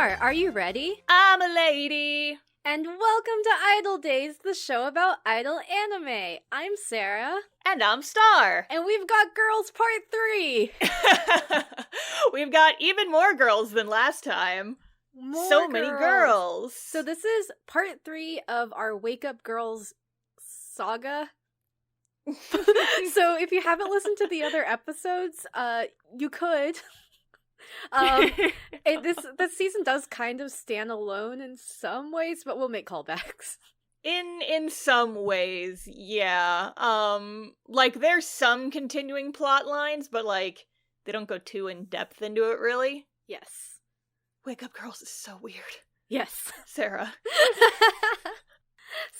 Star, are you ready? I'm a lady. And welcome to iDOL Days, the show about idol anime. I'm Sarah. And I'm Star. And we've got Girls Part 3. We've got even more girls than last time. Many girls. So this is Part 3 of our Wake Up Girls saga. So if you haven't listened to the other episodes, you could. This season does kind of stand alone in some ways, but we'll make callbacks. In some ways, yeah. Like there's some continuing plot lines, but like they don't go too in depth into it really. Yes. Wake Up Girls is so weird. Yes. Sarah.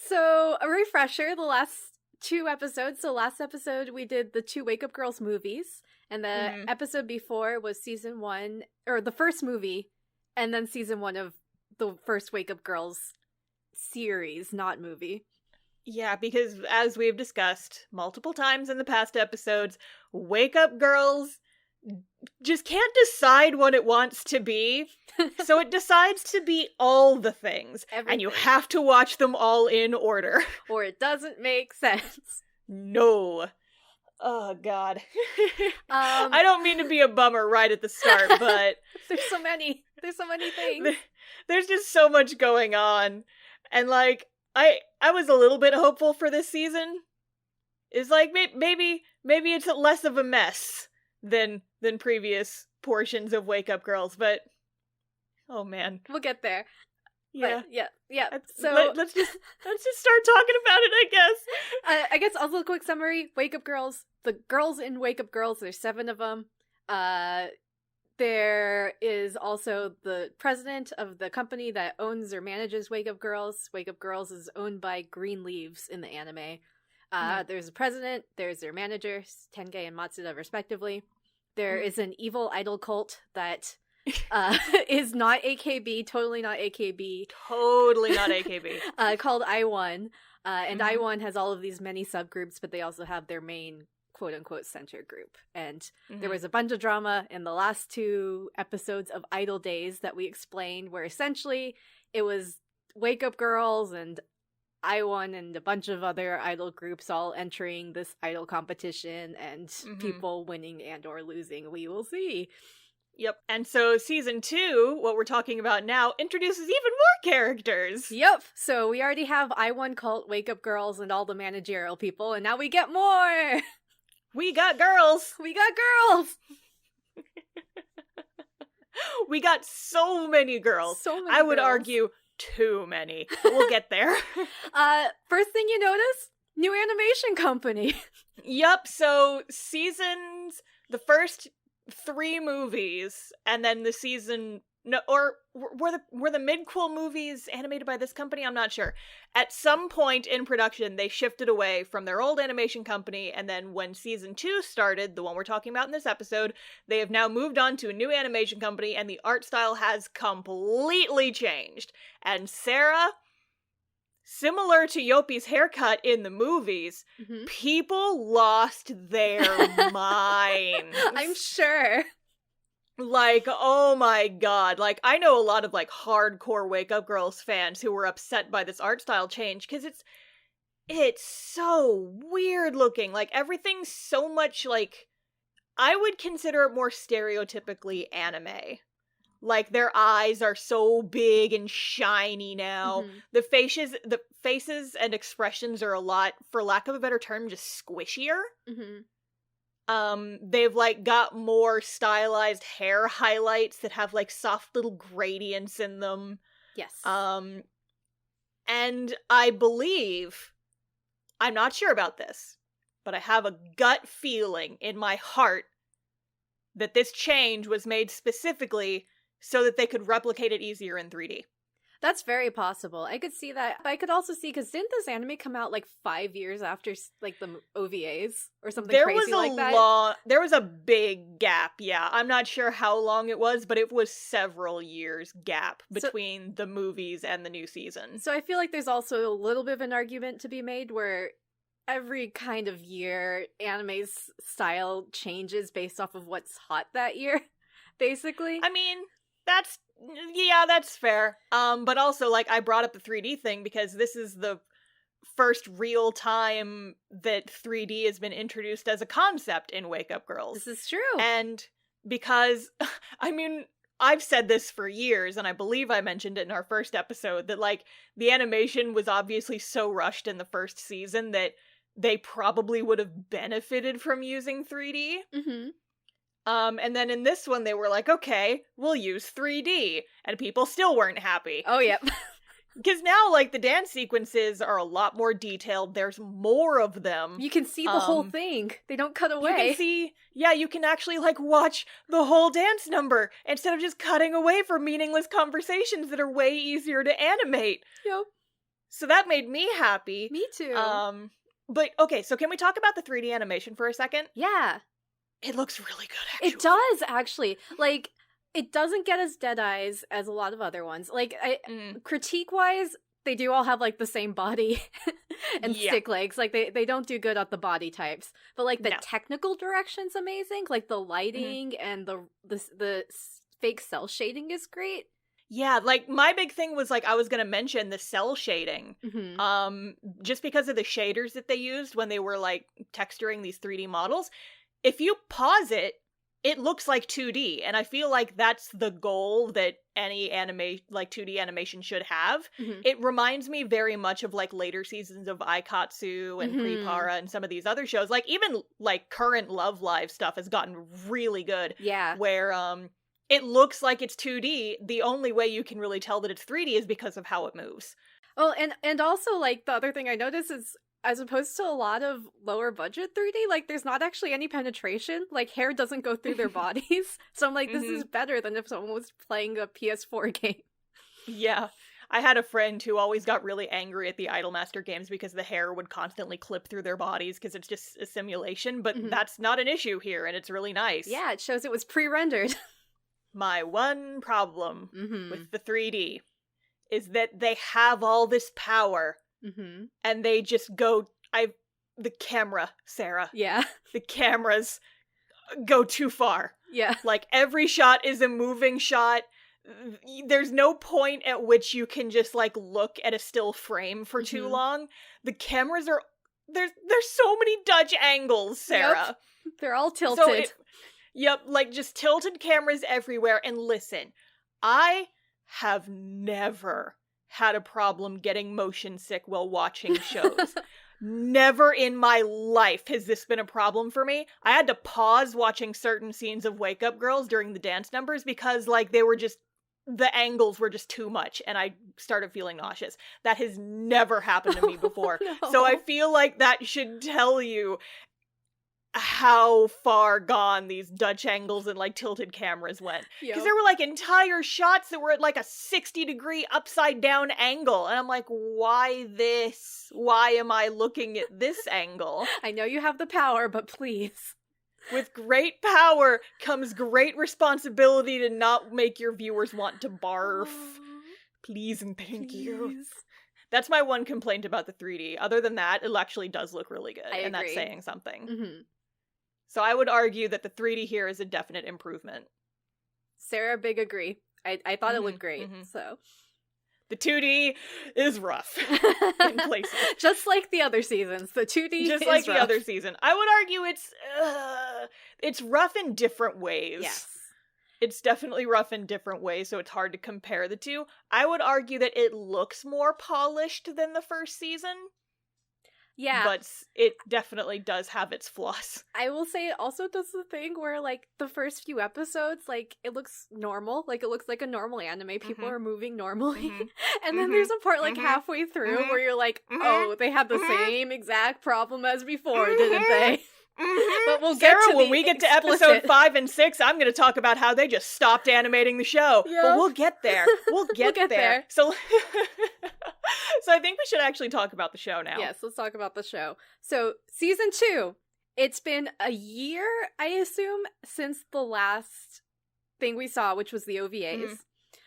So, a refresher, the last 2 episodes. So last episode we did the 2 Wake Up Girls movies. And the episode before was season 1, or the first movie, and then season 1 of the first Wake Up Girls series, not movie. Yeah, because as we've discussed multiple times in the past episodes, Wake Up Girls just can't decide what it wants to be. So it decides to be all the things. Everything. And you have to watch them all in order. Or it doesn't make sense. No. Oh, God. I don't mean to be a bummer right at the start, but... There's so many things. There's just so much going on. And, like, I was a little bit hopeful for this season. It's like, maybe it's less of a mess than previous portions of Wake Up Girls, but... Oh, man. We'll get there. Yeah. But yeah. So let's just start talking about it, I guess. I guess also a quick summary. Wake Up Girls. The girls in Wake Up Girls, there's 7 of them. There is also the president of the company that owns or manages Wake Up Girls. Wake Up Girls is owned by Green Leaves in the anime. There's a president, there's their managers, Tenge and Matsuda respectively. There is an evil idol cult that is not AKB, totally not AKB. Totally not AKB. Called I1. And I1 has all of these many subgroups, but they also have their main quote-unquote center group. And there was a bunch of drama in the last 2 episodes of iDOL Days that we explained, where essentially it was Wake Up Girls and I1 and a bunch of other idol groups all entering this idol competition, and people winning and or losing. We will see. Yep. And so season 2, what we're talking about now, introduces even more characters. Yep. So we already have I1 Cult, Wake Up Girls, and all the managerial people, and now we get more! We got girls! We got girls! We got so many girls. I would argue too many. But we'll get there. First thing you notice? New animation company. Yep. So the first 3 movies, and then the season, no, or were the mid-quel movies animated by this company? I'm not sure. At some point in production, they shifted away from their old animation company, and then when season 2 started, the one we're talking about in this episode, they have now moved on to a new animation company, and the art style has completely changed. And Sarah, similar to Yopi's haircut in the movies, people lost their minds. I'm sure. Like, oh my god. Like, I know a lot of, like, hardcore Wake Up Girls fans who were upset by this art style change, because it's so weird looking. Like, everything's so much, like, I would consider it more stereotypically anime. Like, their eyes are so big and shiny now. The faces and expressions are a lot, for lack of a better term, just squishier. They've, like, got more stylized hair highlights that have, like, soft little gradients in them. Yes. And I believe, I'm not sure about this, but I have a gut feeling in my heart that this change was made specifically so that they could replicate it easier in 3D. That's very possible. I could see that. I could also see, because didn't this anime come out like 5 years after like the OVAs or something crazy like that? There was a big gap, yeah. I'm not sure how long it was, but it was several years gap between the movies and the new season. So I feel like there's also a little bit of an argument to be made where every kind of year anime's style changes based off of what's hot that year, basically. I mean, That's fair. But also, like, I brought up the 3D thing because this is the first real time that 3D has been introduced as a concept in Wake Up Girls. This is true. And because, I mean, I've said this for years, and I believe I mentioned it in our first episode, that, like, the animation was obviously so rushed in the first season that they probably would have benefited from using 3D. Mm-hmm. And then in this one, they were like, okay, we'll use 3D. And people still weren't happy. Oh, yep. Because now, like, the dance sequences are a lot more detailed. There's more of them. You can see the whole thing. They don't cut away. You can see, you can actually, like, watch the whole dance number instead of just cutting away for meaningless conversations that are way easier to animate. Yep. So that made me happy. Me too. But, okay, so can we talk about the 3D animation for a second? Yeah. It looks really good, actually. It does, actually. Like, it doesn't get as dead eyes as a lot of other ones. Like, critique-wise, they do all have, like, the same body and stick legs. Like, they don't do good at the body types. But, like, the technical direction's amazing. Like, the lighting and the fake cell shading is great. Yeah, like, my big thing was, like, I was gonna mention the cell shading. Mm-hmm. Just because of the shaders that they used when they were, like, texturing these 3D models. If you pause it, it looks like 2D, and I feel like that's the goal that any 2D animation should have. Mm-hmm. It reminds me very much of, like, later seasons of Aikatsu and Prepara and some of these other shows. Like, even, like, current Love Live stuff has gotten really good. Yeah. Where, it looks like it's 2D. The only way you can really tell that it's 3D is because of how it moves. Well, and also, like, the other thing I noticed is, as opposed to a lot of lower budget 3D, like, there's not actually any penetration. Like, hair doesn't go through their bodies. So I'm like, this is better than if someone was playing a PS4 game. Yeah. I had a friend who always got really angry at the Idolmaster games because the hair would constantly clip through their bodies because it's just a simulation, but that's not an issue here, and it's really nice. Yeah, it shows it was pre-rendered. My one problem with the 3D is that they have all this power. And they just go, the camera, Sarah. Yeah. The cameras go too far. Yeah. Like, every shot is a moving shot. There's no point at which you can just, like, look at a still frame for too long. The cameras there's so many Dutch angles, Sarah. Yep. They're all tilted. Like, just tilted cameras everywhere. And listen, I have never had a problem getting motion sick while watching shows. Never in my life has this been a problem for me. I had to pause watching certain scenes of Wake Up Girls during the dance numbers because, like, the angles were just too much and I started feeling nauseous. That has never happened to me before. No. So I feel like that should tell you how far gone these Dutch angles and, like, tilted cameras went. Because there were, like, entire shots that were at, like, a 60-degree upside down angle. And I'm like, why this? Why am I looking at this angle? I know you have the power, but please. With great power comes great responsibility to not make your viewers want to barf. Please and thank you. That's my one complaint about the 3D. Other than that, it actually does look really good. I agree. That's saying something. Mm-hmm. So I would argue that the 3D here is a definite improvement. Sarah, big agree. I thought it looked great, so. The 2D is rough in places. Just like the other seasons, the 2D Just is like the rough. other season. I would argue it's rough in different ways. Yes. It's definitely rough in different ways, so it's hard to compare the two. I would argue that it looks more polished than the first season. Yeah. But it definitely does have its flaws. I will say it also does the thing where, like, the first few episodes, like, it looks normal. Like, it looks like a normal anime. People are moving normally. And then there's a part, like, halfway through where you're like, oh, they had the same exact problem as before, didn't they? But we'll get Sarah, to when we get to episode 5 and 6, I'm going to talk about how they just stopped animating the show. Yep. But we'll get there. We'll get there. So I think we should actually talk about the show now. Yes, let's talk about the show. So, season 2. It's been a year, I assume, since the last thing we saw, which was the OVAs.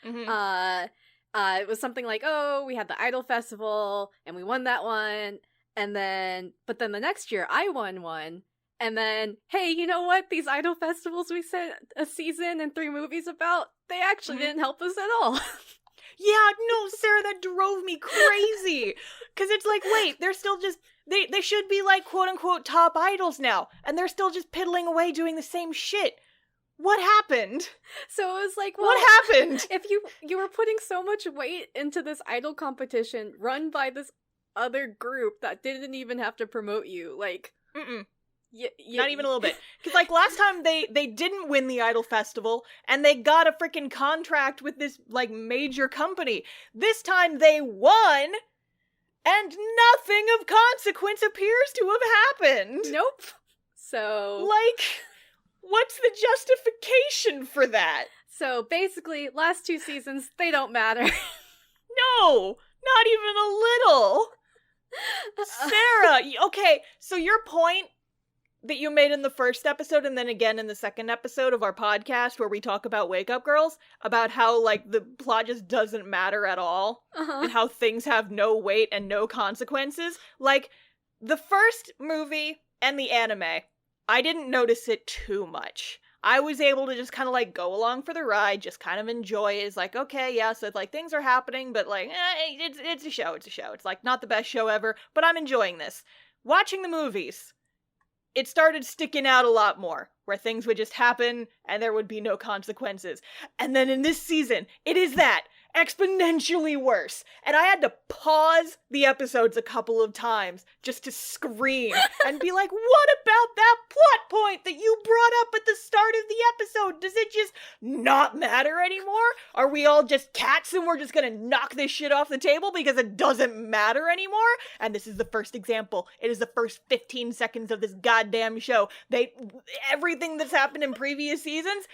It was something like, oh, we had the Idol Festival, and we won that one. But then the next year, I won one. And then, hey, you know what? These Idol festivals we sent a season and 3 movies about, they actually didn't help us at all. Yeah, no, Sarah, that drove me crazy. Because it's like, wait, they're still just, they should be like, quote-unquote, top idols now. And they're still just piddling away doing the same shit. What happened? So it was like, well, what happened? If you were putting so much weight into this idol competition run by this other group that didn't even have to promote you, like... Not even a little bit. Because, like, last time they didn't win the Idol Festival, and they got a freaking contract with this, like, major company. This time they won, and nothing of consequence appears to have happened. Nope. So... like, what's the justification for that? So, basically, last 2 seasons, they don't matter. No! Not even a little! Sarah! Okay, so your point that you made in the first episode and then again in the second episode of our podcast where we talk about Wake Up Girls, about how, like, the plot just doesn't matter at all, and how things have no weight and no consequences. Like, the first movie and the anime, I didn't notice it too much. I was able to just kind of, like, go along for the ride, just kind of enjoy it. It's like, okay, yeah, so, like, things are happening, but, like, it's a show, it's a show. It's, like, not the best show ever, but I'm enjoying this. Watching the movies, it started sticking out a lot more, where things would just happen and there would be no consequences. And then in this season, it is that exponentially worse. And I had to pause the episodes a couple of times just to scream and be like, what about that plot point that you brought up at the start of the episode? Does it just not matter anymore? Are we all just cats and we're just gonna knock this shit off the table because it doesn't matter anymore? And this is the first example. It is the first 15 seconds of this goddamn show. Everything that's happened in previous seasons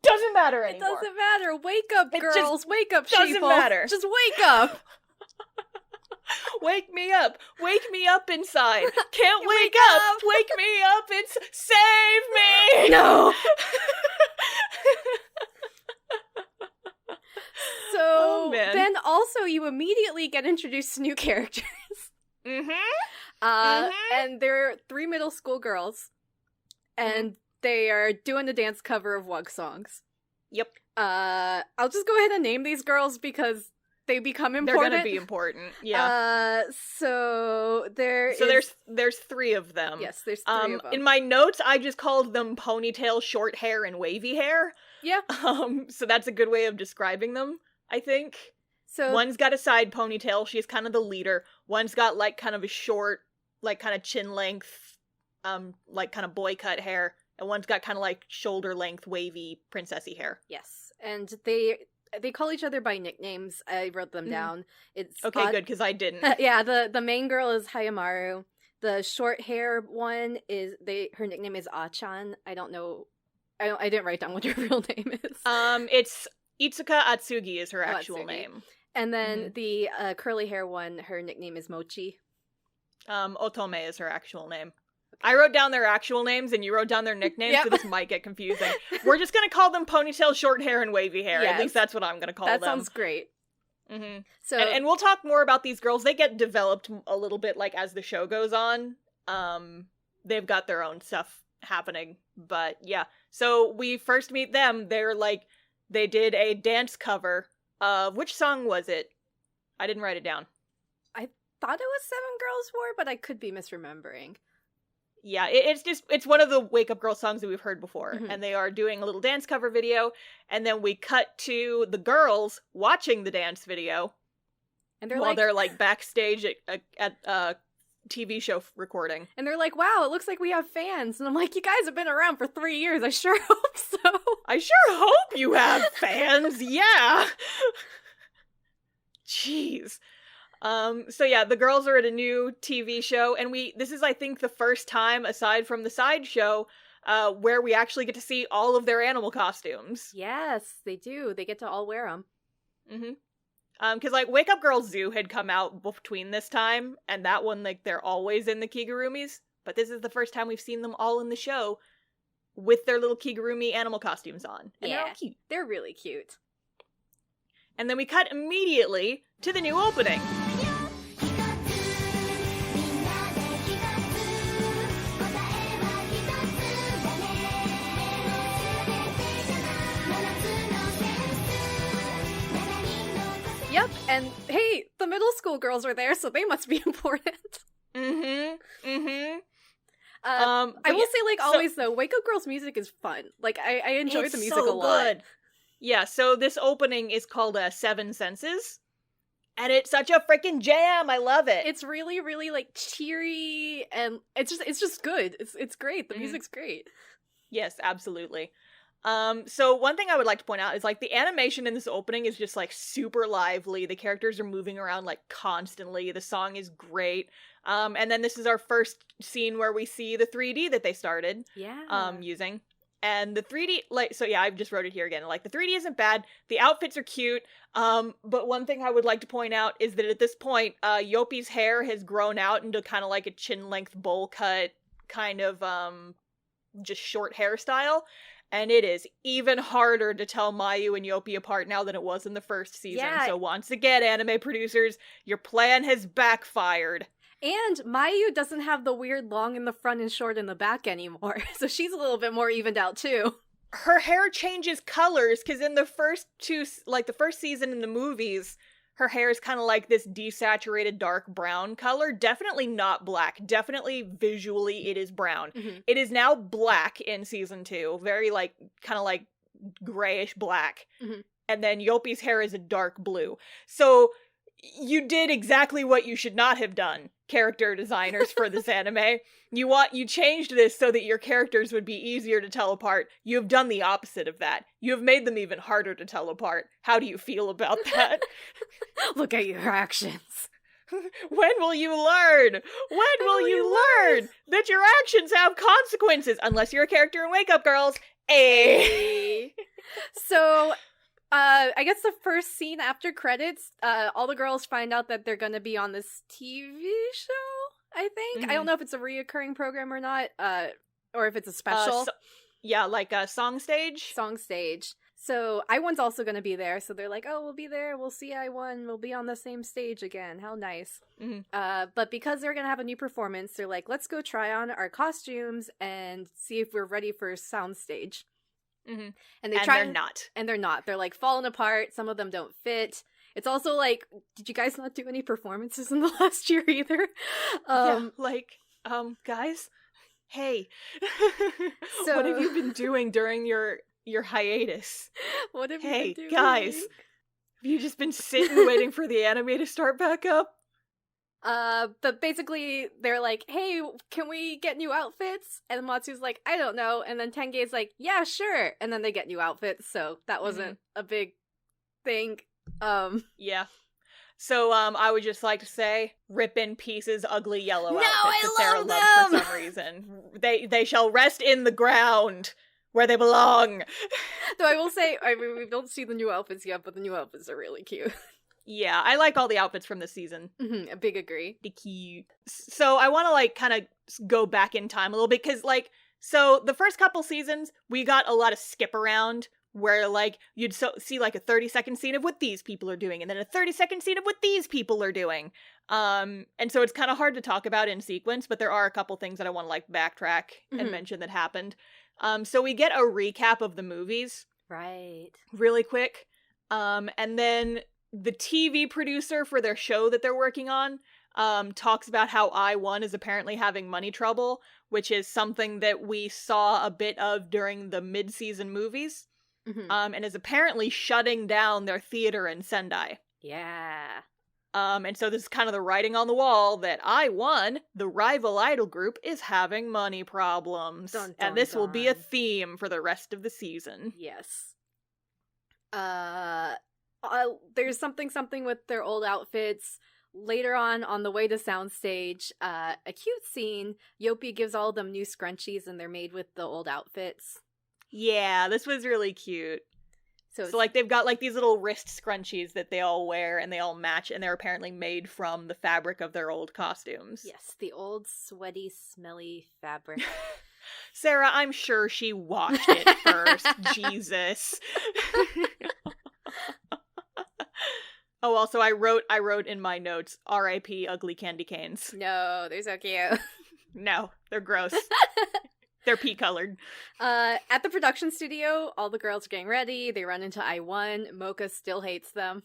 doesn't matter anymore. It doesn't matter. Wake up, girls. Wake up, doesn't sheeple. Matter. Just wake up. Wake me up. Wake me up inside. Can't wake up. Wake me up. Save me. No. So then also you immediately get introduced to new characters. And there are 3 middle school girls. And they are doing a dance cover of Wug songs. Yep. I'll just go ahead and name these girls because they become important. They're gonna be important. Yeah. There's 3 of them. Yes, there's 3 of them. In my notes, I just called them ponytail, short hair, and wavy hair. Yeah. So that's a good way of describing them, I think. So one's got a side ponytail. She's kind of the leader. One's got, like, kind of a short, like, kind of chin length, like, kind of boy cut hair. And one's got kind of, like, shoulder length, wavy, princessy hair. Yes. And they call each other by nicknames. I wrote them down. It's okay, good, because I didn't. Yeah, the main girl is Hayamaru. The short hair one is her nickname is Achan. I don't know. I didn't write down what her real name is. It's Itsuka Atsugi is her actual name. And then the curly hair one, her nickname is Mochi. Otome is her actual name. I wrote down their actual names and you wrote down their nicknames, so this might get confusing. We're just gonna call them ponytail, short hair, and wavy hair. Yes. At least that's what I'm gonna call them. That sounds great. So, and we'll talk more about these girls. They get developed a little bit, like, as the show goes on. They've got their own stuff happening, but yeah. So we first meet them. They did a dance cover of, which song was it? I didn't write it down. I thought it was 7 Girls War, but I could be misremembering. Yeah, it's one of the Wake Up Girl songs that we've heard before, and they are doing a little dance cover video, and then we cut to the girls watching the dance video, and they're like backstage at TV show recording. And they're like, wow, it looks like we have fans. And I'm like, you guys have been around for 3 years. I sure hope so. I sure hope you have fans. Yeah. Jeez. So yeah, the girls are at a new TV show, and this is, I think, the first time, aside from the sideshow, where we actually get to see all of their animal costumes. Yes, they do. They get to all wear them. Because, like, Wake Up Girl Zoo had come out between this time, and that one, like, they're always in the kigurumis, but this is the first time we've seen them all in the show with their little kigurumi animal costumes on. And they're all cute. They're really cute. And then we cut immediately to the new opening. Yep, and hey, the middle school girls are there, so they must be important. I will say, like, always, though, Wake Up Girls music is fun. Like, I enjoy the music a lot. Good. Yeah, so this opening is called Seven Senses, and it's such a freaking jam. I love it. It's really, really, like, cheery, and it's just good. It's great. The music's great. Yes, absolutely. So one thing I would like to point out is, like, the animation in this opening is just, like, super lively. The characters are moving around, like, constantly. The song is great. And then this is our first scene where we see the 3D that they started using. And the 3D, like, so yeah, I just wrote it here again. Like, the 3D isn't bad. The outfits are cute. But one thing I would like to point out is that at this point, Yopi's hair has grown out into kind of like a chin-length bowl cut, kind of, just short hairstyle. And it is even harder to tell Mayu and Yopi apart now than it was in the first season. Yeah. So once again, anime producers, your plan has backfired. And Mayu doesn't have the weird long in the front and short in the back anymore. So she's a little bit more evened out too. Her hair changes colors, because in the first the first season in the movies, her hair is kind of like this desaturated dark brown color. Definitely not black. Definitely visually it is brown. It is now black in season 2. Very like, kind of like grayish black. And then Yopi's hair is a dark blue. So you did exactly what you should not have done, character designers for this anime. You changed this so that your characters would be easier to tell apart. You have done the opposite of that. You have made them even harder to tell apart. How do you feel about that? Look at your actions. When will you learn? When will you learn that your actions have consequences? Unless you're a character in Wake Up Girls. So, I guess the first scene after credits, all the girls find out that they're gonna be on this TV show, I think. I don't know if it's a reoccurring program or not, or if it's a special. Like a song stage. Song stage. So, I1's also gonna be there, so they're like, oh, we'll be there, we'll see I1, we'll be on the same stage again, how nice. But because they're gonna have a new performance, they're like, let's go try on our costumes and see if we're ready for soundstage. And they're not. And they're not. They're like falling apart. Some of them don't fit. It's also like, did you guys not do any performances in the last year either? Guys, hey, so what have you been doing during your hiatus? What have you been doing? Hey, guys, have you just been sitting waiting for the anime to start back up? But basically, they're like, hey, can we get new outfits? And Matsu's like, I don't know. And then Tenge's like, yeah, sure. And then they get new outfits, so that wasn't a big thing. Yeah. So, I would just like to say, rip in pieces ugly yellow outfits that Sarah loves for some reason. They shall rest in the ground where they belong. Though I will say, I mean, we don't see the new outfits yet, but the new outfits are really cute. Yeah, I like all the outfits from this season. A big agree. The cute. So I want to, like, kind of go back in time a little bit, because, like, so the first couple seasons, we got a lot of skip around, where, like, you'd see, like, a 30-second scene of what these people are doing, and then a 30-second scene of what these people are doing. And so it's kind of hard to talk about in sequence, but there are a couple things that I want to, like, backtrack and mention that happened. So we get a recap of the movies. Right. Really quick. And then the TV producer for their show that they're working on talks about how I1 is apparently having money trouble, which is something that we saw a bit of during the mid-season movies, and is apparently shutting down their theater in Sendai. Yeah. And so this is kind of the writing on the wall that I1, the rival idol group, is having money problems. Dun, dun, and this will be a theme for the rest of the season. Yes. There's something with their old outfits. Later on the way to soundstage, a cute scene. Yopi gives all of them new scrunchies, and they're made with the old outfits. Yeah, this was really cute. So like, they've got, like, these little wrist scrunchies that they all wear, and they all match, and they're apparently made from the fabric of their old costumes. Yes, the old, sweaty, smelly fabric. Sarah, I'm sure she washed it first. Jesus. Oh, also, I wrote in my notes, R.I.P. ugly candy canes. No, they're so cute. No, they're gross. They're pea-colored. At the production studio, all the girls are getting ready. They run into I1. Mocha still hates them.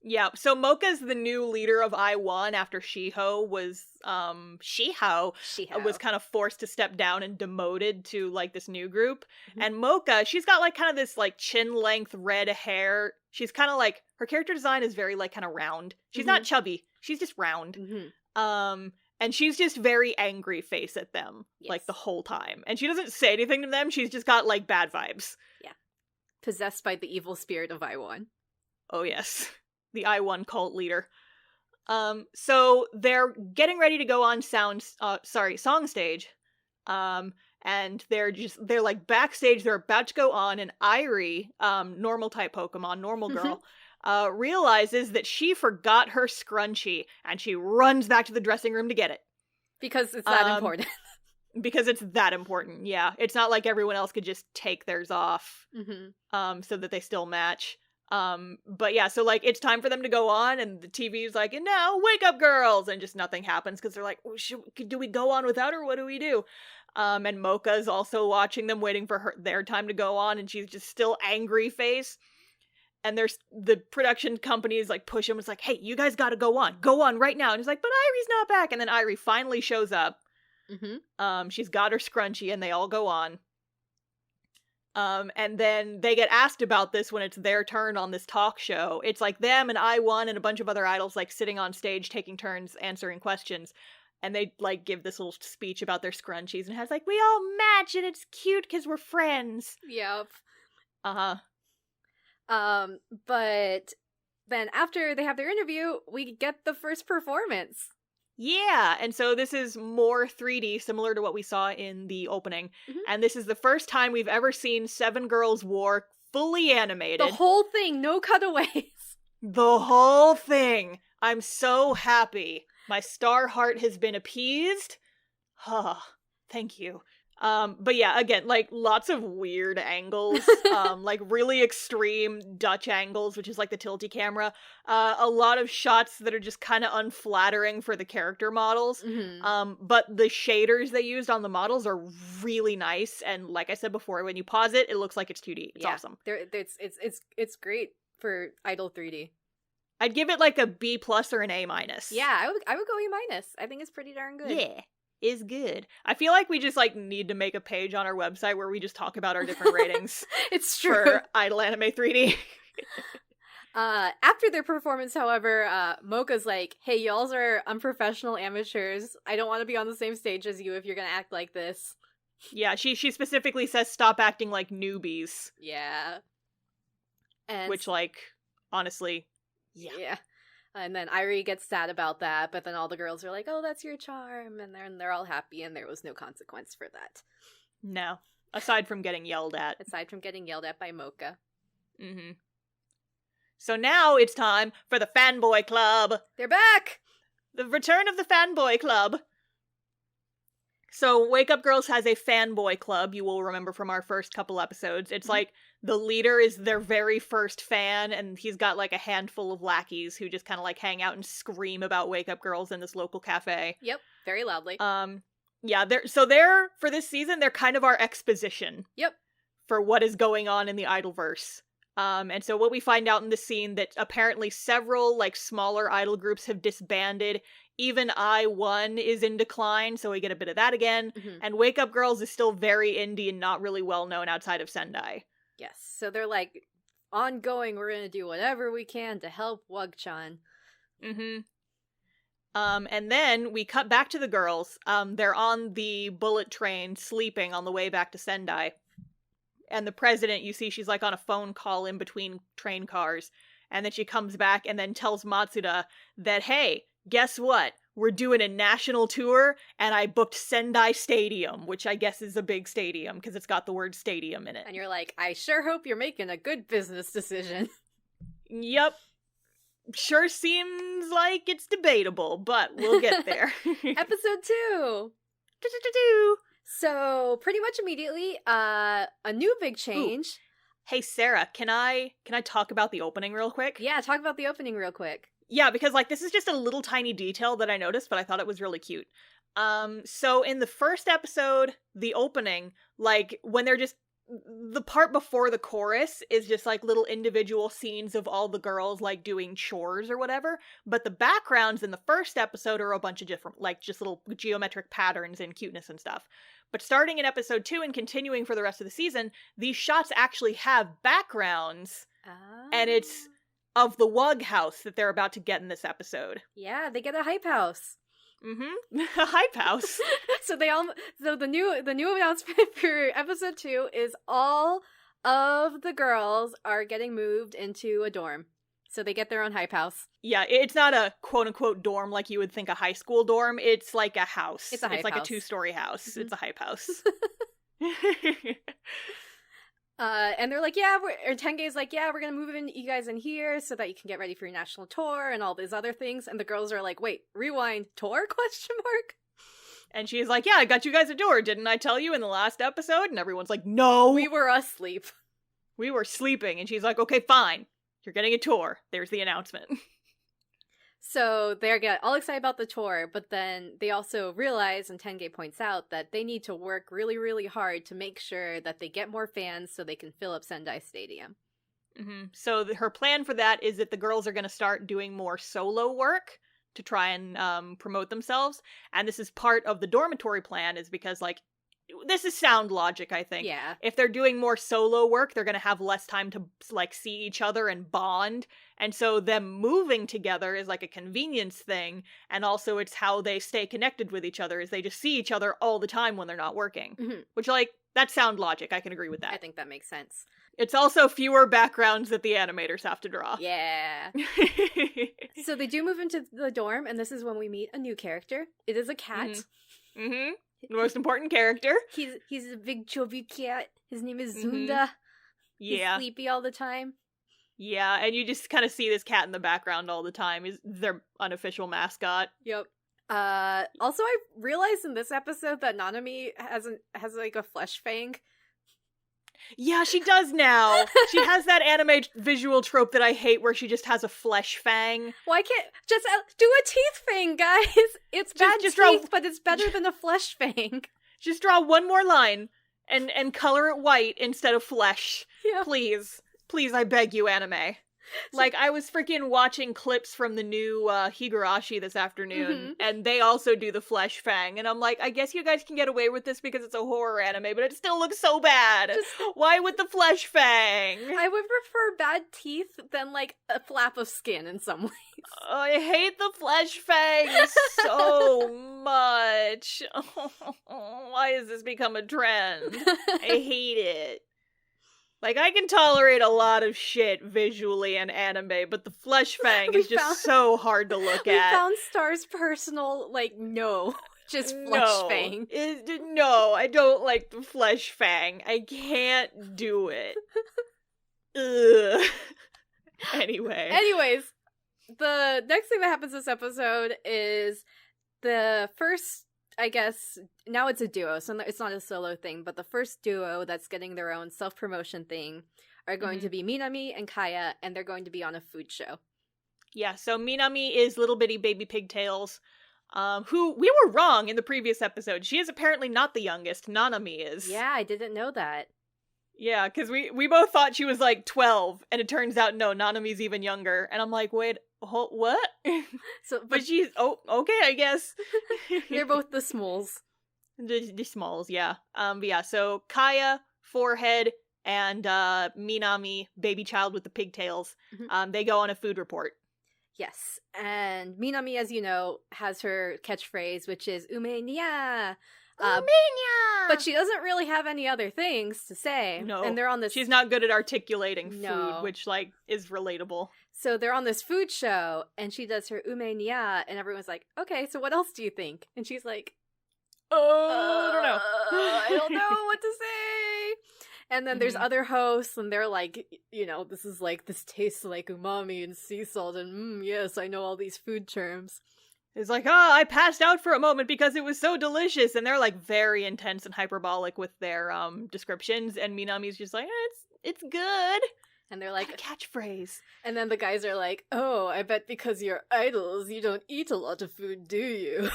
Yeah, so Mocha's the new leader of I-1 after Shiho was, was kind of forced to step down and demoted to, like, this new group. Mm-hmm. And Mocha, she's got, like, kind of this, like, chin-length red hair. She's kind of, like, her character design is very, like, kind of round. She's not chubby. She's just round. And she's just very angry face at them, like, the whole time. And she doesn't say anything to them. She's just got, like, bad vibes. Yeah. Possessed by the evil spirit of I-1. Oh, yes. The I-1 cult leader. So they're getting ready to go on song stage. And they're like backstage, they're about to go on, and Irie, normal type Pokemon, normal girl, realizes that she forgot her scrunchie, and she runs back to the dressing room to get it. Because it's that important. Because it's that important, yeah. It's not like everyone else could just take theirs off, so that they still match. But yeah, so like it's time for them to go on, and the TV's like, and now wake up, girls, and just nothing happens because they're like, do we go on without her? What do we do? And Mocha's also watching them, waiting for their time to go on, and she's just still angry face. And the production company is like push him. It's like, hey, you guys got to go on right now. And he's like, but Irie's not back. And then Irie finally shows up. She's got her scrunchie, and they all go on. And then they get asked about this when it's their turn on this talk show. It's like them and I-1 and a bunch of other idols like sitting on stage taking turns answering questions. And they like give this little speech about their scrunchies and has like, we all match and it's cute because we're friends. Yep. But then after they have their interview, we get the first performance. Yeah, and so this is more 3D, similar to what we saw in the opening. And this is the first time we've ever seen Seven Girls War fully animated. The whole thing, no cutaways. The whole thing. I'm so happy. My star heart has been appeased. Thank you. But yeah, again, like lots of weird angles, like really extreme Dutch angles, which is like the tilty camera. A lot of shots that are just kind of unflattering for the character models. But the shaders they used on the models are really nice. And like I said before, when you pause it, it looks like it's 2D. It's awesome. It's great for iDOL 3D. I'd give it like a B+ or an A-. Yeah, I would go A-. I think it's pretty darn good. Yeah. Is good. I feel like we just like need to make a page on our website where we just talk about our different ratings. It's true. For iDOL Anime 3D. After their performance, however, Mocha's like, hey, y'alls are unprofessional amateurs. I don't want to be on the same stage as you if you're gonna act like this. Yeah, she specifically says stop acting like newbies. Yeah. And which, like, honestly, yeah. And then Irie gets sad about that, but then all the girls are like, oh, that's your charm, and they're all happy, and there was no consequence for that. No. Aside from getting yelled at. Aside from getting yelled at by Mocha. So now it's time for the Fanboy Club! They're back! The return of the Fanboy Club! So Wake Up Girls has a Fanboy Club, you will remember from our first couple episodes. It's like, the leader is their very first fan, and he's got like a handful of lackeys who just kind of like hang out and scream about Wake Up Girls in this local cafe. Yep, very loudly. Yeah, they're for this season, they're kind of our exposition. Yep. For what is going on in the Idolverse. And so what we find out in the scene that apparently several like smaller idol groups have disbanded. Even I-1 is in decline, so we get a bit of that again. And Wake Up Girls is still very indie and not really well known outside of Sendai. Yes, so they're like, ongoing, we're gonna do whatever we can to help Wugchan. And then we cut back to the girls. They're on the bullet train sleeping on the way back to Sendai. And the president, you see, she's like on a phone call in between train cars. And then she comes back and then tells Matsuda that, hey, guess what? We're doing a national tour, and I booked Sendai Stadium, which I guess is a big stadium, because it's got the word stadium in it. And you're like, I sure hope you're making a good business decision. Yep. Sure seems like it's debatable, but we'll get there. Episode 2! So, pretty much immediately, a new big change. Ooh. Hey, Sarah, can I talk about the opening real quick? Yeah, talk about the opening real quick. Yeah, because, like, this is just a little tiny detail that I noticed, but I thought it was really cute. So in the first episode, the opening, like, when they're just the part before the chorus is just like little individual scenes of all the girls like doing chores or whatever, but the backgrounds in the first episode are a bunch of different, like, just little geometric patterns and cuteness and stuff. But starting in episode 2 and continuing for the rest of the season, these shots actually have backgrounds, and it's of the Wug house that they're about to get in this episode. Yeah, they get a hype house. Mm-hmm. A hype house. So the new announcement for episode 2 is all of the girls are getting moved into a dorm. So they get their own hype house. Yeah, it's not a quote-unquote dorm like you would think a high school dorm. It's like a house. It's a hype house. It's like a 2-story house. Mm-hmm. It's a hype house. And they're like, Tengei's like, yeah, we're gonna move you guys in here so that you can get ready for your national tour and all these other things. And the girls are like, wait, rewind, tour? ? And she's like, yeah, I got you guys a tour. Didn't I tell you in the last episode? And everyone's like, no. We were asleep. We were sleeping. And she's like, okay, fine. You're getting a tour. There's the announcement. So they get all excited about the tour, but then they also realize, and Tengei points out, that they need to work really, really hard to make sure that they get more fans so they can fill up Sendai Stadium. Mm-hmm. So her plan for that is that the girls are going to start doing more solo work to try and promote themselves. And this is part of the dormitory plan, is because, like, this is sound logic, I think. Yeah. If they're doing more solo work, they're going to have less time to, like, see each other and bond. And so them moving together is like a convenience thing. And also it's how they stay connected with each other, is they just see each other all the time when they're not working. Mm-hmm. Which, like, that's sound logic. I can agree with that. I think that makes sense. It's also fewer backgrounds that the animators have to draw. Yeah. So they do move into the dorm, and this is when we meet a new character. It is a cat. Mm-hmm. Mm-hmm. The most important character. He's a big chubby cat. His name is Mm-hmm. Zunda. Yeah. He's sleepy all the time. Yeah, and you just kind of see this cat in the background all the time. Is their unofficial mascot. Yep. Also, I realized in this episode that Nanami has like a flesh fang. Yeah, she does now. She has that anime visual trope that I hate, where she just has a flesh fang. Why can't just do a teeth fang, guys? It's bad teeth, but it's better than a flesh fang. Just draw one more line and color it white instead of flesh. Yeah. Please. Please, I beg you, anime. Like, I was freaking watching clips from the new Higurashi this afternoon, and they also do the flesh fang, and I'm like, I guess you guys can get away with this because it's a horror anime, but it still looks so bad. Why with the flesh fang? I would prefer bad teeth than, like, a flap of skin in some ways. I hate the flesh fang so much. Why has this become a trend? I hate it. Like, I can tolerate a lot of shit visually in anime, but the flesh fang is just so hard to look at. We found Star's personal, like, no. Just flesh fang. No, I don't like the flesh fang. I can't do it. Ugh. Anyways, the next thing that happens this episode is the first, I guess, now it's a duo, so it's not a solo thing, but the first duo that's getting their own self-promotion thing are going to be Minami and Kaya, and they're going to be on a food show. Yeah, so Minami is little bitty baby pigtails, who we were wrong in the previous episode. She is apparently not the youngest. Nanami is. Yeah, I didn't know that. Yeah, because we both thought she was like 12, and it turns out, no, Nanami's even younger. And I'm like, wait, what? But she's, okay, I guess. They're both the smalls. The smalls, yeah. But yeah, so Kaya, forehead, and Minami, baby child with the pigtails, they go on a food report. Yes, and Minami, as you know, has her catchphrase, which is "ume nya." But she doesn't really have any other things to say. No, and they're on this. She's not good at articulating food, which like is relatable. So they're on this food show, and she does her "ume nya," and everyone's like, "Okay, so what else do you think?" And she's like, I don't know. I don't know what to say." And then there's other hosts, and they're like, this tastes like umami and sea salt, and yes, I know all these food terms. It's like, I passed out for a moment because it was so delicious, and they're like very intense and hyperbolic with their descriptions, and Minami's just like, it's good. And they're like, a catchphrase. And then the guys are like, oh, I bet because you're idols, you don't eat a lot of food, do you?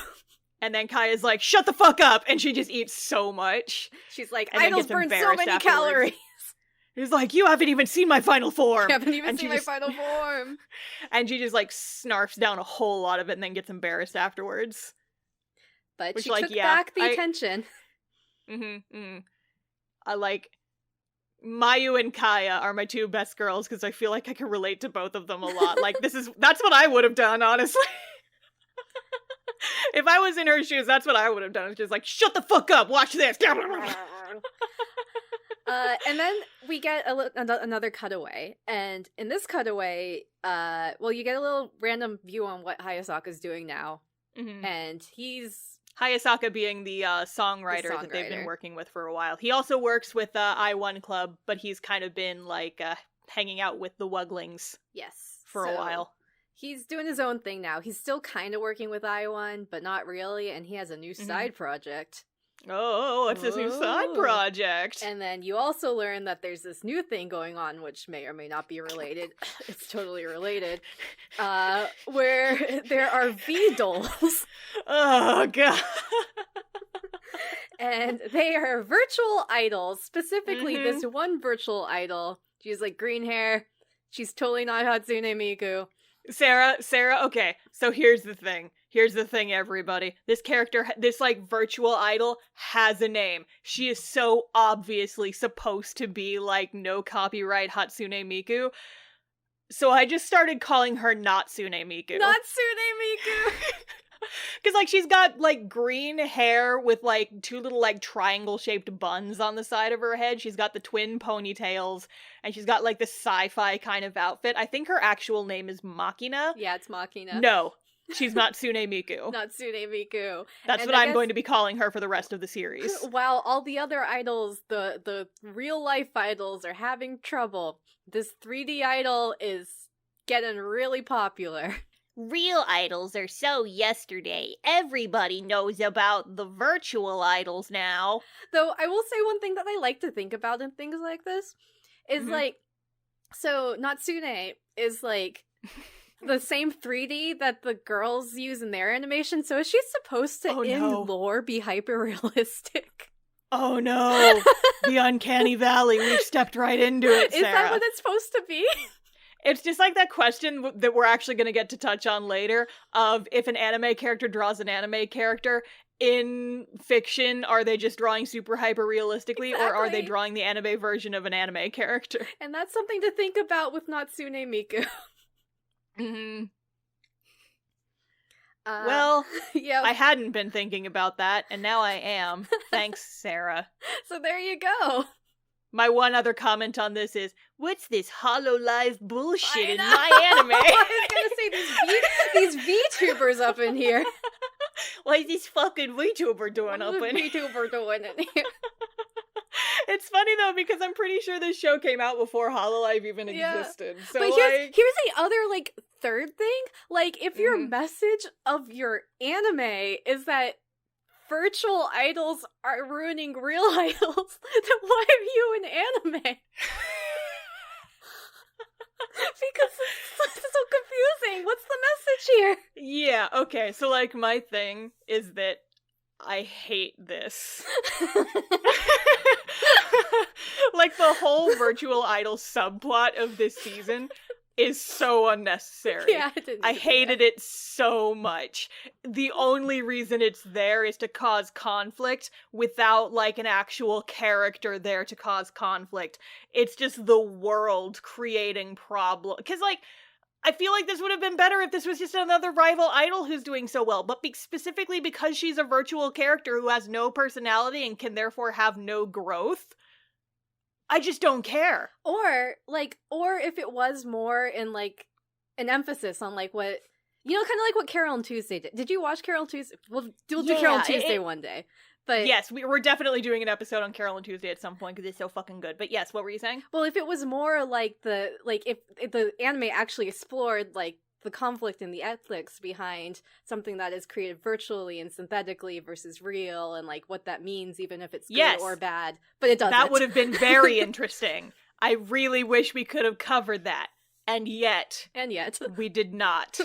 And then Kaya's like, shut the fuck up! And she just eats so much. She's like, and idols burn so many calories. He's like, you haven't even seen my final form! You haven't even seen my final form! And she just, like, snarfs down a whole lot of it and then gets embarrassed afterwards. But she took back the attention. I like... Mayu and Kaya are my two best girls because I feel like I can relate to both of them a lot. Like, that's what I would have done, honestly. If I was in her shoes, that's what I would have done. It's just like, shut the fuck up, watch this! And then we get another cutaway, and in this cutaway, you get a little random view on what Hayasaka's doing now, and he's... Hayasaka being the songwriter that they've been working with for a while. He also works with I1 Club, but he's kind of been, like, hanging out with the Wuglings for a while. He's doing his own thing now. He's still kind of working with I1, but not really, and he has a new side project. Oh, what's this new side project? And then you also learn that there's this new thing going on, which may or may not be related. It's totally related. Where there are V-dolls. Oh, God. And they are virtual idols. Specifically, this one virtual idol. She's like green hair. She's totally not Hatsune Miku. Sarah, okay, so here's the thing, everybody. This character, this, like, virtual idol has a name. She is so obviously supposed to be, like, no copyright Hatsune Miku. So I just started calling her Natsune Miku. Natsune Miku! Because, like, she's got, like, green hair with, like, two little, like, triangle-shaped buns on the side of her head. She's got the twin ponytails, and she's got, like, the sci-fi kind of outfit. I think her actual name is Machina. Yeah, it's Machina. No, she's not Natsune Miku. Natsune Miku. That's what I'm going to be calling her for the rest of the series. While all the other idols, the real-life idols, are having trouble, this 3D idol is getting really popular. Real idols are so yesterday. Everybody knows about the virtual idols now. Though I will say one thing that I like to think about in things like this is like, so Natsune is like the same 3D that the girls use in their animation. So is she supposed to, lore, be hyper-realistic? Oh no! The uncanny valley. We've stepped right into it, Sarah. Is that what it's supposed to be? It's just like that question that we're actually going to get to touch on later of if an anime character draws an anime character, in fiction, are they just drawing super hyper-realistically, or are they drawing the anime version of an anime character? And that's something to think about with Natsune Miku. Well, I hadn't been thinking about that, and now I am. Thanks, Sarah. So there you go. My one other comment on this is, what's this HoloLive bullshit in my anime? I was gonna say, these VTubers up in here. What is this fucking VTuber doing up in here? VTuber doing in here? It's funny, though, because I'm pretty sure this show came out before HoloLive even existed. So, but here's the other, like, third thing. Like, if your message of your anime is that virtual idols are ruining real idols, then why are you in anime? Because it's so confusing. What's the message here? Yeah, okay, so, like, my thing is that I hate this. Like, the whole virtual idol subplot of this season is so unnecessary. Yeah, I hated it so much. The only reason it's there is to cause conflict without, like, an actual character there to cause conflict. It's just the world creating problem. Because, like, I feel like this would have been better if this was just another rival idol who's doing so well, but specifically because she's a virtual character who has no personality and can therefore have no growth, I just don't care. Or if it was more in, like, an emphasis on, like, what, you know, kind of like what Carol and Tuesday did. Did you watch Carol and Tuesday? We'll do Carol and Tuesday one day. But yes, we're definitely doing an episode on Carol and Tuesday at some point because it's so fucking good. But yes, what were you saying? Well, if it was more like if the anime actually explored, like, the conflict and the ethics behind something that is created virtually and synthetically versus real, and, like, what that means, even if it's good or bad. But it doesn't. That would have been very interesting. I really wish we could have covered that. And yet. we did not.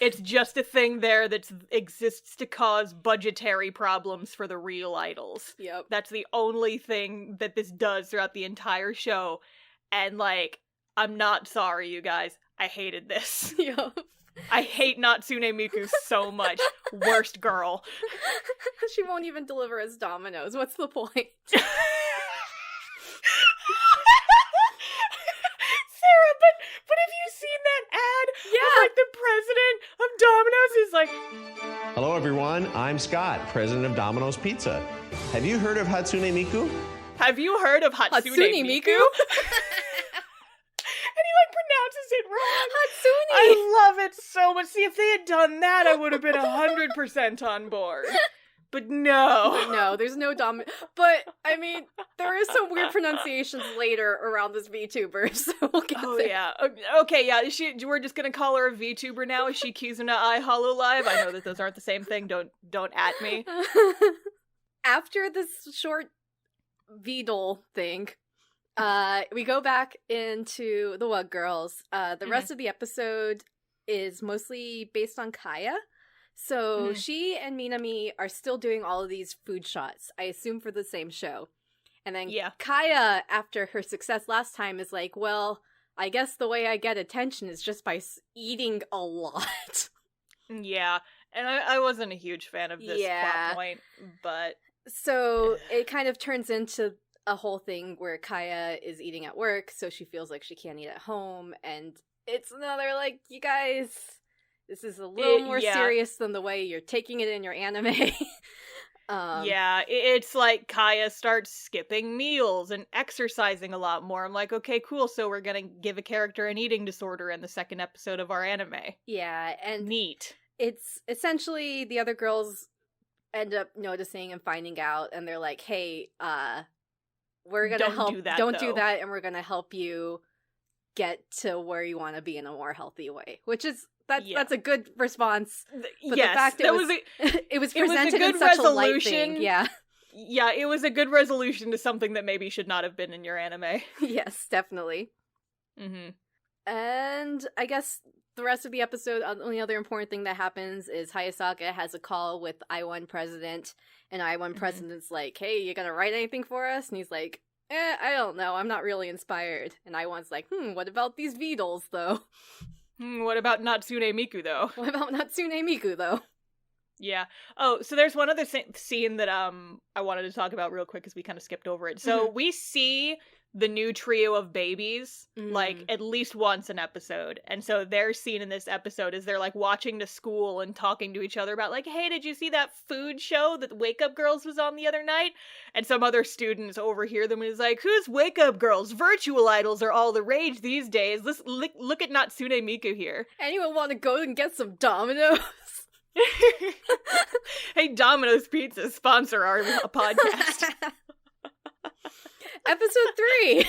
It's just a thing there that exists to cause budgetary problems for the real idols. Yep. That's the only thing that this does throughout the entire show. And, like, I'm not sorry, you guys. I hated this. Yep. I hate Natsune Miku so much. Worst girl. She won't even deliver us Dominoes. What's the point? Sarah, but have you seen that ad? Yeah. Like the president of Domino's is like, Hello everyone, I'm Scott, president of Domino's Pizza. Have you heard of Hatsune Miku? have you heard of Hatsune Miku? And he, like, pronounces it wrong. Hatsune! I love it so much. See, if they had done that, I would have been 100% on board. But no. No, there's no But, I mean, there is some weird pronunciations later around this VTuber, so we'll get there. Yeah. Okay, yeah. We're just gonna call her a VTuber now. Is she Kizuna iHololive? I know that those aren't the same thing. Don't at me. After this short VDOL thing, we go back into the Wug Girls. The rest of the episode is mostly based on Kaya. So she and Minami are still doing all of these food shots, I assume for the same show. And then Kaya, after her success last time, is like, well, I guess the way I get attention is just by eating a lot. Yeah, and I wasn't a huge fan of this plot point, but... So it kind of turns into a whole thing where Kaya is eating at work, so she feels like she can't eat at home, and it's another, like, you guys... This is a little more serious than the way you're taking it in your anime. It's like Kaya starts skipping meals and exercising a lot more. I'm like, okay, cool, so we're gonna give a character an eating disorder in the second episode of our anime. Yeah, and... Neat. It's essentially the other girls end up noticing and finding out, and they're like, hey, we're gonna help... Don't do that, and we're gonna help you get to where you want to be in a more healthy way. Which is... That's a good response. But the fact it was presented in such a light thing. Yeah. Yeah, it was a good resolution to something that maybe should not have been in your anime. Yes, definitely. Mm-hmm. And I guess the rest of the episode, the only other important thing that happens is Hayasaka has a call with I1 President, and I1 President's like, hey, you gonna write anything for us? And he's like, I don't know, I'm not really inspired. And I1's like, what about these VDOLs, though? What about Natsune Miku, though? What about Natsune Miku, though? Yeah. Oh, so there's one other scene that I wanted to talk about real quick because we kind of skipped over it. So we see the new trio of babies like at least once an episode. And so their scene in this episode is they're like watching to school and talking to each other about like, hey, did you see that food show that Wake Up Girls was on the other night? And some other students overhear them and is like, who's Wake Up Girls? Virtual idols are all the rage these days. Let's look at Natsune Miku here. Anyone want to go and get some Dominoes? Hey, Domino's Pizza, sponsor our podcast. Episode 3!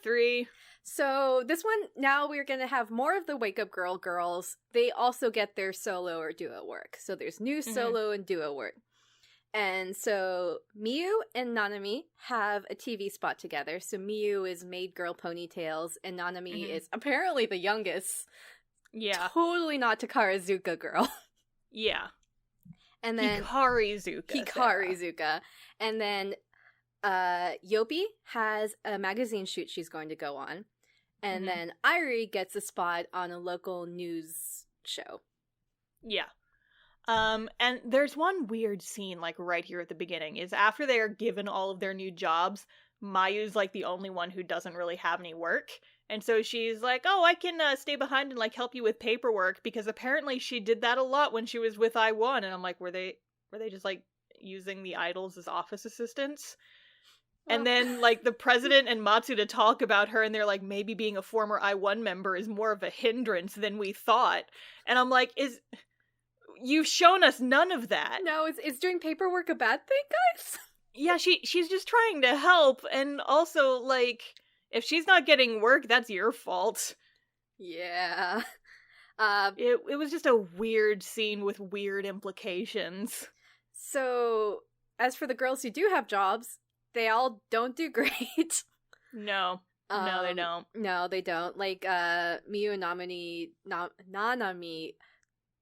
3. So this one, now we're going to have more of the Wake Up girls. They also get their solo or duo work. So there's new solo and duo work. And so Miyu and Nanami have a TV spot together. So Miyu is Maid Girl Ponytails, and Nanami is apparently the youngest. Yeah. Totally not Takarazuka girl. Yeah. And then Hikarizuka. And then Yopi has a magazine shoot she's going to go on. And then Irie gets a spot on a local news show. Yeah. And there's one weird scene, like, right here at the beginning, is after they are given all of their new jobs, Mayu's, like, the only one who doesn't really have any work. And so she's like, oh, I can stay behind and, like, help you with paperwork, because apparently she did that a lot when she was with I1. And I'm like, were they just, like, using the idols as office assistants? And then, like, the president and Matsuda talk about her, and they're like, maybe being a former I1 member is more of a hindrance than we thought. And I'm like, you've shown us none of that. No, is doing paperwork a bad thing, guys? Yeah, she's just trying to help, and also, like, if she's not getting work, that's your fault. Yeah. It was just a weird scene with weird implications. So, as for the girls who do have jobs, they all don't do great. No. No, they don't. No, they don't. Like, Miyu and Nanami,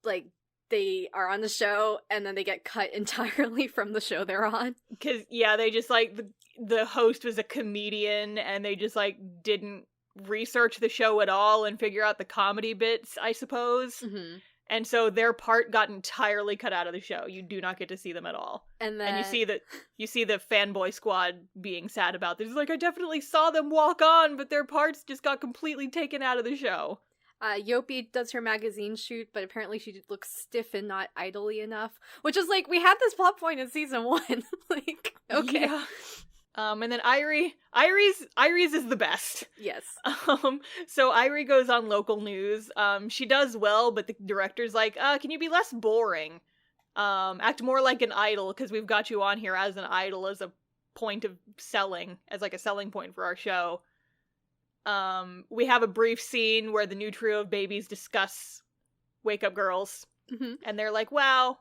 like, they are on the show, and then they get cut entirely from the show they're on. Because, yeah, they just, like, the host was a comedian, and they just, like, didn't research the show at all and figure out the comedy bits, I suppose. Mm-hmm. And so their part got entirely cut out of the show. You do not get to see them at all. And then you see the fanboy squad being sad about this. It's like, I definitely saw them walk on, but their parts just got completely taken out of the show. Yopi does her magazine shoot, but apparently she looks stiff and not idol-y enough. Which is like, we had this plot point in season 1. Like, okay. Yeah. And then Iris is the best. Yes. So Irie goes on local news. She does well, but the director's like, can you be less boring? Act more like an idol, because we've got you on here as an idol as a point of selling, as like a selling point for our show. We have a brief scene where the new trio of babies discuss Wake Up Girls. Mm-hmm. And they're like, wow,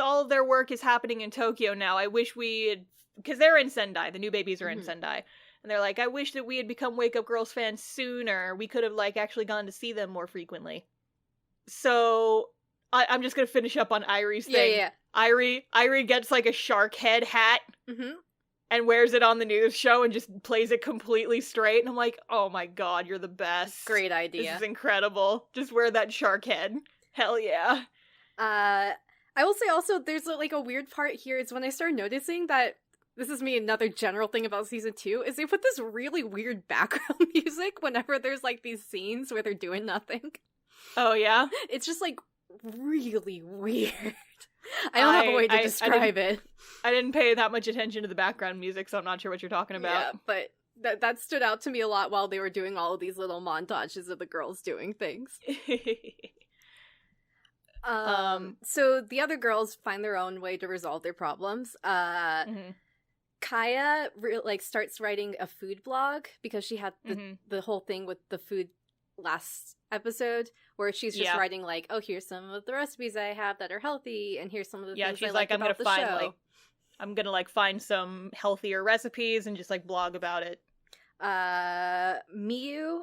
all of their work is happening in Tokyo now. I wish we had... Because they're in Sendai. The new babies are in Sendai. And they're like, I wish that we had become Wake Up Girls fans sooner. We could have, like, actually gone to see them more frequently. So, I'm just gonna finish up on Irie's thing. Yeah. Irie gets, like, a shark head hat. Mm-hmm. And wears it on the news show and just plays it completely straight. And I'm like, oh my god, you're the best. Great idea. This is incredible. Just wear that shark head. Hell yeah. I will say also, there's, like, a weird part here. It's when I started noticing that this is me, another general thing about season 2, is they put this really weird background music whenever there's, like, these scenes where they're doing nothing. Oh, yeah? It's just, like, really weird. I don't have a way to describe it. I didn't pay that much attention to the background music, so I'm not sure what you're talking about. Yeah, but that stood out to me a lot while they were doing all of these little montages of the girls doing things. So the other girls find their own way to resolve their problems. Kaya starts writing a food blog because she had the whole thing with the food last episode where she's just writing like, oh, here's some of the recipes I have that are healthy, and here's some of the things she's I like about the show. I'm gonna find some healthier recipes and just like blog about it. Miyu,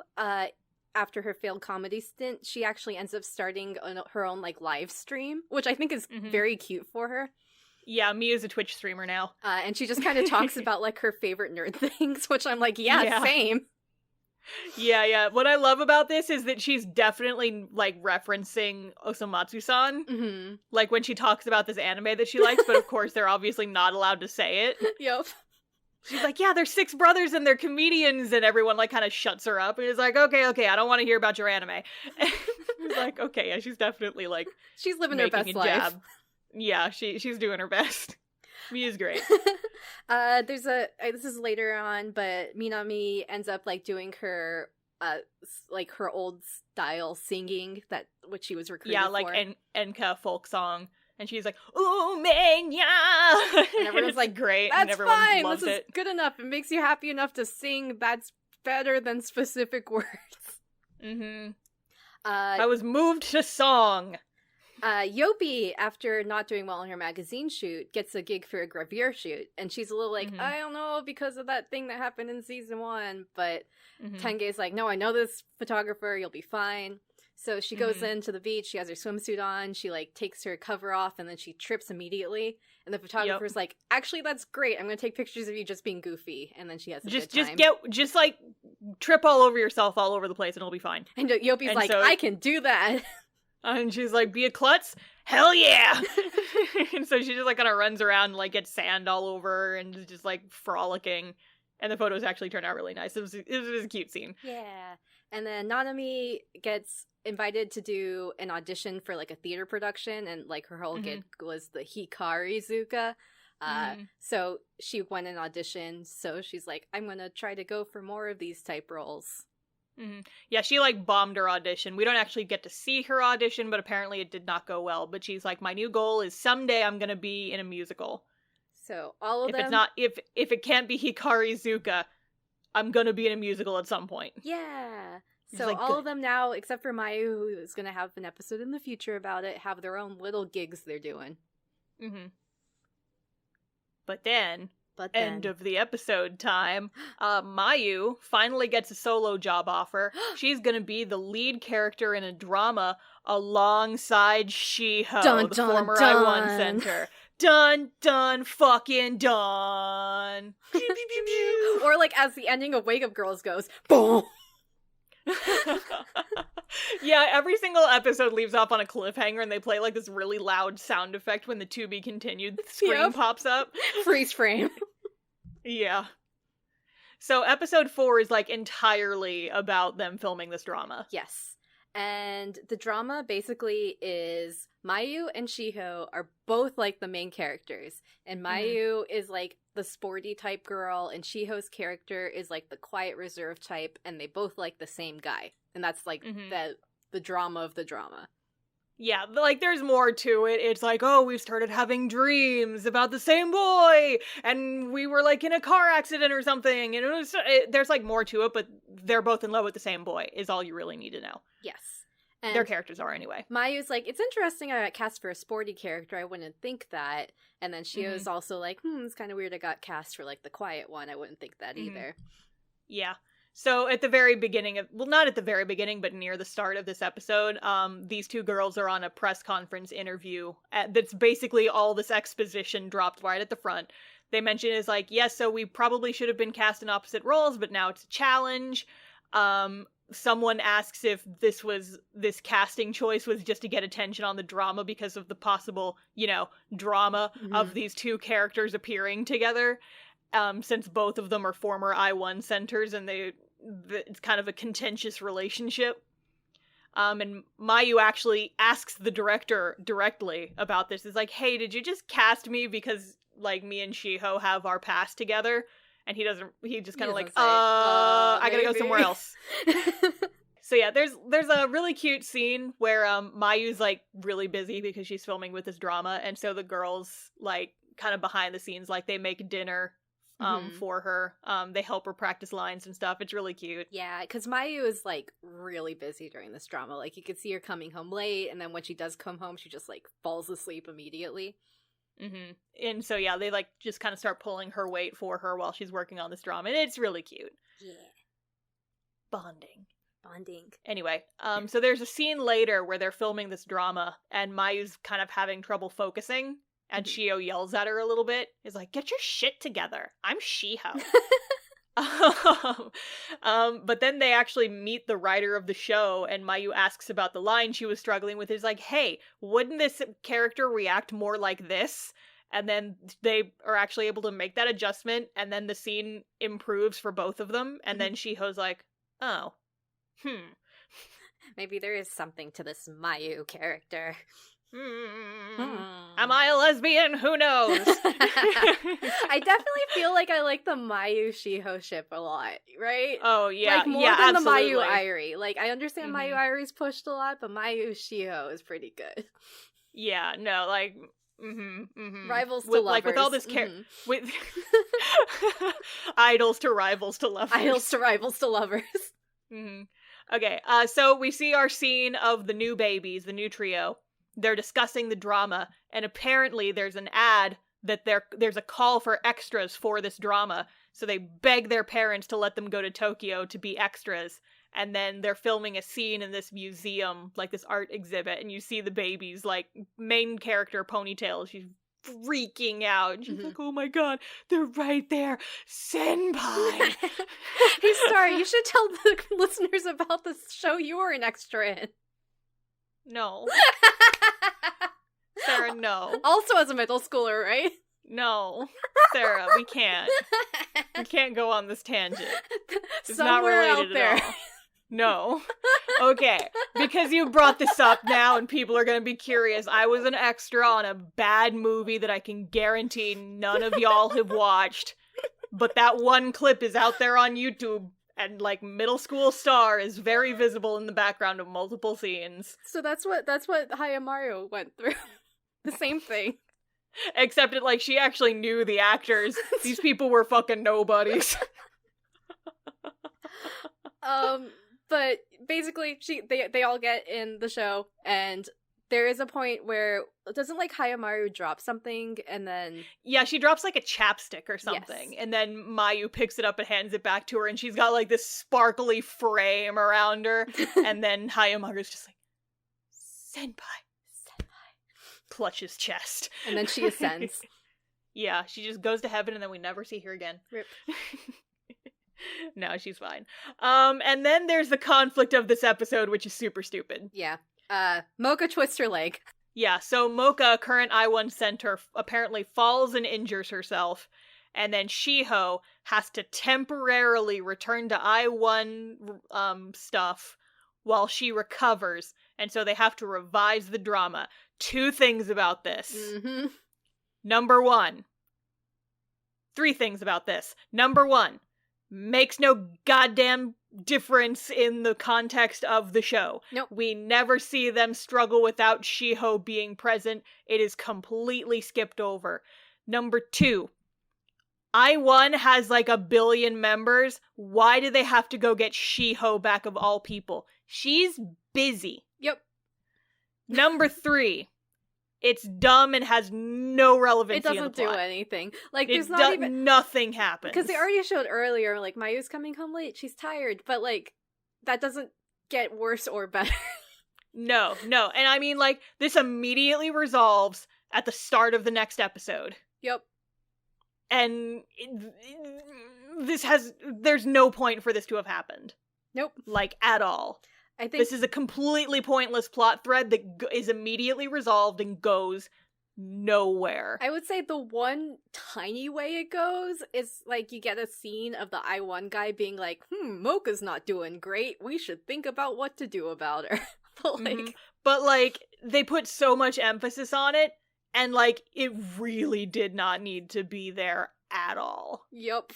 after her failed comedy stint, she actually ends up starting her own like live stream, which I think is very cute for her. Yeah, Miyu's a Twitch streamer now. And she just kind of talks about like her favorite nerd things, which I'm like, same. Yeah. What I love about this is that she's definitely like referencing Osamatsu-san. Like when she talks about this anime that she likes, but of course they're obviously not allowed to say it. Yep. She's like, yeah, there's 6 brothers and they're comedians, and everyone like kind of shuts her up and is like, okay, I don't want to hear about your anime. It's like, okay, yeah, she's definitely like she's living her best life. Yeah, she's doing her best. Miyu's great. There's this is later on, but Minami ends up like doing her like her old style singing that which she was recruited for. Yeah, like Enka folk song. And she's like, ooh, man, yeah! And everyone's like, great. That's and fine, loves this is good enough. It makes you happy enough to sing. That's better than specific words. I was moved to song. Yopi, after not doing well in her magazine shoot, gets a gig for a gravure shoot. And she's a little like, I don't know, because of that thing that happened in season 1. But Tenge's like, no, I know this photographer, you'll be fine. So she goes into the beach, she has her swimsuit on, she like takes her cover off, and then she trips immediately. And the photographer's like, actually, that's great. I'm gonna take pictures of you just being goofy. And then she has a good time. Just like trip all over yourself all over the place and it'll be fine. And Yopi's like, I can do that. And she's like, be a klutz? Hell yeah! And so she just like kind of runs around and like gets sand all over her and is just like frolicking. And the photos actually turned out really nice. It was a cute scene. Yeah. And then Nanami gets invited to do an audition for like a theater production, and like her whole gig was the Hikarizuka. So she went and auditioned, so she's like, I'm gonna try to go for more of these type roles. Yeah, she like bombed her audition. We don't actually get to see her audition, but apparently it did not go well. But she's like, my new goal is someday I'm gonna be in a musical. So all of them, it's not if it can't be Hikarizuka, I'm gonna be in a musical at some point. Yeah. So like, all of them now, except for Mayu, who is going to have an episode in the future about it, have their own little gigs they're doing. But then But then... End of the episode time. Mayu finally gets a solo job offer. She's gonna be the lead character in a drama alongside Shiho, Dun, the dun, former dun. I-1 center. Dun, dun, fucking dun. Or like as the ending of Wake Up Girls goes, boom! Yeah, every single episode leaves off on a cliffhanger and they play like this really loud sound effect when the to be continued screen pops up. Freeze frame. Yeah. So episode 4 is like entirely about them filming this drama. Yes. And the drama basically is Mayu and Shiho are both like the main characters. And Mayu is like the sporty type girl, and Shiho's character is like the quiet, reserved type, and they both like the same guy. And that's like the drama of the drama. Yeah, like there's more to it. It's like, oh, we've started having dreams about the same boy, and we were like in a car accident or something, and there's like more to it, but they're both in love with the same boy is all you really need to know. Yes. And their characters are anyway. Mayu's like, it's interesting I got cast for a sporty character, I wouldn't think that. And then Shio's also like, it's kind of weird I got cast for like the quiet one, I wouldn't think that either. Yeah. So at the very beginning of, well, not at the very beginning, but near the start of this episode, these two girls are on a press conference interview that's basically all this exposition dropped right at the front. They mention is like, yes, so we probably should have been cast in opposite roles, but now it's a challenge. Someone asks if this casting choice was just to get attention on the drama because of the possible, drama of these two characters appearing together. Since both of them are former I-1 centers and it's kind of a contentious relationship. And Mayu actually asks the director directly about this. It's like, hey, did you just cast me because, like, me and Shiho have our past together? And he just kind of like, I gotta go somewhere else. So yeah, there's a really cute scene where Mayu's, like, really busy because she's filming with this drama. And so the girls, like, kind of behind the scenes, like, they make dinner for her. They help her practice lines and stuff. It's really cute. Yeah, because Mayu is, like, really busy during this drama. Like, you could see her coming home late, and then when she does come home, she just, like, falls asleep immediately. And so, yeah, they, like, just kind of start pulling her weight for her while she's working on this drama, and it's really cute. Yeah. Bonding. Anyway, so there's a scene later where they're filming this drama, and Mayu's kind of having trouble focusing, and Shio yells at her a little bit. Is like, get your shit together. I'm Shiho. But then they actually meet the writer of the show, and Mayu asks about the line she was struggling with. Is like, hey, wouldn't this character react more like this? And then they are actually able to make that adjustment, and then the scene improves for both of them, and then Shiho's like, oh, maybe there is something to this Mayu character. Am I a lesbian? Who knows? I definitely feel like I like the Mayu Shiho ship a lot, right? Oh yeah, like more than absolutely. The Mayu Irie. Like I understand Mayu Irie's pushed a lot, but Mayu Shiho is pretty good. Yeah, no, like rivals to with, lovers, like with all this with idols to rivals to lovers, idols to rivals to lovers. Okay, so we see our scene of the new babies, the new trio. They're discussing the drama, and apparently there's an ad that there's a call for extras for this drama, so they beg their parents to let them go to Tokyo to be extras, and then they're filming a scene in this museum, like this art exhibit, and you see the babies, like, main character Ponytail, she's freaking out, and she's like, oh my god, they're right there, senpai! Hey, sorry, you should tell the listeners about this show you were an extra in. No. Sarah, no. Also as a middle schooler, right? No. Sarah, we can't. We can't go on this tangent. It's somewhere not related out there. At all. No. Okay. Because you brought this up now and people are going to be curious. I was an extra on a bad movie that I can guarantee none of y'all have watched. But that one clip is out there on YouTube. And, like, middle school star is very visible in the background of multiple scenes. So that's what Hayamaru went through. The same thing. Except that, like, she actually knew the actors. These people were fucking nobodies. But basically, they all get in the show, and there is a point where, doesn't like Hayamaru drop something and then... Yeah, she drops like a chapstick or something, Yes. and then Mayu picks it up and hands it back to her, and she's got like this sparkly frame around her, and then Hayamaru's just like, Senpai. Clutches chest. And then she ascends. Yeah, she just goes to heaven and then we never see her again. Rip. No, she's fine. And then there's the conflict of this episode, which is super stupid. Yeah. Mocha twists her leg. Yeah, so Mocha, current I-1 center, apparently falls and injures herself, and then Shiho has to temporarily return to I-1 stuff while she recovers, and so they have to revise the drama. 2 things about this. Mm-hmm. Number 1. 3 things about this. Number 1. Makes no goddamn difference in the context of the show. Nope. We never see them struggle without Shiho being present. It is completely skipped over. Number 2. I-1 has like 1 billion members. Why do they have to go get Shiho back of all people? She's busy. Yep. Number 3. It's dumb and has no relevancy. It doesn't in the plot. do anything. Like, there's not even... Nothing happens. Because they already showed earlier, like, Mayu's coming home late, she's tired, but, like, that doesn't get worse or better. No. And I mean, like, this immediately resolves at the start of the next episode. Yep. And there's no point for this to have happened. Nope. Like, at all. I think This is a completely pointless plot thread that is immediately resolved and goes nowhere. I would say the one tiny way it goes is, like, you get a scene of the I-1 guy being like, Mocha's not doing great, we should think about what to do about her. But, like... But, like, they put so much emphasis on it, and, like, it really did not need to be there at all. Yep.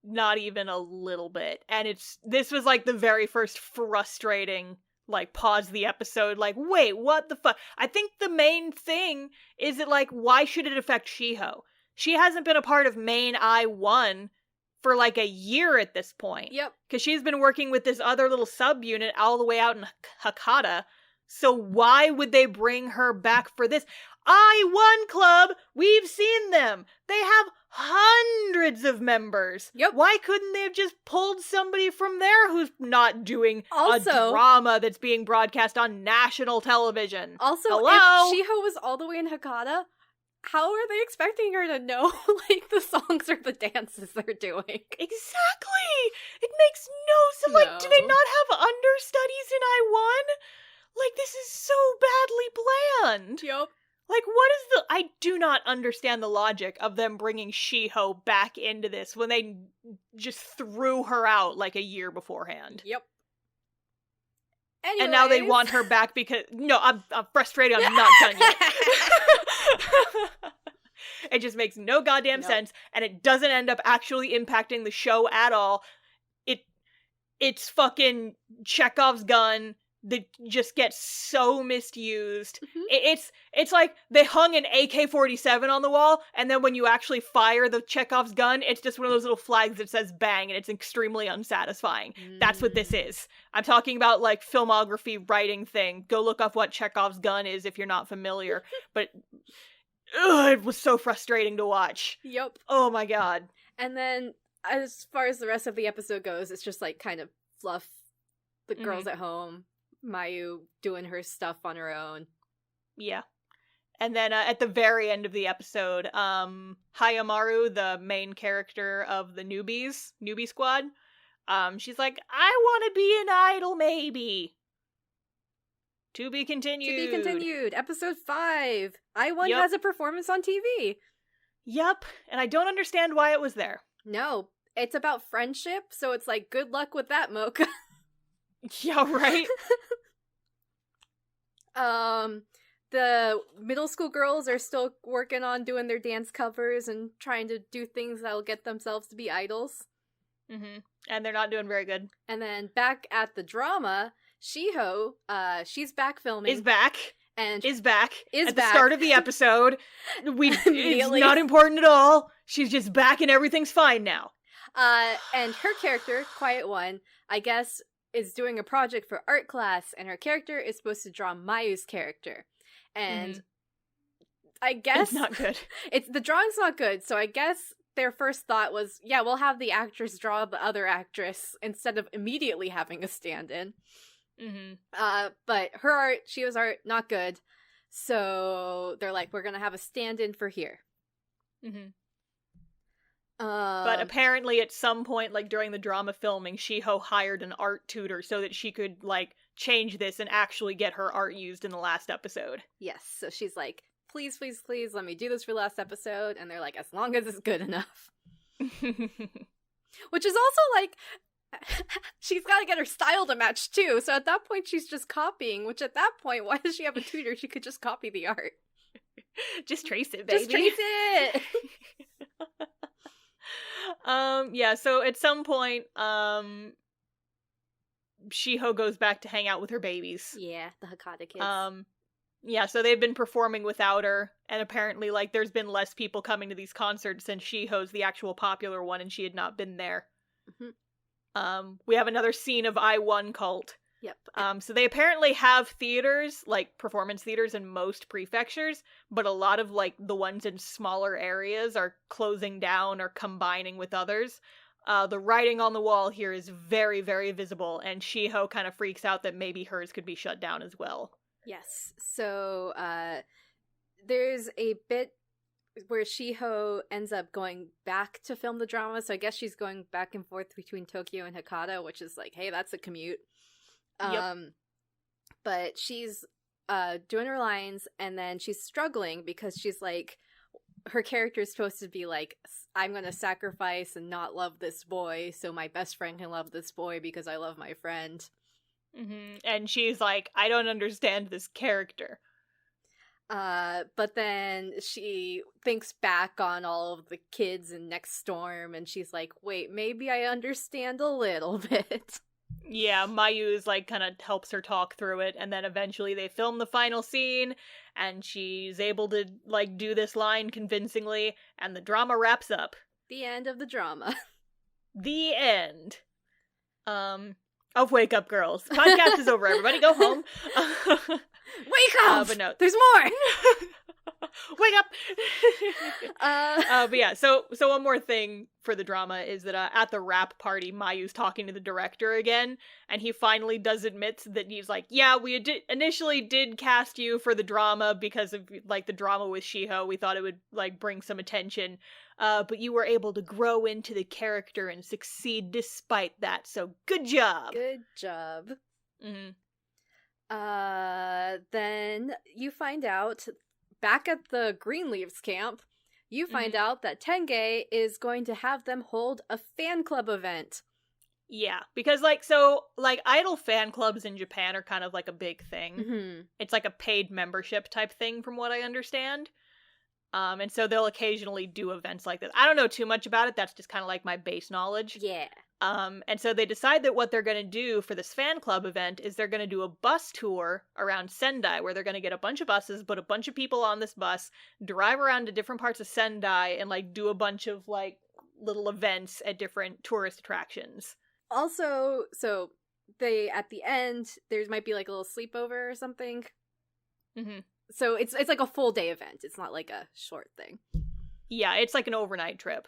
Not even a little bit. And this was like the very first frustrating, like, pause the episode, like, wait, what the fuck? I think the main thing is that, like, why should it affect Shiho? She hasn't been a part of main I-1 for like a year at this point. Yep. Because she's been working with this other little subunit all the way out in Hakata. So why would they bring her back for this? I-1 Club, we've seen them. They have hundreds of members. Yep. Why couldn't they have just pulled somebody from there who's not doing Also, a drama that's being broadcast on national television? Also, hello? if Shiho was all the way in Hakata, how are they expecting her to know, like, the songs or the dances they're doing? Exactly! It makes no sense. Like, do they No. not have understudies in I-1? Like, this is so badly planned. Yep. Like, what is I do not understand the logic of them bringing Shiho back into this when they just threw her out like a year beforehand. Yep. Anyways. And now they want her back because... No, I'm frustrated. I'm not done yet. It just makes no goddamn sense, and it doesn't end up actually impacting the show at all. It's fucking Chekhov's gun that just gets so misused. Mm-hmm. It's like they hung an AK-47 on the wall, and then when you actually fire the Chekhov's gun, it's just one of those little flags that says bang, and it's extremely unsatisfying. That's what this is. I'm talking about, like, filmography writing thing. Go look up what Chekhov's gun is if you're not familiar. But it was so frustrating to watch. Yep. Oh my god. And then, as far as the rest of the episode goes, it's just, like, kind of fluff. The girls at home. Mayu doing her stuff on her own. Yeah. And then at the very end of the episode, Hayamaru, the main character of the newbie squad, she's like, I want to be an idol, maybe. To be continued. To be continued. Episode 5. I-1 has a performance on TV. Yep. And I don't understand why it was there. No. It's about friendship, so it's like, good luck with that, Mocha. Yeah, right? The middle school girls are still working on doing their dance covers and trying to do things that'll get themselves to be idols. Mm-hmm. And they're not doing very good. And then back at the drama, Shiho, she's back filming. Is back. And is back. Is at back. the start of the episode. It's not important at all. She's just back and everything's fine now. And her character, Quiet One, I guess is doing a project for art class, and her character is supposed to draw Mayu's character. And I guess it's not good. The drawing's not good, so I guess their first thought was, yeah, we'll have the actress draw the other actress instead of immediately having a stand-in. But her art, Shiho's art, not good. So they're like, we're gonna have a stand-in for here. But apparently at some point, like during the drama filming, Shiho hired an art tutor so that she could, like, change this and actually get her art used in the last episode. Yes, so she's like, please, please, please, let me do this for the last episode. And they're like, as long as it's good enough. Which is also like, she's got to get her style to match too. So at that point, she's just copying, which at that point, why does she have a tutor? She could just copy the art. Just trace it, baby. Just trace it! Yeah, so at some point, Shiho goes back to hang out with her babies. Yeah, the Hakata kids. Yeah, so they've been performing without her, and apparently, like, there's been less people coming to these concerts since Shiho's the actual popular one, and she had not been there. We have another scene of I-1 Cult. Yep. So they apparently have theaters, like, performance theaters in most prefectures, but a lot of, like, the ones in smaller areas are closing down or combining with others. The writing on the wall here is very, very visible, and Shiho kind of freaks out that maybe hers could be shut down as well. Yes. So, there's a bit where Shiho ends up going back to film the drama, so I guess she's going back and forth between Tokyo and Hakata, which is like, hey, that's a commute. But she's doing her lines, and then she's struggling because she's like, her character is supposed to be like, I'm gonna sacrifice and not love this boy so my best friend can love this boy because I love my friend. And she's like, I don't understand this character. But then she thinks back on all of the kids in Next Storm, and she's like, wait, maybe I understand a little bit. Yeah, Mayu's, like, kind of helps her talk through it, and then eventually they film the final scene, and she's able to, like, do this line convincingly, and the drama wraps up. The end of the drama. The end. Of Wake Up Girls. Podcast is over, everybody go home. Wake up! But no. There's more! Wake up! But yeah, so one more thing for the drama is that at the rap party, Mayu's talking to the director again, and he finally does admit that he's like, yeah, we initially did cast you for the drama because of, like, the drama with Shiho. We thought it would, like, bring some attention, but you were able to grow into the character and succeed despite that, so good job! Good job. Then you find out, back at the Greenleaves camp, you find out that Tenge is going to have them hold a fan club event. Yeah, because, like, so, like, idol fan clubs in Japan are kind of, like, a big thing. Mm-hmm. It's, like, a paid membership type thing, from what I understand. And so they'll occasionally do events like this. I don't know too much about it, that's just kind of, like, my base knowledge. Yeah. And so they decide that what they're going to do for this fan club event is they're going to do a bus tour around Sendai, where they're going to get a bunch of buses, put a bunch of people on this bus, drive around to different parts of Sendai, and, like, do a bunch of, like, little events at different tourist attractions. Also, so they, at the end, there might be, like, a little sleepover or something. So it's like a full day event. It's not like a short thing. Yeah, it's like an overnight trip.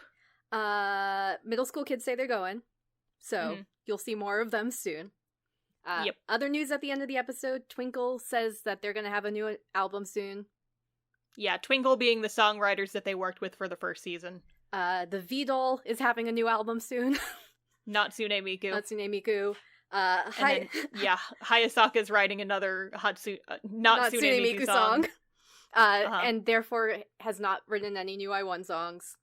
Middle school kids say they're going. So you'll see more of them soon. Yep. Other news at the end of the episode, Twinkle says that they're going to have a new album soon. Yeah, Twinkle being the songwriters that they worked with for the first season. The iDOL is having a new album soon. Natsune Miku. Natsune Miku. Hayasaka's writing another Natsune Miku song. And therefore has not written any new I-1 songs.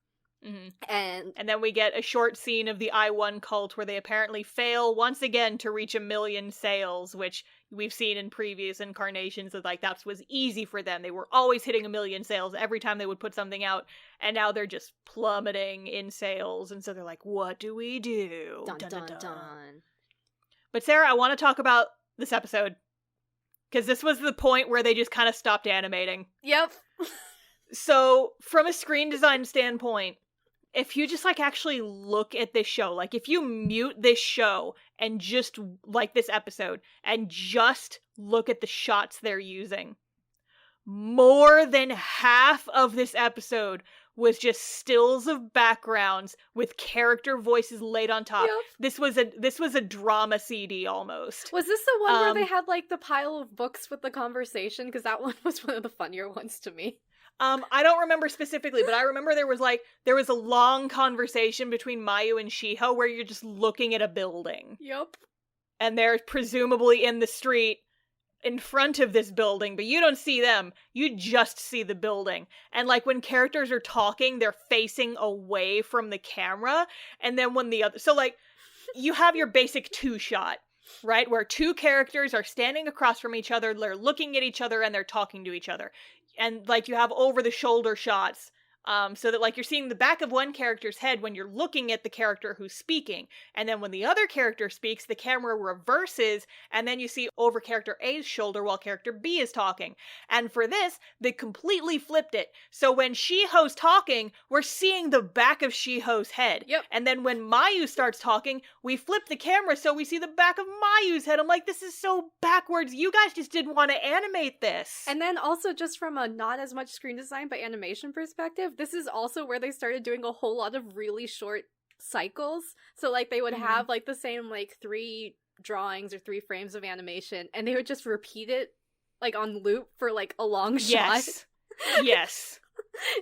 And then we get a short scene of the I-1 cult where they apparently fail once again to reach 1 million sales, which we've seen in previous incarnations of, like, that was easy for them. They were always hitting 1 million sales every time they would put something out, and now they're just plummeting in sales, and so they're like, what do we do? Dun, dun, dun, dun. But Sarah, I want to talk about this episode, because this was the point where they just kind of stopped animating. Yep. So, from a screen design standpoint, if you just, like, actually look at this show, like, if you mute this show and just, like, this episode, and just look at the shots they're using, more than half of this episode was just stills of backgrounds with character voices laid on top. Yep. This was a drama CD almost. Was this the one where they had, like, the pile of books with the conversation? Because that one was one of the funnier ones to me. I don't remember specifically, but I remember there was a long conversation between Mayu and Shiho where you're just looking at a building. Yep. And they're presumably in the street in front of this building, but you don't see them. You just see the building. And, like, when characters are talking, they're facing away from the camera. And then when so, like, you have your basic two shot, right? Where two characters are standing across from each other, they're looking at each other, and they're talking to each other. And, like, you have over the shoulder shots, so that, like, you're seeing the back of one character's head when you're looking at the character who's speaking. And then when the other character speaks, the camera reverses, and then you see over character A's shoulder while character B is talking. And for this, they completely flipped it. So when Shiho's talking, we're seeing the back of Shiho's head. Yep. And then when Mayu starts talking, we flip the camera so we see the back of Mayu's head. I'm like, this is so backwards. You guys just didn't want to animate this. And then also, just from a not as much screen design but animation perspective, this is also where they started doing a whole lot of really short cycles. So, like, they would have, like, the same, like, 3 drawings or 3 frames of animation, and they would just repeat it, like, on loop for, like, a long shot. Yes.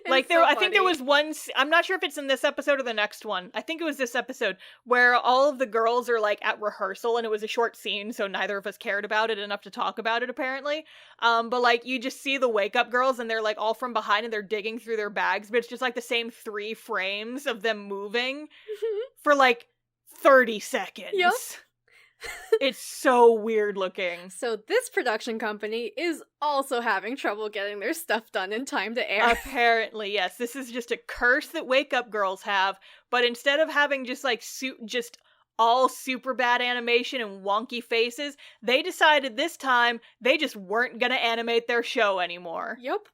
Like, I think there was one, I'm not sure if it's in this episode or the next one. I think it was this episode where all of the girls are, like, at rehearsal, and it was a short scene, so neither of us cared about it enough to talk about it, apparently. But, like, you just see the Wake Up Girls, and they're, like, all from behind, and they're digging through their bags, but it's just, like, the same 3 frames of them moving for, like, 30 seconds. Yep. It's so weird looking. So this production company is also having trouble getting their stuff done in time to air. Apparently, yes. This is just a curse that Wake Up Girls have, but instead of having just, like, just all super bad animation and wonky faces, they decided this time they just weren't gonna animate their show anymore. Yep.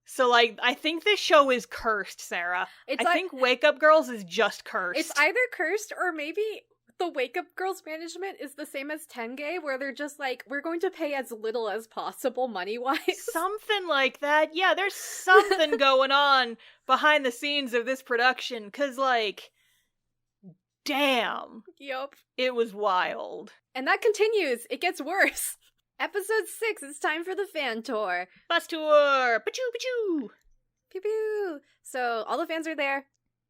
So, like, I think this show is cursed, Sarah. I think Wake Up Girls is just cursed. It's either cursed or maybe the Wake Up Girls management is the same as Tenge, where they're just like, we're going to pay as little as possible money-wise. Something like that. Yeah, there's something going on behind the scenes of this production, because, like, damn. Yep. It was wild. And that continues. It gets worse. Episode 6, it's time for the fan tour. Bus tour! Pachoo, pachoo! Pew pew! So, all the fans are there.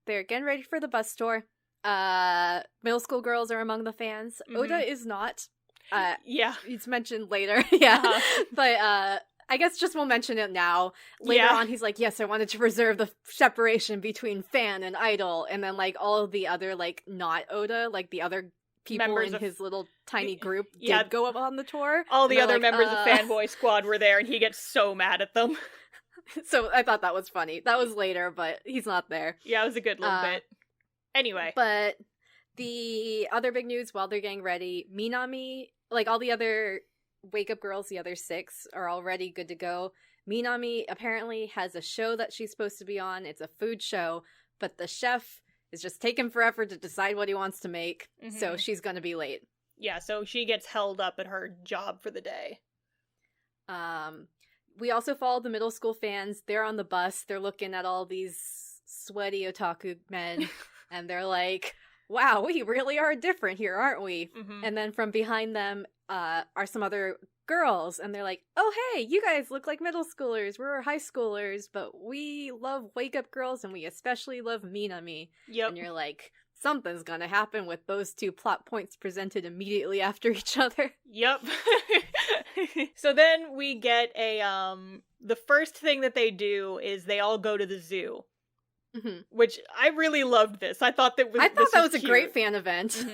They're getting ready for the bus tour. Middle school girls are among the fans. Oda is not. Yeah. It's mentioned later. Yeah. Uh-huh. But, I guess just we'll mention it now. Later on, he's like, yes, I wanted to preserve the separation between fan and idol. And then, like, all of the other, like, not Oda, like, the other people members in his little tiny group did go up on the tour. All the other members of Fanboy Squad were there, and he gets so mad at them. So I thought that was funny. That was later, but he's not there. Yeah, it was a good little bit. Anyway. But the other big news while they're getting ready, Minami, like all the other Wake Up Girls, the other 6, are already good to go. Minami apparently has a show that she's supposed to be on. It's a food show, but the chef is just taking forever to decide what he wants to make, so she's gonna be late. Yeah, so she gets held up at her job for the day. We also follow the middle school fans. They're on the bus. They're looking at all these sweaty otaku men, and they're like, wow, we really are different here, aren't we? And then from behind them are some other girls, and they're like, oh, hey, you guys look like middle schoolers. We're high schoolers, but we love Wake Up Girls, and we especially love Minami. Yep. And you're like, something's gonna happen with those 2 plot points presented immediately after each other. Yep. So then we get the first thing that they do is they all go to the zoo. Which I really loved this. I thought that was a great fan event.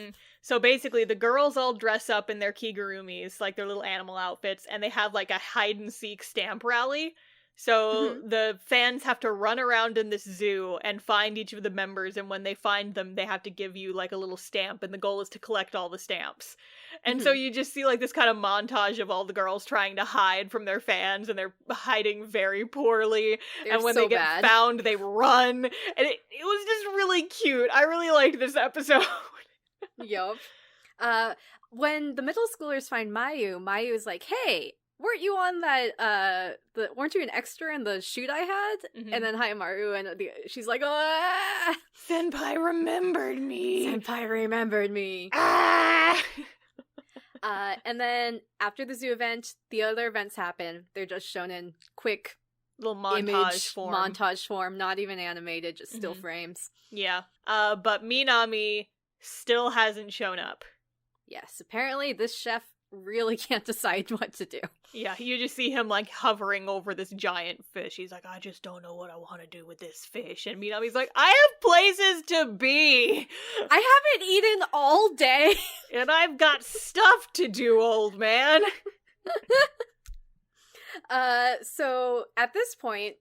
So basically, the girls all dress up in their kigurumis, like their little animal outfits, and they have like a hide and seek stamp rally. So the fans have to run around in this zoo and find each of the members, and when they find them, they have to give you like a little stamp, and the goal is to collect all the stamps. And so you just see like this kind of montage of all the girls trying to hide from their fans, and they're hiding very poorly. And when they get found, they run. And it was just really cute. I really liked this episode. Yup. When the middle schoolers find Mayu's like, hey, weren't you on that, weren't you an extra in the shoot I had? Mhm. And then Hayamaru, and she's like, oh, Senpai remembered me. Senpai remembered me. Ah! And then after the zoo event, the other events happen. They're just shown in quick Little montage form. not even animated, just still frames. Yeah. But Minami still hasn't shown up. Yes, apparently this chef really can't decide what to do. Yeah, you just see him, like, hovering over this giant fish. He's like, I just don't know what I want to do with this fish. And Minami's like, I have places to be! I haven't eaten all day! And I've got stuff to do, old man! So at this point,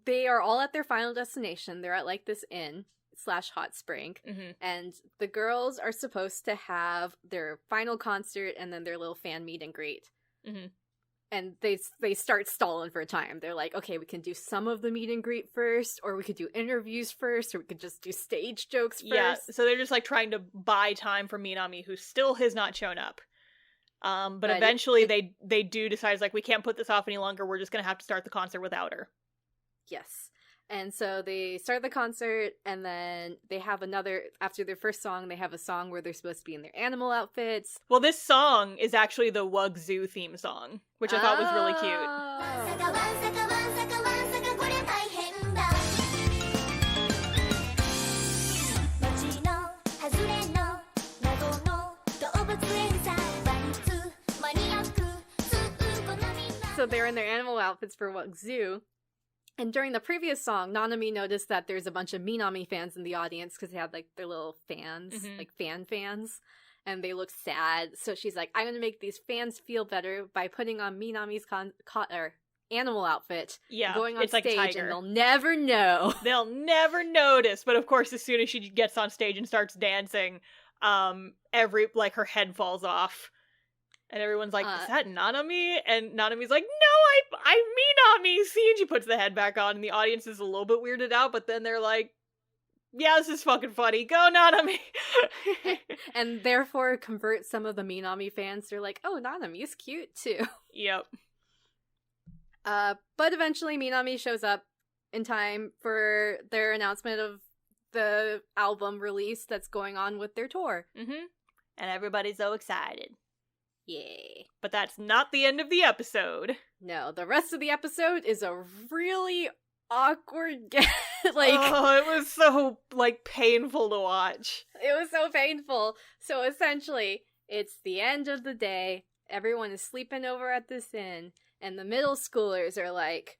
they are all at their final destination. They're at, like, this inn/hot spring. Mm-hmm. And the girls are supposed to have their final concert and then their little fan meet and greet. Mm-hmm. And they start stalling for time. They're like, okay, we can do some of the meet and greet first, or we could do interviews first, or we could just do stage jokes first. Yeah, so they're just, like, trying to buy time for Minami, who still has not shown up. But eventually they do decide, like, we can't put this off any longer, we're just gonna have to start the concert without her. Yes. And so they start the concert, and then they have after their first song, they have a song where they're supposed to be in their animal outfits. Well, this song is actually the Wug Zoo theme song, which I thought was really cute. So they're in their animal outfits for Wug Zoo. And during the previous song, Nanami noticed that there's a bunch of Minami fans in the audience because they had, like, their little fans, like fans, and they look sad. So she's like, I'm gonna make these fans feel better by putting on Minami's animal outfit, going on it's like stage, tiger. and they'll never know. They'll never notice. But of course, as soon as she gets on stage and starts dancing, her head falls off. And everyone's like, is that Nanami? And Nanami's like, no, I'm Minami! See? And she puts the head back on, and the audience is a little bit weirded out, but then they're like, yeah, this is fucking funny. Go, Nanami! And therefore convert some of the Minami fans. They're like, oh, Nanami's cute, too. Yep. But eventually Minami shows up in time for their announcement of the album release that's going on with their tour. Mm-hmm. And everybody's so excited. Yay. But that's not the end of the episode. No, the rest of the episode is a really awkward it was so, like, painful to watch. It was so painful. So essentially, it's the end of the day, everyone is sleeping over at this inn, and the middle schoolers are like,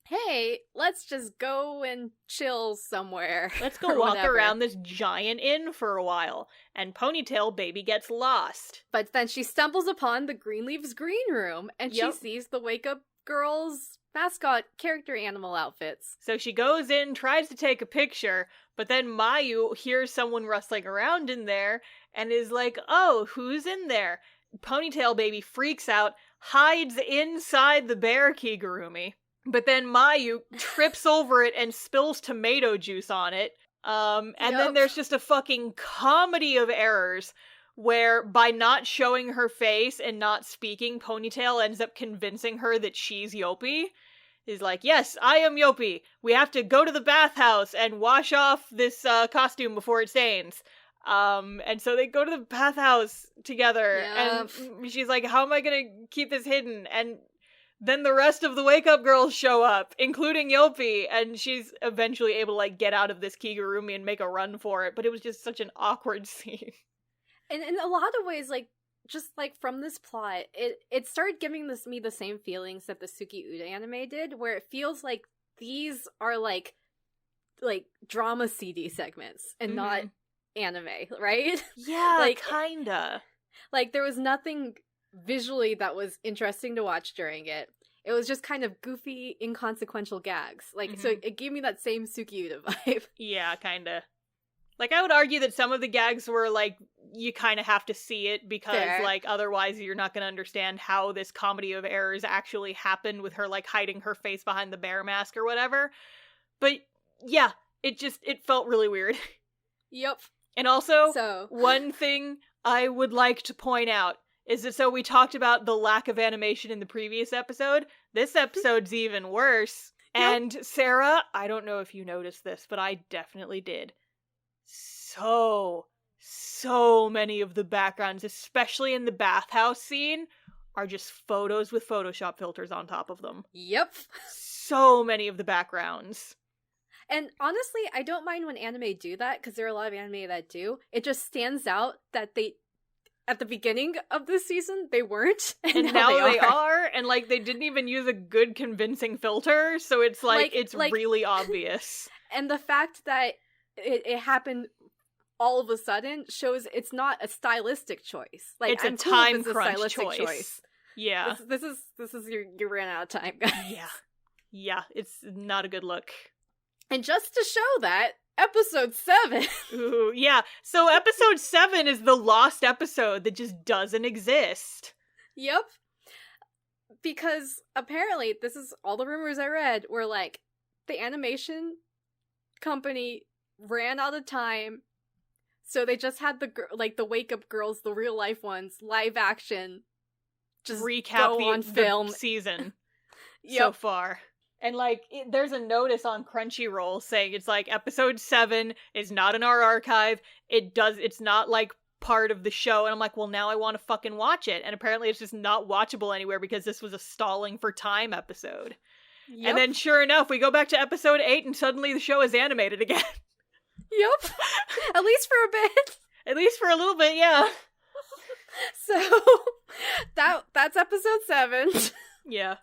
hey, let's just go and chill somewhere. Let's go walk around this giant inn for a while. And Ponytail Baby gets lost. But then she stumbles upon the Greenleaf's green room, and she sees the Wake Up Girls' mascot character animal outfits. So she goes in, tries to take a picture, but then Mayu hears someone rustling around in there, and is like, oh, who's in there? Ponytail Baby freaks out, hides inside the bear Kigurumi. But then Mayu trips over it and spills tomato juice on it. And then there's just a fucking comedy of errors where by not showing her face and not speaking, Ponytail ends up convincing her that she's Yopi. He's like, yes, I am Yopi. We have to go to the bathhouse and wash off this costume before it stains. And so they go to the bathhouse together. And she's like, how am I gonna keep this hidden? And then the rest of the Wake Up Girls show up, including Yopi, and she's eventually able to, like, get out of this Kigurumi and make a run for it, but it was just such an awkward scene. And in a lot of ways, like, just, like, from this plot, it started giving me the same feelings that the Suki Uda anime did, where it feels like these are, like drama CD segments, and not anime, right? Yeah, like, kinda. Like, there was nothing visually that was interesting to watch during it. It was just kind of goofy, inconsequential gags. Like, so it gave me that same Suki Uda vibe. Yeah, kinda. Like, I would argue that some of the gags were, like, you kind of have to see it because, like, otherwise you're not going to understand how this comedy of errors actually happened with her, like, hiding her face behind the bear mask or whatever. But, yeah, it felt really weird. Yep. And also, So one thing I would like to point out is that, so we talked about the lack of animation in the previous episode. This episode's even worse. Yep. And Sarah, I don't know if you noticed this, but I definitely did. So many of the backgrounds, especially in the bathhouse scene, are just photos with Photoshop filters on top of them. Yep. So many of the backgrounds. And honestly, I don't mind when anime do that, because there are a lot of anime that do. It just stands out that they, at the beginning of this season, they weren't. And now they are. And, like, they didn't even use a good convincing filter, so it's, it's really obvious. And the fact that it happened all of a sudden shows it's not a stylistic choice. Like, it's a time crunch choice. Yeah. This is you ran out of time, guys. Yeah, it's not a good look. And just to show that, episode 7. Ooh, yeah. So episode 7 is the lost episode that just doesn't exist. Yep. Because apparently, this is all the rumors I read were like, the animation company ran out of time, so they just had the Wake Up Girls, the real life ones, live action, just recap on film season so far. And, there's a notice on Crunchyroll saying it's episode 7 is not in our archive. It's not, part of the show. And I'm like, well, now I want to fucking watch it. And apparently it's just not watchable anywhere because this was a stalling for time episode. Yep. And then, sure enough, we go back to episode 8 and suddenly the show is animated again. Yep. At least for a bit. At least for a little bit, yeah. So, that's episode 7. Yeah.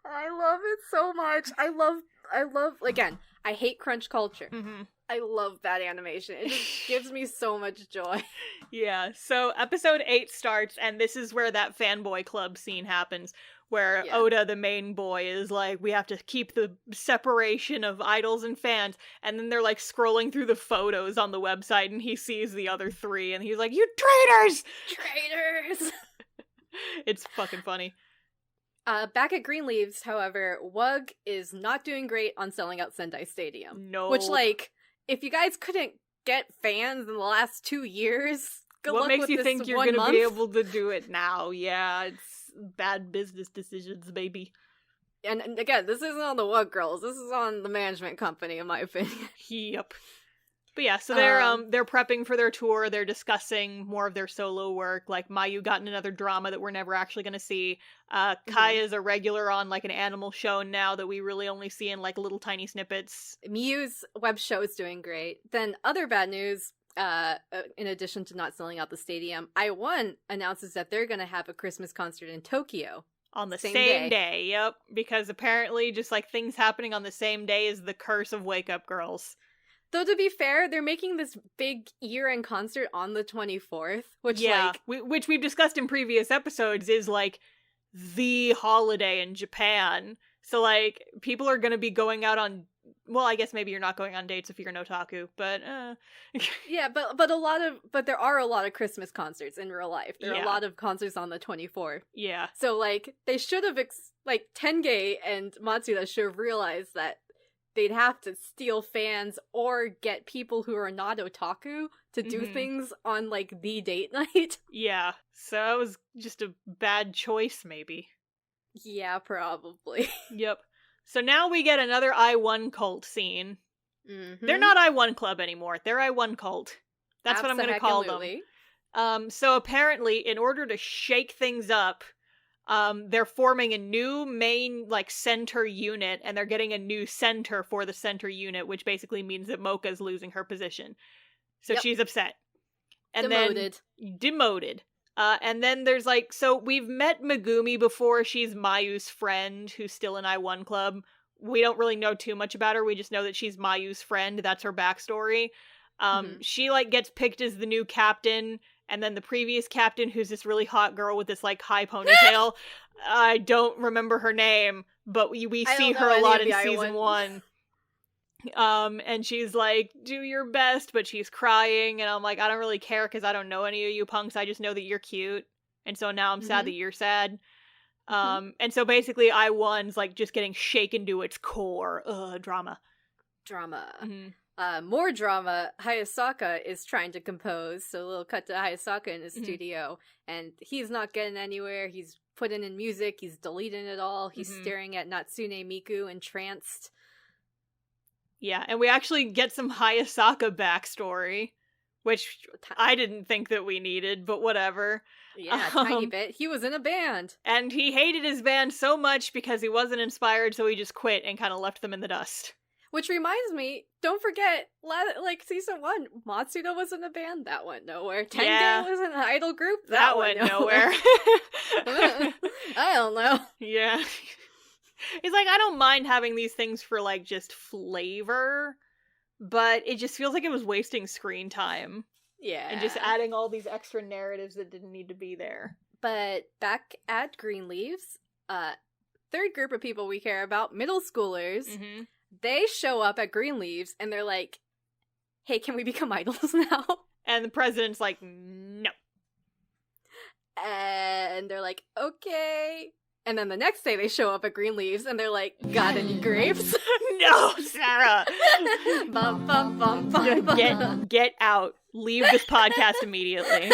I love it so much. I love, again, I hate crunch culture. Mm-hmm. I love that animation. It just gives me so much joy. Yeah, so episode 8 starts, and this is where that fanboy club scene happens, where Oda, the main boy, is like, we have to keep the separation of idols and fans, and then they're, scrolling through the photos on the website, and he sees the other 3, and he's like, you traitors! Traitors! It's fucking funny. Back at Greenleaves, however, WUG is not doing great on selling out Sendai Stadium. No. Which, if you guys couldn't get fans in the last 2 years, good luck with this 1 month. What makes you think you're gonna be able to do it now? Yeah, it's bad business decisions, baby. And again, this isn't on the WUG girls. This is on the management company, in my opinion. Yep. But yeah, so they're prepping for their tour. They're discussing more of their solo work. Mayu got in another drama that we're never actually going to see. Kaya's a regular on an animal show now that we really only see in little tiny snippets. Miu's web show is doing great. Then other bad news, in addition to not selling out the stadium, iOne announces that they're going to have a Christmas concert in Tokyo. On the same day, yep. Because apparently just things happening on the same day is the curse of Wake Up Girls. Though, to be fair, they're making this big year-end concert on the 24th, which, which we've discussed in previous episodes is, the holiday in Japan. So, people are gonna be going out on... Well, I guess maybe you're not going on dates if you're an otaku, but, Yeah, but there are a lot of Christmas concerts in real life. There are a lot of concerts on the 24th. Yeah. So, they should have, Tenge and Matsuda should have realized that they'd have to steal fans or get people who are not otaku to do things on, the date night. Yeah, so it was just a bad choice, maybe. Yeah, probably. Yep. So now we get another iOne cult scene. Mm-hmm. They're not iOne Club anymore. They're iOne Cult. That's what I'm going to call them. So apparently, in order to shake things up, they're forming a new main, center unit, and they're getting a new center for the center unit, which basically means that Mocha's losing her position. So she's upset. And demoted. And then there's, so we've met Megumi before. She's Mayu's friend, who's still in iOne Club. We don't really know too much about her. We just know that she's Mayu's friend. That's her backstory. She, gets picked as the new captain. And then the previous captain, who's this really hot girl with this, high ponytail. I don't remember her name, but we see her a lot in season 1. And she's like, do your best, but she's crying. And I'm like, I don't really care because I don't know any of you punks. I just know that you're cute. And so now I'm sad that you're sad. And so basically iOne's, just getting shaken to its core. Drama. Drama. Mm-hmm. More drama. Hayasaka is trying to compose, so a little cut to Hayasaka in his studio, and he's not getting anywhere. He's putting in music, he's deleting it all, he's staring at Natsume Miku entranced. Yeah, and we actually get some Hayasaka backstory, which I didn't think that we needed, but whatever. Yeah, tiny bit. He was in a band. And he hated his band so much because he wasn't inspired, so he just quit and kind of left them in the dust. Which reminds me, don't forget, like, season 1, Matsuda was in a band. That went nowhere. Tenge was in an idol group. That went nowhere. I don't know. Yeah. He's like, I don't mind having these things for, like, just flavor, but it just feels like it was wasting screen time. Yeah. And just adding all these extra narratives that didn't need to be there. But back at Greenleaves, third group of people we care about, middle schoolers, they show up at Greenleaves and they're like, hey, can we become idols now? And the president's like, no. And they're like, okay. And then the next day they show up at Greenleaves and they're like, got any grapes? No, Sarah! Bum, bum, bum, bum, bum. Get out. Leave this podcast immediately.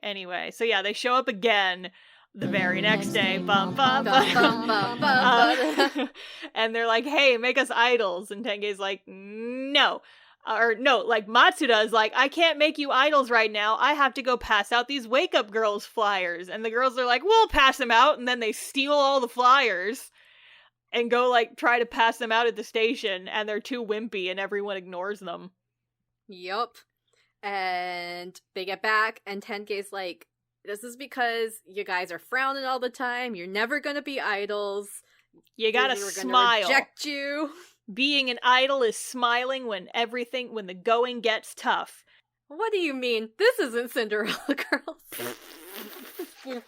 Anyway, so yeah, they show up again the very next day. Bum, bum, bum, bum, bum. And they're like, hey, make us idols. And Tenge's like, no. Or no, like Matsuda is like, I can't make you idols right now. I have to go pass out these Wake Up Girls flyers. And the girls are like, we'll pass them out. And then they steal all the flyers and go like try to pass them out at the station. And they're too wimpy and everyone ignores them. Yup. And they get back and Tenge's like, this is because you guys are frowning all the time. You're never gonna be idols. You gotta smile. Reject you. Being an idol is smiling when the going gets tough. What do you mean? This isn't Cinderella Girls.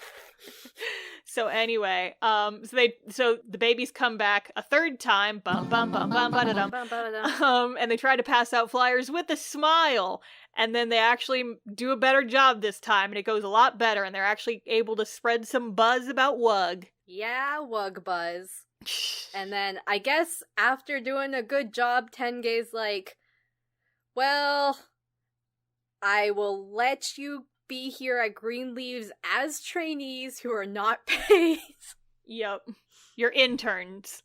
So anyway, so the babies come back a third time, bum bum bum bum ba-da-dum. And they try to pass out flyers with a smile, and then they actually do a better job this time, and it goes a lot better, and they're actually able to spread some buzz about Wug. Yeah, Wug buzz. And then, I guess, after doing a good job, Tenge's like, well, I will let you be here at Greenleaves as trainees who are not paid. Yep. Your interns.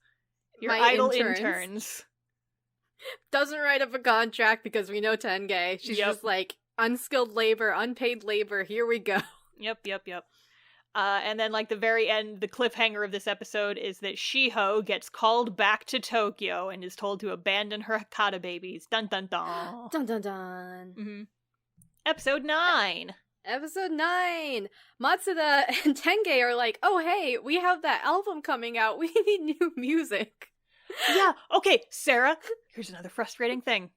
Your My idol interns. Doesn't write up a contract because we know Tenge. She's just like, unskilled labor, unpaid labor, here we go. Yep. And then, like, the very end, the cliffhanger of this episode is that Shiho gets called back to Tokyo and is told to abandon her Hakata babies. Dun dun dun. Dun dun dun. Episode 9. Episode 9! Matsuda and Tenge are like, oh hey, we have that album coming out, we need new music. Yeah, okay, Sarah, here's another frustrating thing.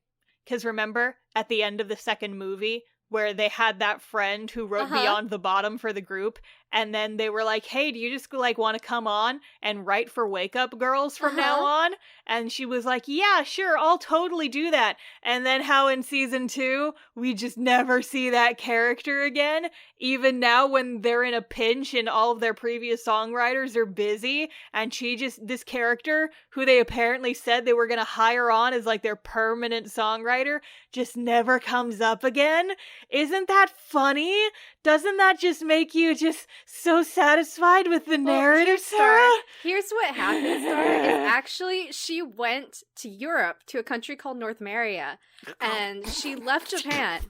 Because remember, at the end of the second movie, where they had that friend who wrote Beyond the Bottom for the group, and then they were like, hey, do you just, like, want to come on and write for Wake Up Girls from now on? And she was like, yeah, sure, I'll totally do that. And then how in season 2, we just never see that character again, even now when they're in a pinch and all of their previous songwriters are busy, and this character, who they apparently said they were going to hire on as, like, their permanent songwriter, just never comes up again. Isn't that funny? Doesn't that just make you just so satisfied with the narrative, Sarah? Here's what happened, Star, is actually she went to Europe, to a country called North America, and she left Japan,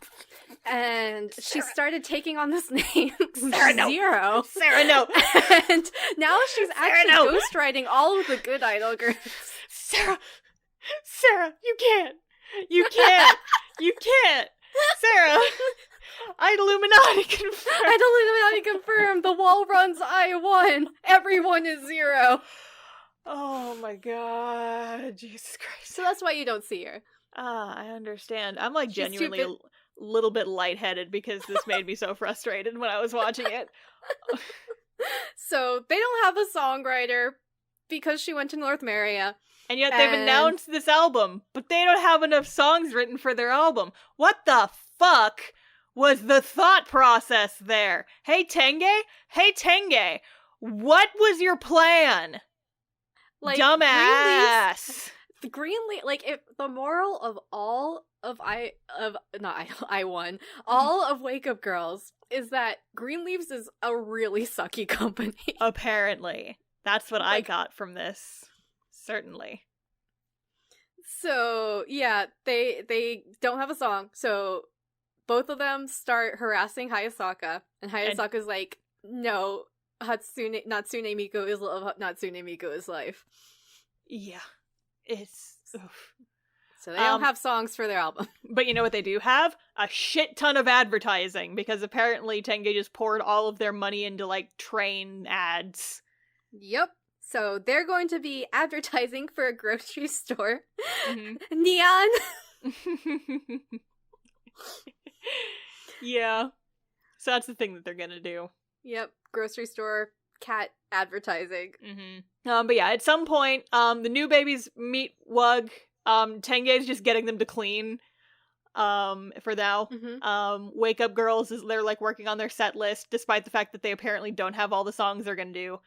and she started taking on this name, Sarah, no. Zero. Sarah, no. And now she's actually ghostwriting all of the good idol groups. Sarah, you can't. You can't. Sarah, Illuminati confirmed. The wall runs I1. Everyone is 0. Oh my god, Jesus Christ. So that's why you don't see her. I understand. I'm like genuinely a little bit lightheaded because this made me so frustrated when I was watching it. So they don't have a songwriter because she went to North America. And yet they've announced this album, but they don't have enough songs written for their album. What the fuck was the thought process there? Hey Tenge, what was your plan? Like, dumbass. The Greenleaf, like, if the moral of all of I1, all of Wake Up Girls is that Greenleaves is a really sucky company. Apparently. That's what I got from this. Certainly. So, yeah, they don't have a song, so both of them start harassing Hayasaka, and Hayasaka's like, no, Natsume Miku is love, Natsume Miku is life. Yeah. It's... Oof. So they don't have songs for their album. But you know what they do have? A shit ton of advertising, because apparently Tenge just poured all of their money into, like, train ads. Yep. So they're going to be advertising for a grocery store. Mm-hmm. Neon! Yeah. So that's the thing that they're gonna do. Yep. Grocery store, cat advertising. Mm-hmm. But yeah, at some point, the new babies meet Wug. Tenge is just getting them to clean. For now. Mm-hmm. Wake Up Girls they're like working on their set list, despite the fact that they apparently don't have all the songs they're gonna do.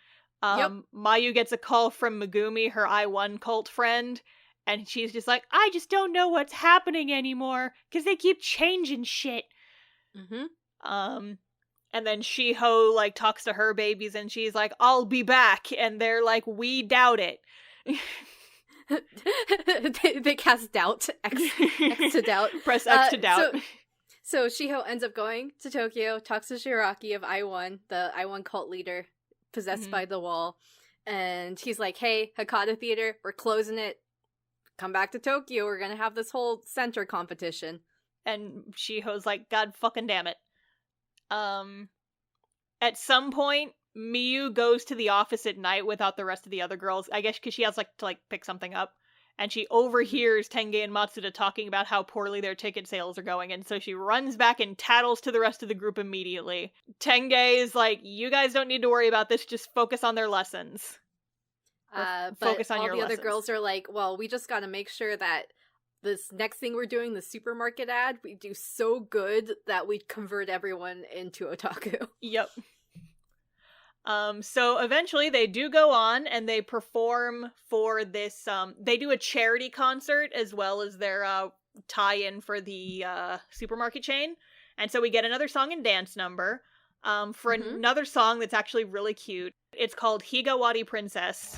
Mayu gets a call from Megumi, her I1 cult friend, and she's just like, I just don't know what's happening anymore, because they keep changing shit. Mm-hmm. And then Shiho, like, talks to her babies, and she's like, I'll be back, and they're like, we doubt it. they cast doubt. X to doubt. Press X to doubt. So Shiho ends up going to Tokyo, talks to Shiraki of I1, the I1 cult leader, possessed by the wall, and he's like, hey, Hakata Theater, we're closing it. Come back to Tokyo, we're gonna have this whole center competition. And Shiho's like, God fucking damn it. At some point, Miyu goes to the office at night without the rest of the other girls, I guess because she has, like, to, like, pick something up, and she overhears Tenge and Matsuda talking about how poorly their ticket sales are going, and so she runs back and tattles to the rest of the group immediately. Tenge is like, you guys don't need to worry about this, just focus on their lessons. But all the other girls are like, well, we just gotta make sure that this next thing we're doing, the supermarket ad, we do so good that we convert everyone into otaku. Yep. So eventually they do go on and they perform for this, they do a charity concert as well as their, tie-in for the, supermarket chain. And so we get another song and dance number, for another song that's actually really cute. It's called Higawari Princess.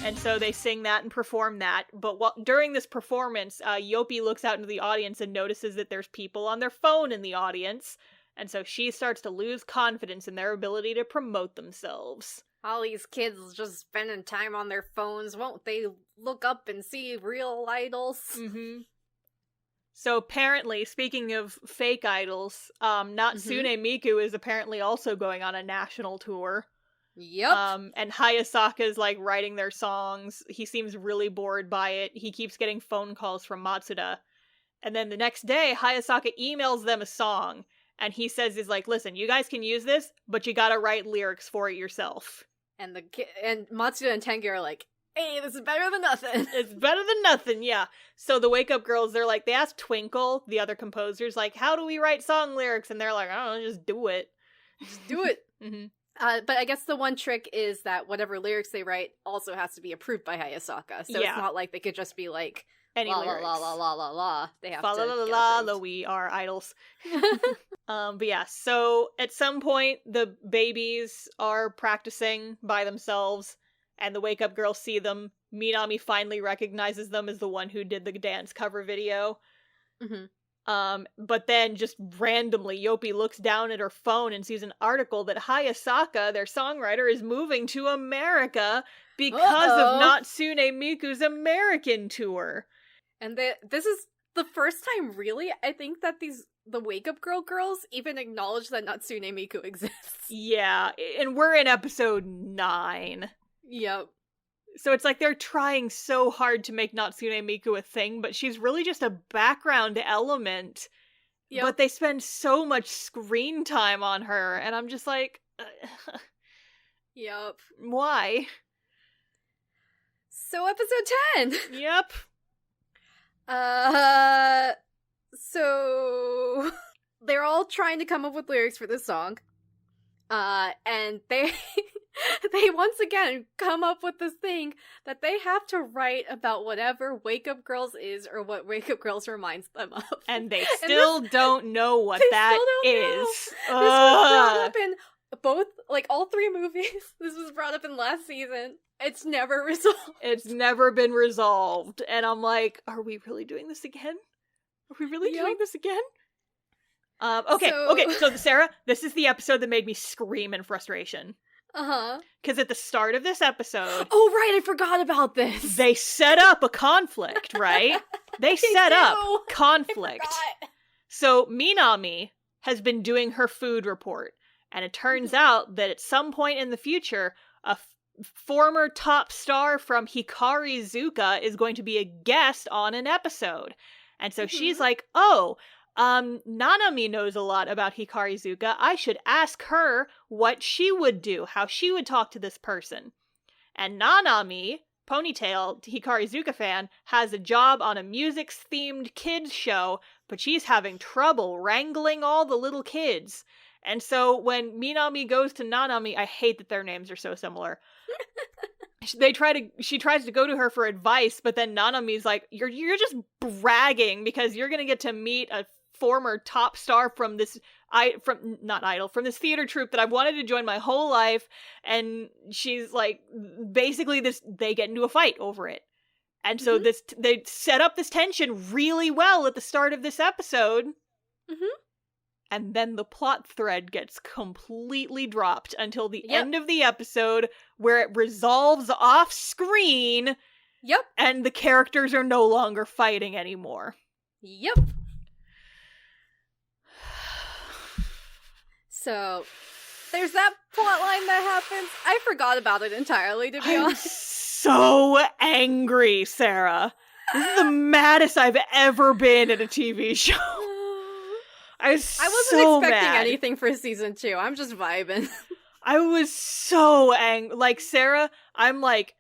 And so they sing that and perform that. But during this performance, Yopi looks out into the audience and notices that there's people on their phone in the audience. And so she starts to lose confidence in their ability to promote themselves. All these kids just spending time on their phones. Won't they look up and see real idols? Mm-hmm. So apparently, speaking of fake idols, Natsume Miku is apparently also going on a national tour. Yep. And Hayasaka's, like, writing their songs. He seems really bored by it. He keeps getting phone calls from Matsuda. And then the next day, Hayasaka emails them a song. And he says, he's like, listen, you guys can use this, but you gotta write lyrics for it yourself. And Matsuda and Tenge are like, hey, this is better than nothing. It's better than nothing, yeah. So the Wake Up Girls, they're like, they asked Twinkle, the other composers, like, how do we write song lyrics? And they're like, I don't know, just do it. Just do it. Mm-hmm. But I guess the one trick is that whatever lyrics they write also has to be approved by Hayasaka. So it's not like they could just be like, any la lyrics. La la la la la. They have la to la la, we are idols. But yeah, so at some point the babies are practicing by themselves and the Wake Up Girls see them. Minami finally recognizes them as the one who did the dance cover video. Mm-hmm. But then just randomly, Yopi looks down at her phone and sees an article that Hayasaka, their songwriter, is moving to America because of Natsume Miku's American tour. And this is the first time, really, I think that the Wake Up girls even acknowledge that Natsume Miku exists. Yeah, and we're in episode 9. Yep. So it's like they're trying so hard to make Natsume Miku a thing, but she's really just a background element. Yep. But they spend so much screen time on her, and I'm just like... Yep. Why? So episode 10. Yep. So they're all trying to come up with lyrics for this song. And they they once again come up with this thing that they have to write about whatever Wake Up Girls is or what Wake Up Girls reminds them of. And they still don't know what that is. This was brought up in both, like, all 3 movies. This was brought up in last season. It's never resolved. It's never been resolved. And I'm like, are we really doing this again? Are we really doing this again? Okay, so Sarah, this is the episode that made me scream in frustration. Uh-huh. Because at the start of this episode... Oh, right, I forgot about this! They set up a conflict, right? They set up conflict. So Minami has been doing her food report, and it turns out that at some point in the future, a former top star from Hikari Zuka is going to be a guest on an episode. And so she's like, oh... Nanami knows a lot about Hikari Zuka. I should ask her what she would do, how she would talk to this person. And Nanami, Ponytail, Hikari Zuka fan, has a job on a music-themed kids show, but she's having trouble wrangling all the little kids. And so when Minami goes to Nanami, I hate that their names are so similar. She tries to go to her for advice, but then Nanami's like, you're just bragging because you're gonna get to meet a former top star from this from this theater troupe that I've wanted to join my whole life. And she's like, basically they get into a fight over it. And so they set up this tension really well at the start of this episode. And then the plot thread gets completely dropped until the end of the episode, where it resolves off screen. Yep. And the characters are no longer fighting anymore. Yep. So, there's that plot line that happens. I forgot about it entirely, to be honest. So angry, Sarah. This is the maddest I've ever been at a TV show. I wasn't expecting anything for season 2. I'm just vibing. I was so angry. Like, Sarah, I'm like,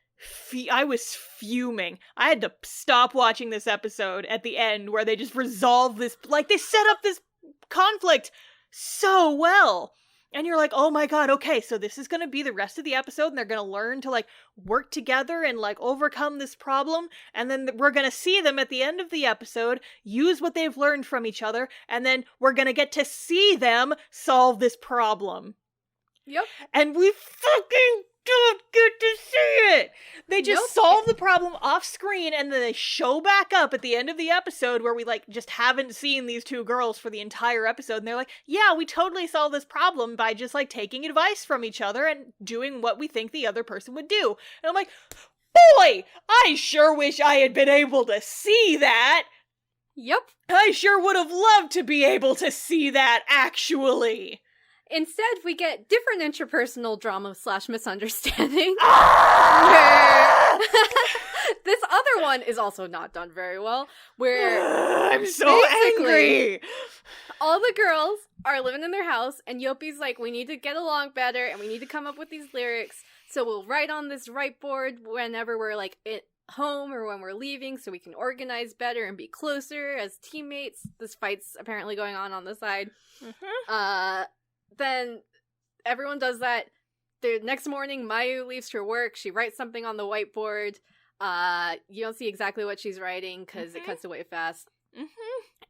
I was fuming. I had to stop watching this episode at the end where they just resolve this, like, they set up this conflict so well. And you're like, oh my god, okay, so this is gonna be the rest of the episode, and they're gonna learn to, like, work together and, like, overcome this problem, and then we're gonna see them at the end of the episode use what they've learned from each other, and then we're gonna get to see them solve this problem. Yep. And we fucking don't get to see it! They just solve the problem off screen, and then they show back up at the end of the episode where we, like, just haven't seen these 2 girls for the entire episode, and they're like, yeah, we totally solved this problem by just, like, taking advice from each other and doing what we think the other person would do. And I'm like, boy, I sure wish I had been able to see that! Yep. I sure would have loved to be able to see that, actually! Instead, we get different interpersonal drama / misunderstanding. This other one is also not done very well, where I'm so angry! All the girls are living in their house, and Yopi's like, we need to get along better, and we need to come up with these lyrics, so we'll write on this whiteboard whenever we're, like, at home or when we're leaving, so we can organize better and be closer as teammates. This fight's apparently going on the side. Then everyone does that. The next morning, Mayu leaves for work. She writes something on the whiteboard. You don't see exactly what she's writing because it cuts away fast.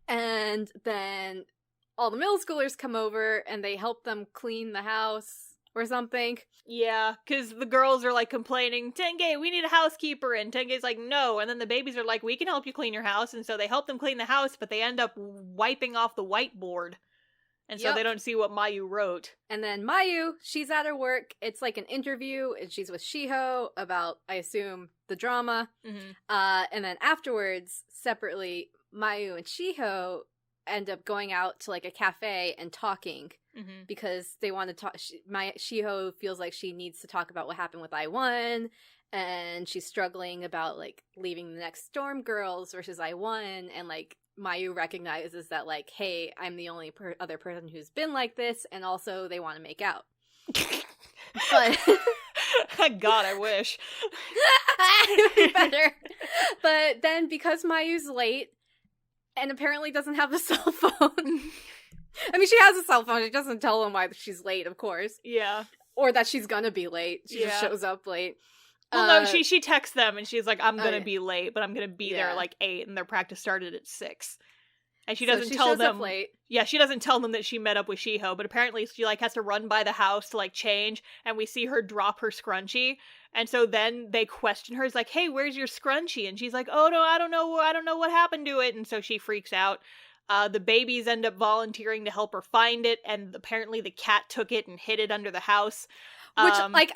And then all the middle schoolers come over and they help them clean the house or something. Yeah, because the girls are, like, complaining, Tenge, we need a housekeeper, and Tenge's like, no, and then the babies are like, we can help you clean your house, and so they help them clean the house, but they end up wiping off the whiteboard. And so they don't see what Mayu wrote. And then Mayu, she's at her work. It's like an interview, and she's with Shiho about, I assume, the drama. And then afterwards, separately, Mayu and Shiho end up going out to, like, a cafe and talking because they want to talk. Shiho feels like she needs to talk about what happened with I-1, and she's struggling about, like, leaving the next Storm Girls versus I-1, and, like, Mayu recognizes that, like, hey, I'm the only other person who's been like this, and also they want to make out. But God, I wish. It would be better. But then because Mayu's late and apparently doesn't have a cell phone. I mean, she has a cell phone. She doesn't tell him why she's late, of course. Yeah. Or that she's gonna be late. She just shows up late. Well, no, she texts them and she's like, I'm gonna be late, but I'm gonna be there like 8, and their practice started at 6. And she doesn't tell them. Late. Yeah, she doesn't tell them that she met up with Shiho, but apparently she like has to run by the house to like change, and we see her drop her scrunchie. And so then they question her. It's like, "Hey, where's your scrunchie?" And she's like, "Oh no, I don't know what happened to it." And so she freaks out. The babies end up volunteering to help her find it, and apparently the cat took it and hid it under the house. Which, like,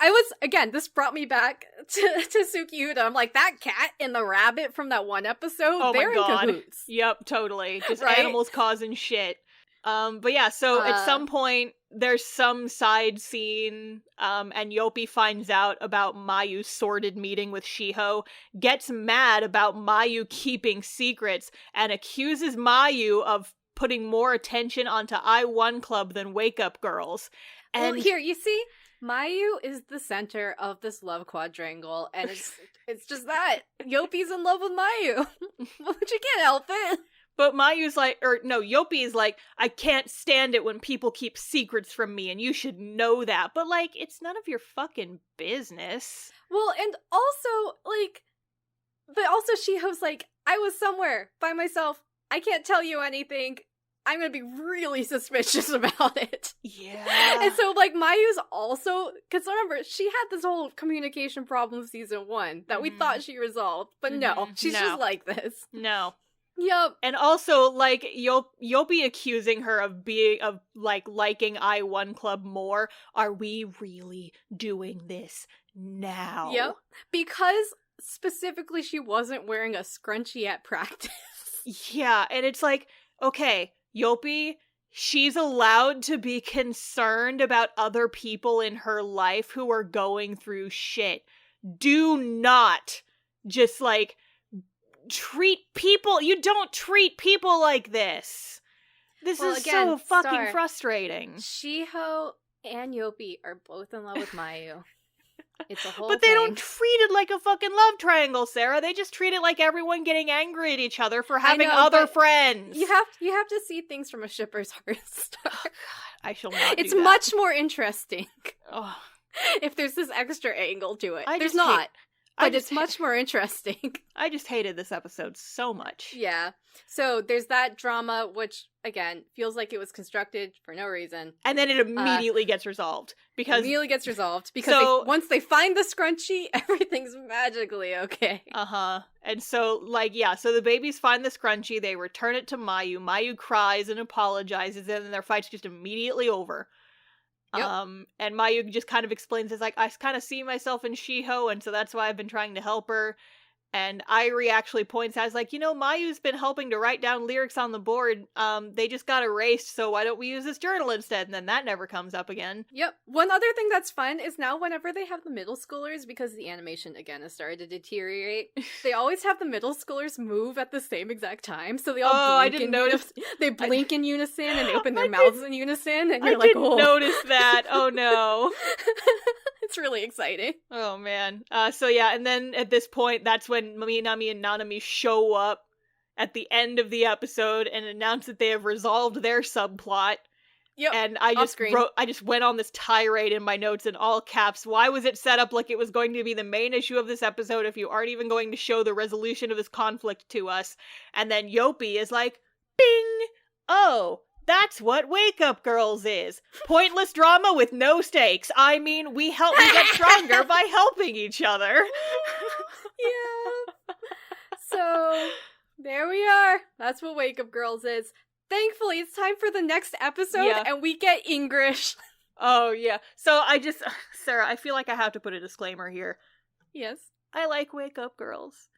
this brought me back to Suki Uda. I'm like, that cat and the rabbit from that one episode, they're in cahoots. Yep, totally. Just animals causing shit. But yeah, so at some point, there's some side scene, and Yopi finds out about Mayu's sordid meeting with Shiho, gets mad about Mayu keeping secrets, and accuses Mayu of putting more attention onto I1 Club than Wake Up Girls. And well, here, you see, Mayu is the center of this love quadrangle, and it's just that. Yopi's in love with Mayu. But you can't help it. But Mayu's like, Yopi is like, I can't stand it when people keep secrets from me, and you should know that. But, like, it's none of your fucking business. Well, and also, like, but also Shiho's like, I was somewhere by myself. I can't tell you anything. I'm gonna be really suspicious about it. Yeah. And so, like, Mayu's also, because remember, she had this whole communication problem season 1 that we thought she resolved, but no, she's just like this. No. Yep. And also, like, Yopi accusing her of liking I1 Club more. Are we really doing this now? Yep. Because specifically she wasn't wearing a scrunchie at practice. Yeah, and it's like, okay, Yopi, she's allowed to be concerned about other people in her life who are going through shit. Do not just, like, you don't treat people like this. This is again, so fucking frustrating. Shiho and Yopi are both in love with Mayu. It's a whole But they don't treat it like a fucking love triangle, Sarah. They just treat it like everyone getting angry at each other for having other friends. You have to see things from a shipper's heart. Star. Oh, God, I shall not. It's much more interesting if there's this extra angle to it. There's not. But it's much more interesting. I just hated this episode so much. Yeah. So there's that drama, which, again, feels like it was constructed for no reason. And then it immediately gets resolved. Because once they find the scrunchie, everything's magically okay. Uh-huh. And so, like, yeah, so the babies find the scrunchie, they return it to Mayu. Mayu cries and apologizes, and then their fight's just immediately over. Yep. And Mayu just kind of explains, it's like, I kind of see myself in Shiho, and so that's why I've been trying to help her. And Irie actually points out, like, Mayu's been helping to write down lyrics on the board. They just got erased, so why don't we use this journal instead? And then that never comes up again. Yep. One other thing that's fun is now whenever they have the middle schoolers, because the animation, again, has started to deteriorate, they always have the middle schoolers move at the same exact time. So they all blink I didn't notice. They blink in unison, and they open their mouths in unison, and you're like, oh. I didn't notice that. Oh, no. It's really exciting. Oh, man. So yeah, and then at this point, that's when Minami and Nanami show up at the end of the episode and announce that they have resolved their subplot. Yep. And I just went on this tirade in my notes in all caps. Why was it set up like it was going to be the main issue of this episode if you aren't even going to show the resolution of this conflict to us? And then Yopi is like, bing! Oh, that's what Wake Up Girls is. Pointless drama with no stakes. I mean, we get stronger by helping each other. Yeah. So, there we are. That's what Wake Up Girls is. Thankfully, it's time for the next episode, and we get English. Oh, yeah. So Sarah, I feel like I have to put a disclaimer here. Yes. I like Wake Up Girls.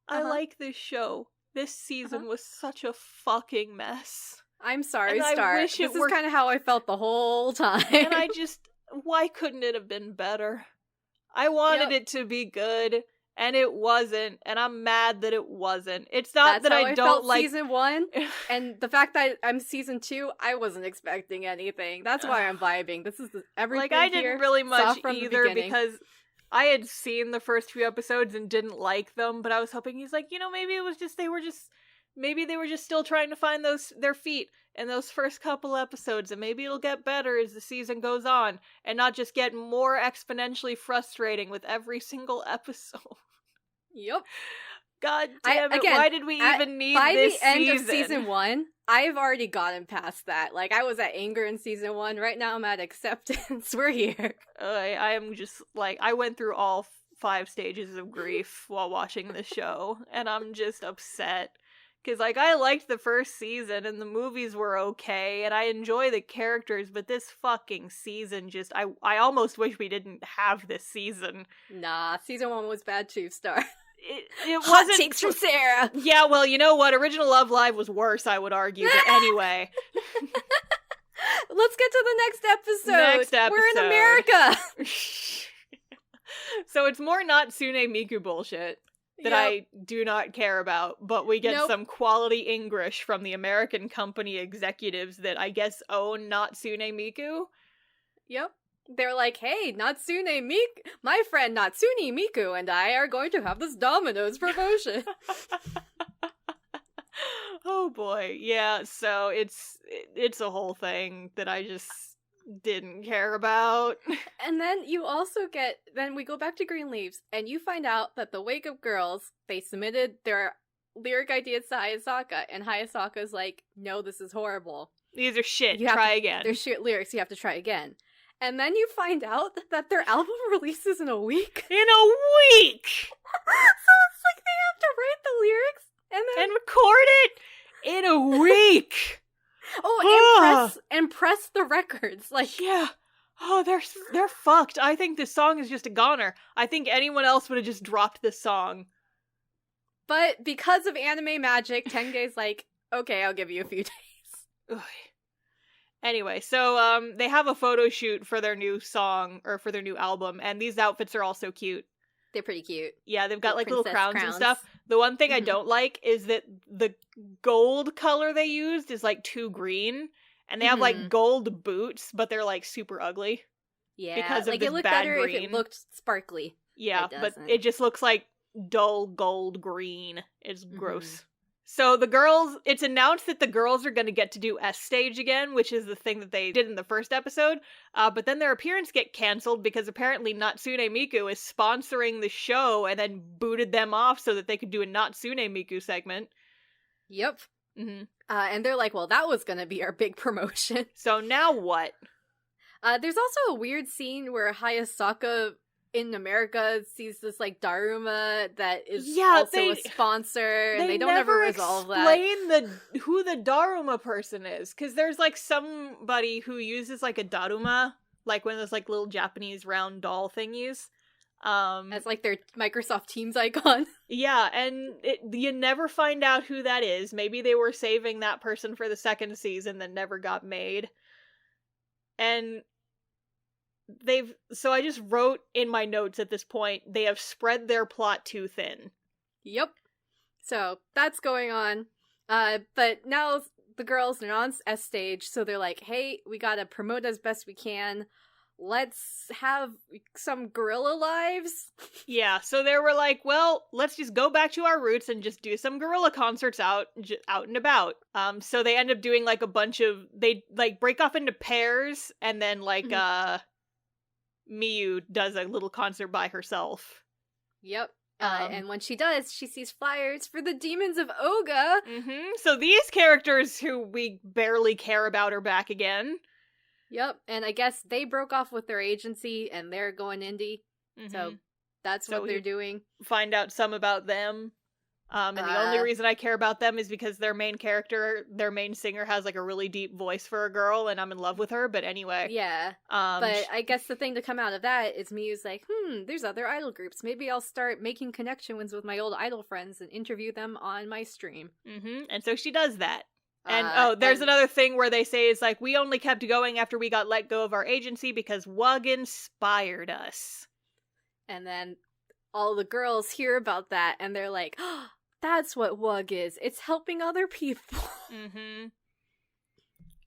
I like this show. This season was such a fucking mess. I'm sorry, and Star. This is kind of how I felt the whole time. And why couldn't it have been better? I wanted it to be good, and it wasn't, and I'm mad that it wasn't. It's not that I don't like season 1, and the fact that I'm season 2, I wasn't expecting anything. That's why I'm vibing. This is everything. Like, I didn't really much either, because I had seen the first few episodes and didn't like them, but I was hoping he's like, maybe it was just maybe they were just still trying to find their feet in those first couple episodes, and maybe it'll get better as the season goes on, and not just get more exponentially frustrating with every single episode. Yep. God damn it, why did we even need this season? By the end of season 1, I've already gotten past that. Like, I was at anger in season 1, right now I'm at acceptance. We're here. I am just, like, I went through all 5 stages of grief while watching this show, and I'm just upset. Because, like, I liked the first season, and the movies were okay, and I enjoy the characters, but this fucking season just, I almost wish we didn't have this season. Nah, season 1 was bad too, Star. It Hot wasn't takes from Sarah. Yeah, well, you know what? Original Love Live was worse, I would argue. But anyway, let's get to the next episode. We're in America. So it's more Natsune Miku bullshit that I do not care about, but we get some quality English from the American company executives that I guess own Natsune Miku. Yep. They're like, hey, my friend Natsune Miku and I are going to have this Domino's promotion. Oh boy, yeah, so it's a whole thing that I just didn't care about. And then then we go back to Green Leaves, and you find out that the Wake Up Girls, they submitted their lyric ideas to Hayasaka, and Hayasaka's like, no, this is horrible. These are shit, try again. They're shit lyrics, you have to try again. And then you find out that their album releases in a week. In a week! So it's like they have to write the lyrics and record it in a week! and press the records. Like, yeah. Oh, they're fucked. I think this song is just a goner. I think anyone else would have just dropped this song. But because of anime magic, Tenge's like, okay, I'll give you a few days. Ugh. Anyway, so they have a photo shoot for their new song, or for their new album, and these outfits are also cute. They're pretty cute. Yeah, they've got like little crowns and stuff. The one thing I don't like is that the gold color they used is like too green, and they have like gold boots, but they're like super ugly. Yeah, because of like this it looked bad better green. if it looked sparkly. Yeah, but it just looks like dull gold green. It's gross. So it's announced that the girls are going to get to do S stage again, which is the thing that they did in the first episode. But then their appearance get canceled because apparently Natsune Miku is sponsoring the show and then booted them off so that they could do a Natsune Miku segment. Yep. And they're like, well, that was going to be our big promotion. So now what? There's also a weird scene where Hayasaka in America sees this like Daruma that is also a sponsor, and they don't ever resolve that. They never explain who the Daruma person is, because there's like somebody who uses like a Daruma, like one of those like little Japanese round doll thingies, as like their Microsoft Teams icon. Yeah, and you never find out who that is. Maybe they were saving that person for the second season that never got made. And so I just wrote in my notes at this point, they have spread their plot too thin. Yep. So that's going on. But now the girls are on S stage, so they're like, hey, we gotta promote as best we can. Let's have some guerrilla lives. Yeah, so they were like, well, let's just go back to our roots and just do some guerrilla concerts out and about. So they end up doing like a bunch of, they like break off into pairs, and then like Miyu does a little concert by herself. Yep. And when she does, she sees flyers for the Demons of Oga. So these characters who we barely care about are back again. Yep. And I guess they broke off with their agency and they're going indie. So that's what they're doing. Find out some about them. And the only reason I care about them is because their main character, their main singer, has like a really deep voice for a girl, and I'm in love with her. But anyway, yeah. But I guess the thing to come out of that is Miyu's like, there's other idol groups. Maybe I'll start making connections with my old idol friends and interview them on my stream. And so she does that. And there's another thing where they say is like, we only kept going after we got let go of our agency because Wug inspired us. And then all the girls hear about that, and they're like, oh, that's what Wug is. It's helping other people.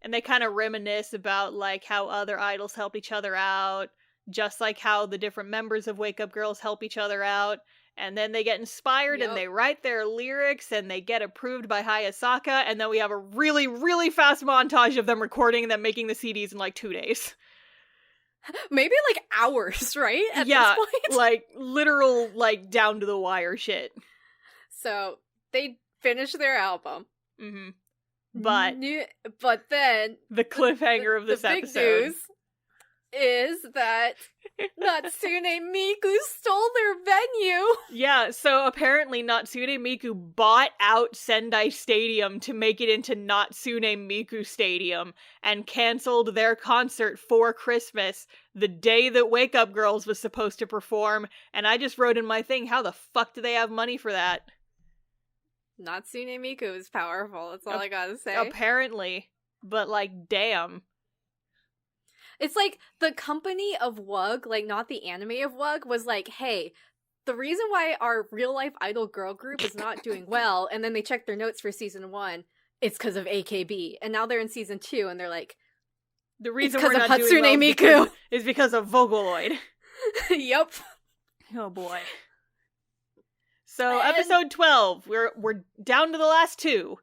And they kind of reminisce about like how other idols help each other out. just like how the different members of Wake Up Girls help each other out. And then they get inspired and they write their lyrics and they get approved by Hayasaka. And then we have a really, really fast montage of them recording and then making the CDs in like 2 days. Maybe like hours, right? At this point? Like literal, like down to the wire shit. So they finish their album. Mm-hmm. But then the cliffhanger of this big episode news is that Natsune Miku stole their venue. Yeah, so apparently Natsune Miku bought out Sendai Stadium to make it into Natsune Miku Stadium and canceled their concert for Christmas the day that Wake Up Girls was supposed to perform. And I just wrote in my thing, how the fuck do they have money for that? Natsune Miku is powerful, that's all I gotta say. Apparently. But like, damn. It's like the company of WUG, like not the anime of WUG, was like, hey, the reason why our real life idol girl group is not doing well, and then they checked their notes for season 1, it's because of AKB. And now they're in season 2 and they're like, the reason we're not Hatsune doing well Miku is because of Vocaloid. Yep. Oh boy. So episode 12, we're down to the last 2.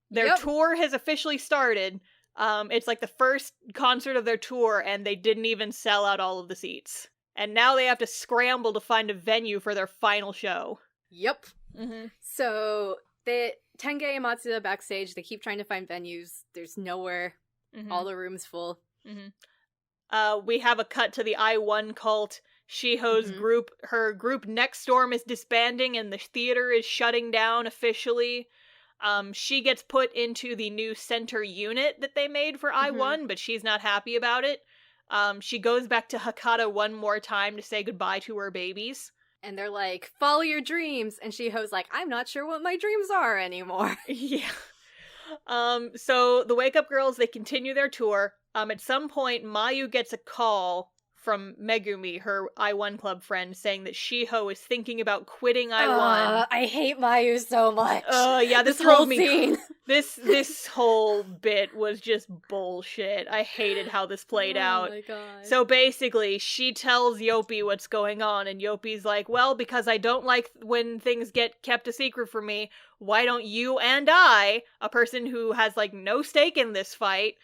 Their tour has officially started. It's like the first concert of their tour, and they didn't even sell out all of the seats. And now they have to scramble to find a venue for their final show. Yep. Mm-hmm. So, Tenge and Matsuda backstage, they keep trying to find venues. There's nowhere. Mm-hmm. All the rooms full. Mm-hmm. We have a cut to the I-1 cult. Shiho's group, her group Next Storm is disbanding, and the theater is shutting down officially. She gets put into the new center unit that they made for I-1, but she's not happy about it. She goes back to Hakata one more time to say goodbye to her babies. And they're like, follow your dreams. And Shiho's like, I'm not sure what my dreams are anymore. Yeah. So the Wake Up Girls, they continue their tour. At some point, Mayu gets a call from Megumi, her I-1 club friend, saying that Shiho is thinking about quitting I-1. I hate Mayu so much. Yeah, this whole scene. This whole bit was just bullshit. I hated how this played out. Oh my god. So basically, she tells Yopi what's going on, and Yopi's like, well, because I don't like when things get kept a secret from me, why don't you and I, a person who has, like, no stake in this fight,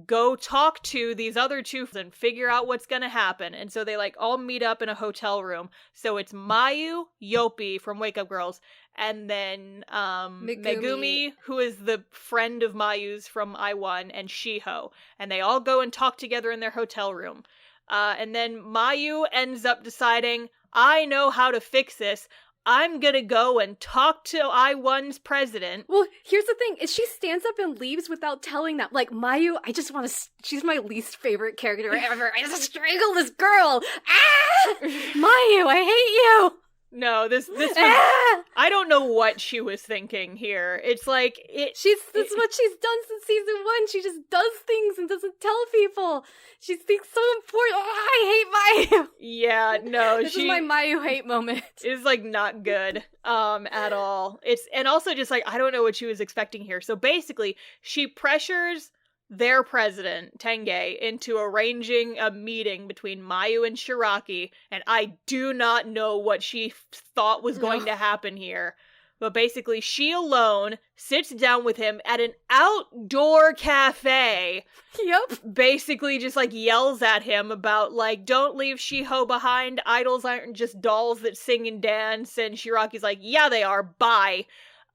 go talk to these other two and figure out what's gonna happen. And so they like all meet up in a hotel room. So it's Mayu, Yopi from Wake Up Girls, and then Megumi, who is the friend of Mayu's from I-1, and Shiho. And they all go and talk together in their hotel room. And then Mayu ends up deciding, I know how to fix this. I'm gonna go and talk to I-1's president. Well, here's the thing, is she stands up and leaves without telling them. Like, Mayu, I just want to... She's my least favorite character ever. I just strangle this girl! Ah! Mayu, I hate you! No, this was, I don't know what she was thinking here. It's like That's what she's done since season 1. She just does things and doesn't tell people. She thinks so important. Oh, I hate Mayu. Yeah, no, this is my Mayu hate moment. It's like not good, at all. And also just like I don't know what she was expecting here. So basically, she pressures their president, Tenge, into arranging a meeting between Mayu and Shiraki, and I do not know what she thought was going to happen here. But basically, she alone sits down with him at an outdoor cafe. Yep. Basically just, like, yells at him about, like, don't leave Shiho behind. Idols aren't just dolls that sing and dance. And Shiraki's like, yeah, they are. Bye.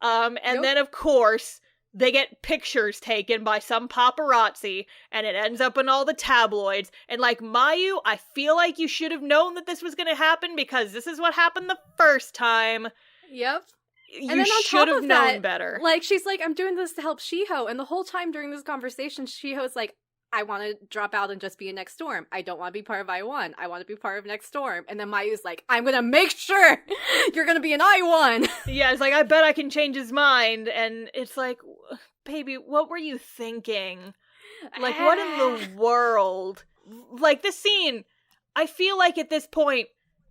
And then, of course, they get pictures taken by some paparazzi, and it ends up in all the tabloids. And like, Mayu, I feel like you should have known that this was going to happen because this is what happened the first time. Yep. You should have known better. Like, she's like, I'm doing this to help Shiho. And the whole time during this conversation, Shiho's like, I want to drop out and just be in Next Storm. I don't want to be part of I-1. I want to be part of Next Storm. And then Mayu's like, I'm going to make sure you're going to be in I-1. Yeah, it's like, I bet I can change his mind. And it's like, baby, what were you thinking? Like, what in the world? Like, this scene, I feel like at this point,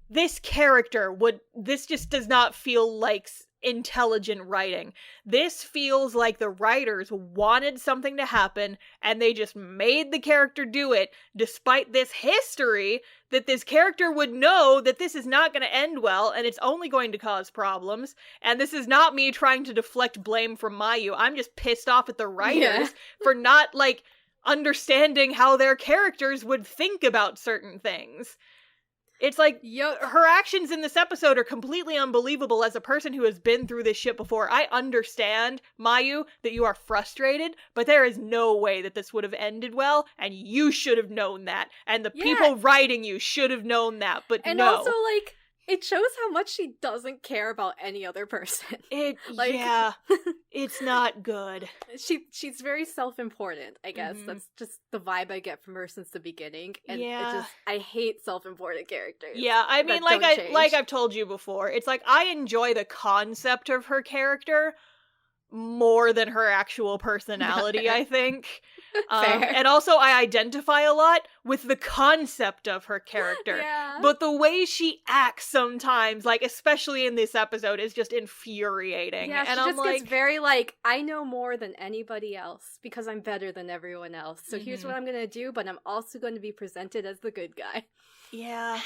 this character this just does not feel like intelligent writing. This feels like the writers wanted something to happen, and they just made the character do it, despite this history that this character would know that this is not going to end well, and it's only going to cause problems. And this is not me trying to deflect blame from Mayu. I'm just pissed off at the writers for not, like, understanding how their characters would think about certain things. It's like, her actions in this episode are completely unbelievable as a person who has been through this shit before. I understand, Mayu, that you are frustrated, but there is no way that this would have ended well, and you should have known that. And the people writing you should have known that, but and no. And also, like, it shows how much she doesn't care about any other person. It's not good. She's very self-important, I guess. Mm-hmm. That's just the vibe I get from her since the beginning. And I hate self-important characters. Yeah, I mean, like I've told you before, it's like I enjoy the concept of her character more than her actual personality, I think. And also I identify a lot with the concept of her character. But the way she acts sometimes, like especially in this episode, is just infuriating. Yeah, and she just gets very like, I know more than anybody else because I'm better than everyone else. So here's what I'm gonna do, but I'm also going to be presented as the good guy. Yeah.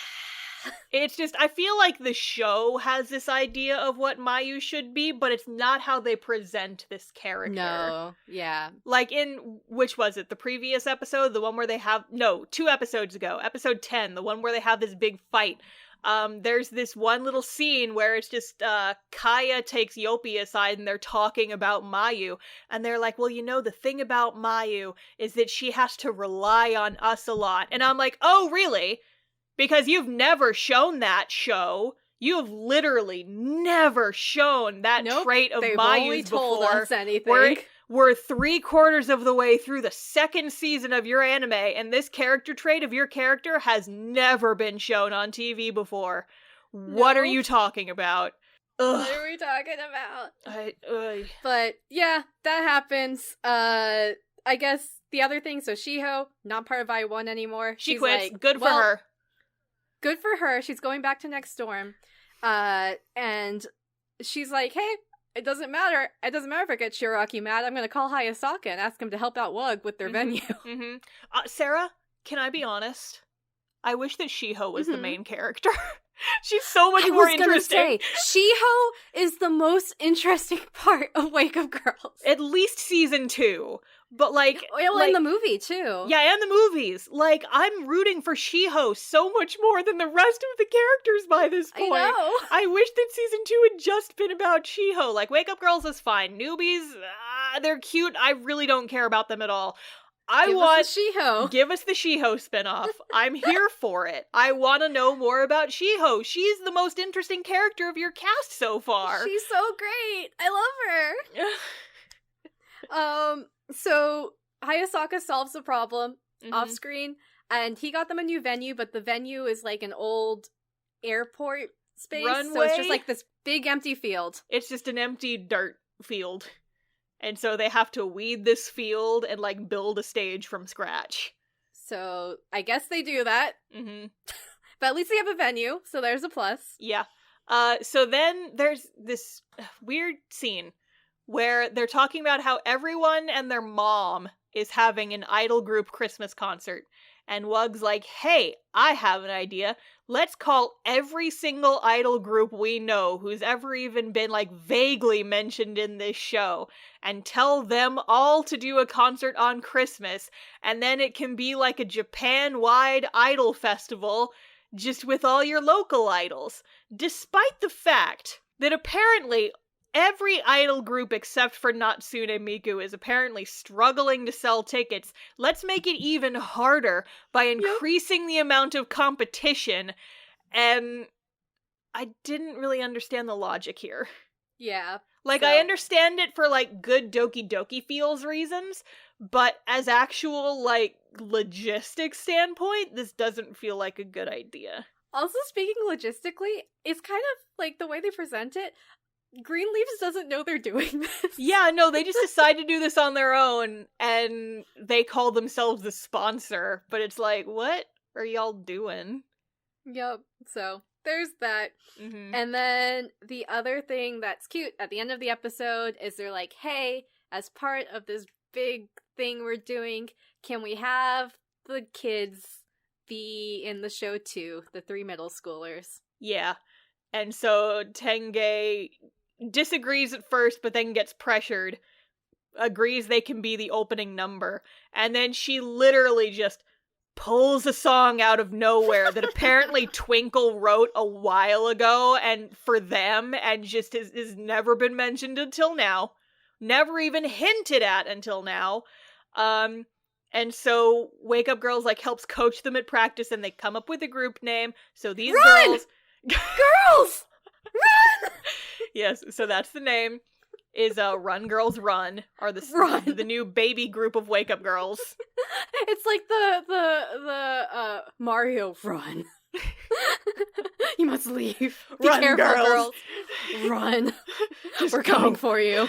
It's just, I feel like the show has this idea of what Mayu should be, but it's not how they present this character. No, yeah. Like in, which was it, the previous episode? The one where they have, no, 2 episodes ago, episode 10, the one where they have this big fight. There's this one little scene where it's just, Kaya takes Yopi aside and they're talking about Mayu, and they're like, well, you know, the thing about Mayu is that she has to rely on us a lot. And I'm like, oh, really? Because you've never shown that show. You have literally never shown that trait of Mayu's told before. Us anything. We're 3/4 of the way through the 2nd season of your anime, and this character trait of your character has never been shown on TV before. What are you talking about? Ugh. What are we talking about? But yeah, that happens. I guess the other thing, so Shiho, not part of I1 anymore. She's quits. Like, good for her. Good for her. She's going back to Next Storm. And she's like, hey, it doesn't matter. It doesn't matter if I get Shiraki mad. I'm going to call Hayasaka and ask him to help out Wug with their venue. Sarah, can I be honest? I wish that Shiho was the main character. She's so much more interesting. I was gonna say, Shiho is the most interesting part of Wake Up Girls. At least season 2. But like, in the movie too. Yeah, and the movies. Like, I'm rooting for Shiho so much more than the rest of the characters by this point. I know. I wish that season 2 had just been about Shiho. Like, Wake Up Girls is fine. Newbies, they're cute. I really don't care about them at all. Give us the Shiho. Give us the Shiho spinoff. I'm here for it. I want to know more about Shiho. She's the most interesting character of your cast so far. She's so great. I love her. So Hayasaka solves the problem off screen, and he got them a new venue, but the venue is like an old airport space. Runway? So it's just like this big empty field. It's just an empty dirt field. And so they have to weed this field and like build a stage from scratch. So I guess they do that. But at least they have a venue, so there's a plus. Yeah. So then there's this weird scene where they're talking about how everyone and their mom is having an idol group Christmas concert. And Wug's like, hey, I have an idea. Let's call every single idol group we know who's ever even been, like, vaguely mentioned in this show and tell them all to do a concert on Christmas. And then it can be like a Japan-wide idol festival just with all your local idols. Despite the fact that apparently every idol group except for Natsune Miku is apparently struggling to sell tickets. Let's make it even harder by increasing the amount of competition. And I didn't really understand the logic here. Yeah. Like, I understand it for, like, good Doki Doki feels reasons, but as actual, like, logistics standpoint, this doesn't feel like a good idea. Also, speaking logistically, it's kind of, like, the way they present it, Greenleaves doesn't know they're doing this. Yeah, no, they just decide to do this on their own, and they call themselves the sponsor, but it's like, what are y'all doing? Yep, so there's that. Mm-hmm. And then the other thing that's cute at the end of the episode is they're like, hey, as part of this big thing we're doing, can we have the kids be in the show too, the 3 middle schoolers? Yeah. And so Tenge disagrees at first, but then gets pressured, agrees they can be the opening number, and then she literally just pulls a song out of nowhere that apparently Twinkle wrote a while ago and for them, and just has never been mentioned until now. Never even hinted at until now. And so Wake Up Girls like helps coach them at practice, and they come up with a group name. So these girls Girls! Run! Yes, so that's the name. Is Run Girls Run are the new baby group of Wake Up Girls. It's like the Mario Run. You must leave. Be Run, careful, girls. Run. Just We're go. coming for you.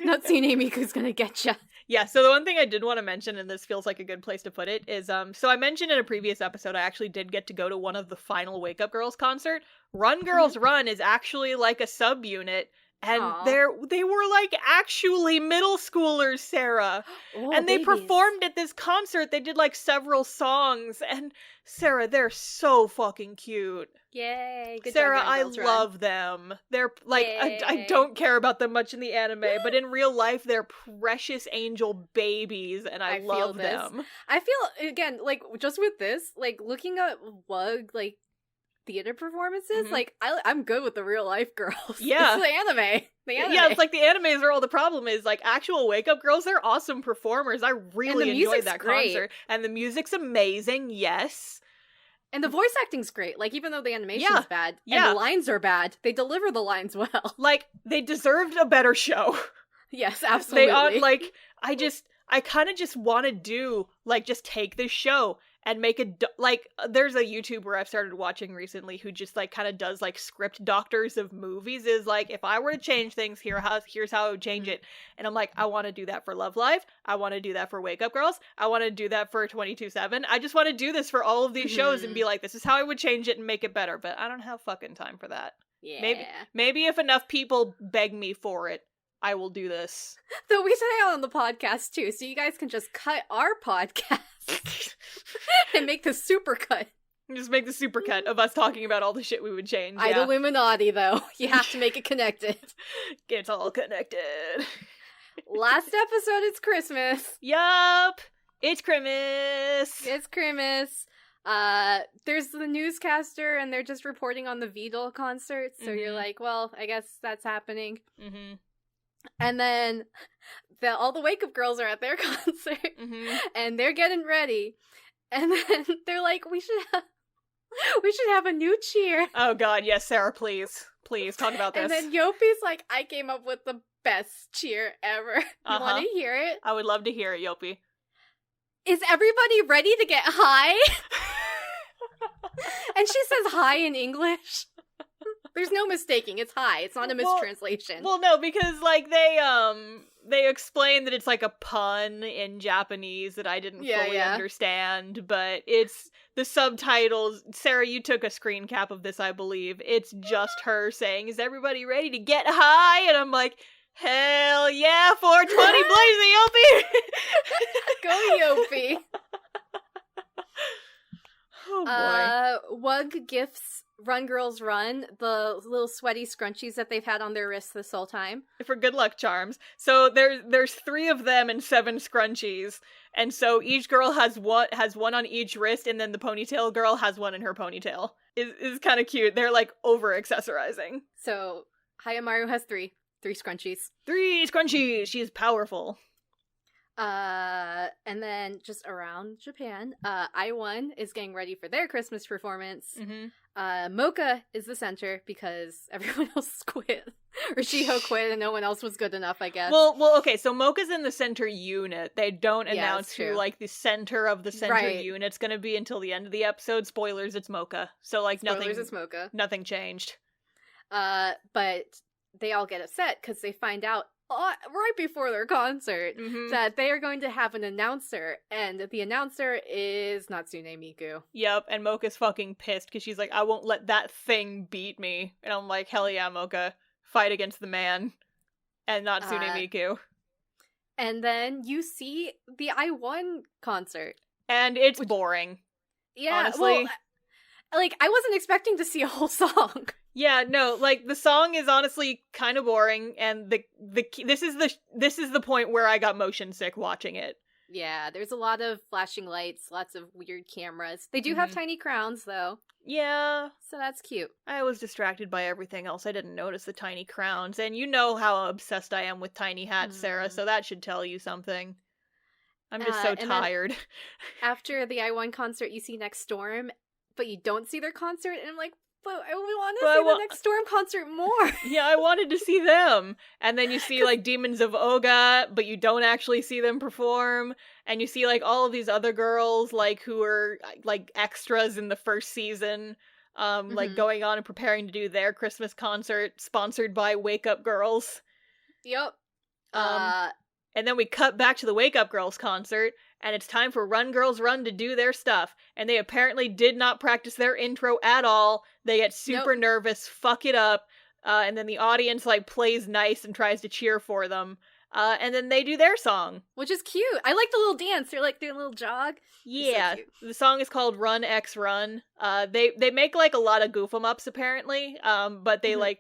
Not seeing Amy who's gonna get you. Yeah, so the one thing I did want to mention, and this feels like a good place to put it, is so I mentioned in a previous episode I actually did get to go to one of the final Wake Up Girls concert. Run Girls Run is actually like a subunit, and Aw. they were like actually middle schoolers, Sarah. Oh, And they babies. performed at this concert. They did like several songs, and Sarah, they're so fucking cute. Yay. Good Sarah, job, Run I Girls Run. love them. They're like, I Yay. don't care about them much in the anime, but in real life, they're precious angel babies, and I feel love this. them. I feel, again, like, just with this, like, looking at WUG, like, theater performances, Mhm. like, I'm good with the real life girls. Yeah. It's the anime. The anime. Yeah, it's like the animes are all the problem is, like, actual Wake Up Girls, they're awesome performers. I really the enjoyed music's that great. concert. And the music's amazing, yes. And the voice acting's great. Like, even though the animation's Yeah. bad, Yeah. and the lines are bad, they deliver the lines well. Like, they deserved a better show. Yes, absolutely. They like, I kind of just want to do, like, just take this show and make there's a YouTuber I've started watching recently who just, like, kind of does, like, script doctors of movies, is like, if I were to change things, here's how I would change it. And I'm like, I want to do that for Love Live. I want to do that for Wake Up Girls. I want to do that for 22/7. I just want to do this for all of these shows and be like, this is how I would change it and make it better. But I don't have fucking time for that. Yeah. Maybe if enough people beg me for it, I will do this. Though we say it on the podcast, too, so you guys can just cut our podcast and make the super cut. Just make the supercut of us talking about all the shit we would change. Idol Yeah. Illuminati, though. You have to make it connected. It's all connected. Last episode, it's Christmas. Yup! It's Christmas! It's Christmas. There's the newscaster, and they're just reporting on the iDOL concert, so you're Mhm. like, well, I guess that's happening. Mm-hmm. And then all the Wake Up Girls are at their concert, Mm-hmm. and they're getting ready. And then they're like, we should have a new cheer. Oh god, yes, Sarah, please. Please, talk about this. And then Yopi's like, I came up with the best cheer ever. You Uh-huh. want to hear it? I would love to hear it, Yopi. Is everybody ready to get high? And she says hi in English. There's no mistaking. It's high. It's not a Well- mistranslation. Well, no, because, like, they explain that it's, like, a pun in Japanese that I didn't Yeah, fully yeah. understand, but it's the subtitles. Sarah, you took a screen cap of this, I believe. It's just her saying, is everybody ready to get high? And I'm like, hell yeah, 420 blazing, Yopi! Go, Yopi. Oh, boy. WUG gifts Run Girls Run the little sweaty scrunchies that they've had on their wrists this whole time. For good luck charms. So there's 3 of them and 7 scrunchies. And so each girl has one on each wrist, and then the ponytail girl has one in her ponytail. Is kind of cute. They're like over accessorizing. So Hayamaru has 3 scrunchies. 3 scrunchies. She's powerful. And then just around Japan, I1 is getting ready for their Christmas performance. Mm-hmm. Mocha is the center because everyone else quit. Or Shiho quit and no one else was good enough, I guess. Well, okay, so Mocha's in the center unit. They don't Yeah, announce that's who, true. like, the center of the center Right. unit's gonna be until the end of the episode. Spoilers, it's Mocha. So, like, Spoilers, it's Mocha. nothing changed. But they all get upset because they find out right before their concert Mhm. that they are going to have an announcer, and the announcer is Natsune Miku. Yep, and Mocha's fucking pissed because she's like, I won't let that thing beat me. And I'm like, hell yeah, Mocha. Fight against the man. And Natsune Miku. And then you see the iOne concert. And it's boring. Yeah, honestly. well, like, I wasn't expecting to see a whole song. Yeah, no, like, the song is honestly kind of boring, and this is the point where I got motion sick watching it. Yeah, there's a lot of flashing lights, lots of weird cameras. They do have tiny crowns, though. Yeah. So that's cute. I was distracted by everything else. I didn't notice the tiny crowns, and you know how obsessed I am with tiny hats, Sarah, so that should tell you something. I'm just so tired. After the iOne concert, you see Next Storm, but you don't see their concert, and I'm like, but we want to see the Next Storm concert more. Yeah, I wanted to see them. And then you see, like, Demons of Oga, but you don't actually see them perform. And you see, like, all of these other girls, like, who are, like, extras in the first season, like, going on and preparing to do their Christmas concert, sponsored by Wake Up Girls. Yep. And then we cut back to the Wake Up Girls concert, and it's time for Run Girls Run to do their stuff. And they apparently did not practice their intro at all. They get super nervous, fuck it up, and then the audience, like, plays nice and tries to cheer for them. And then they do their song. Which is cute. I like the little dance. They're, like, doing a little jog. Yeah. So the song is called Run X Run. They make, like, a lot of goof-em-ups, apparently, but they, like,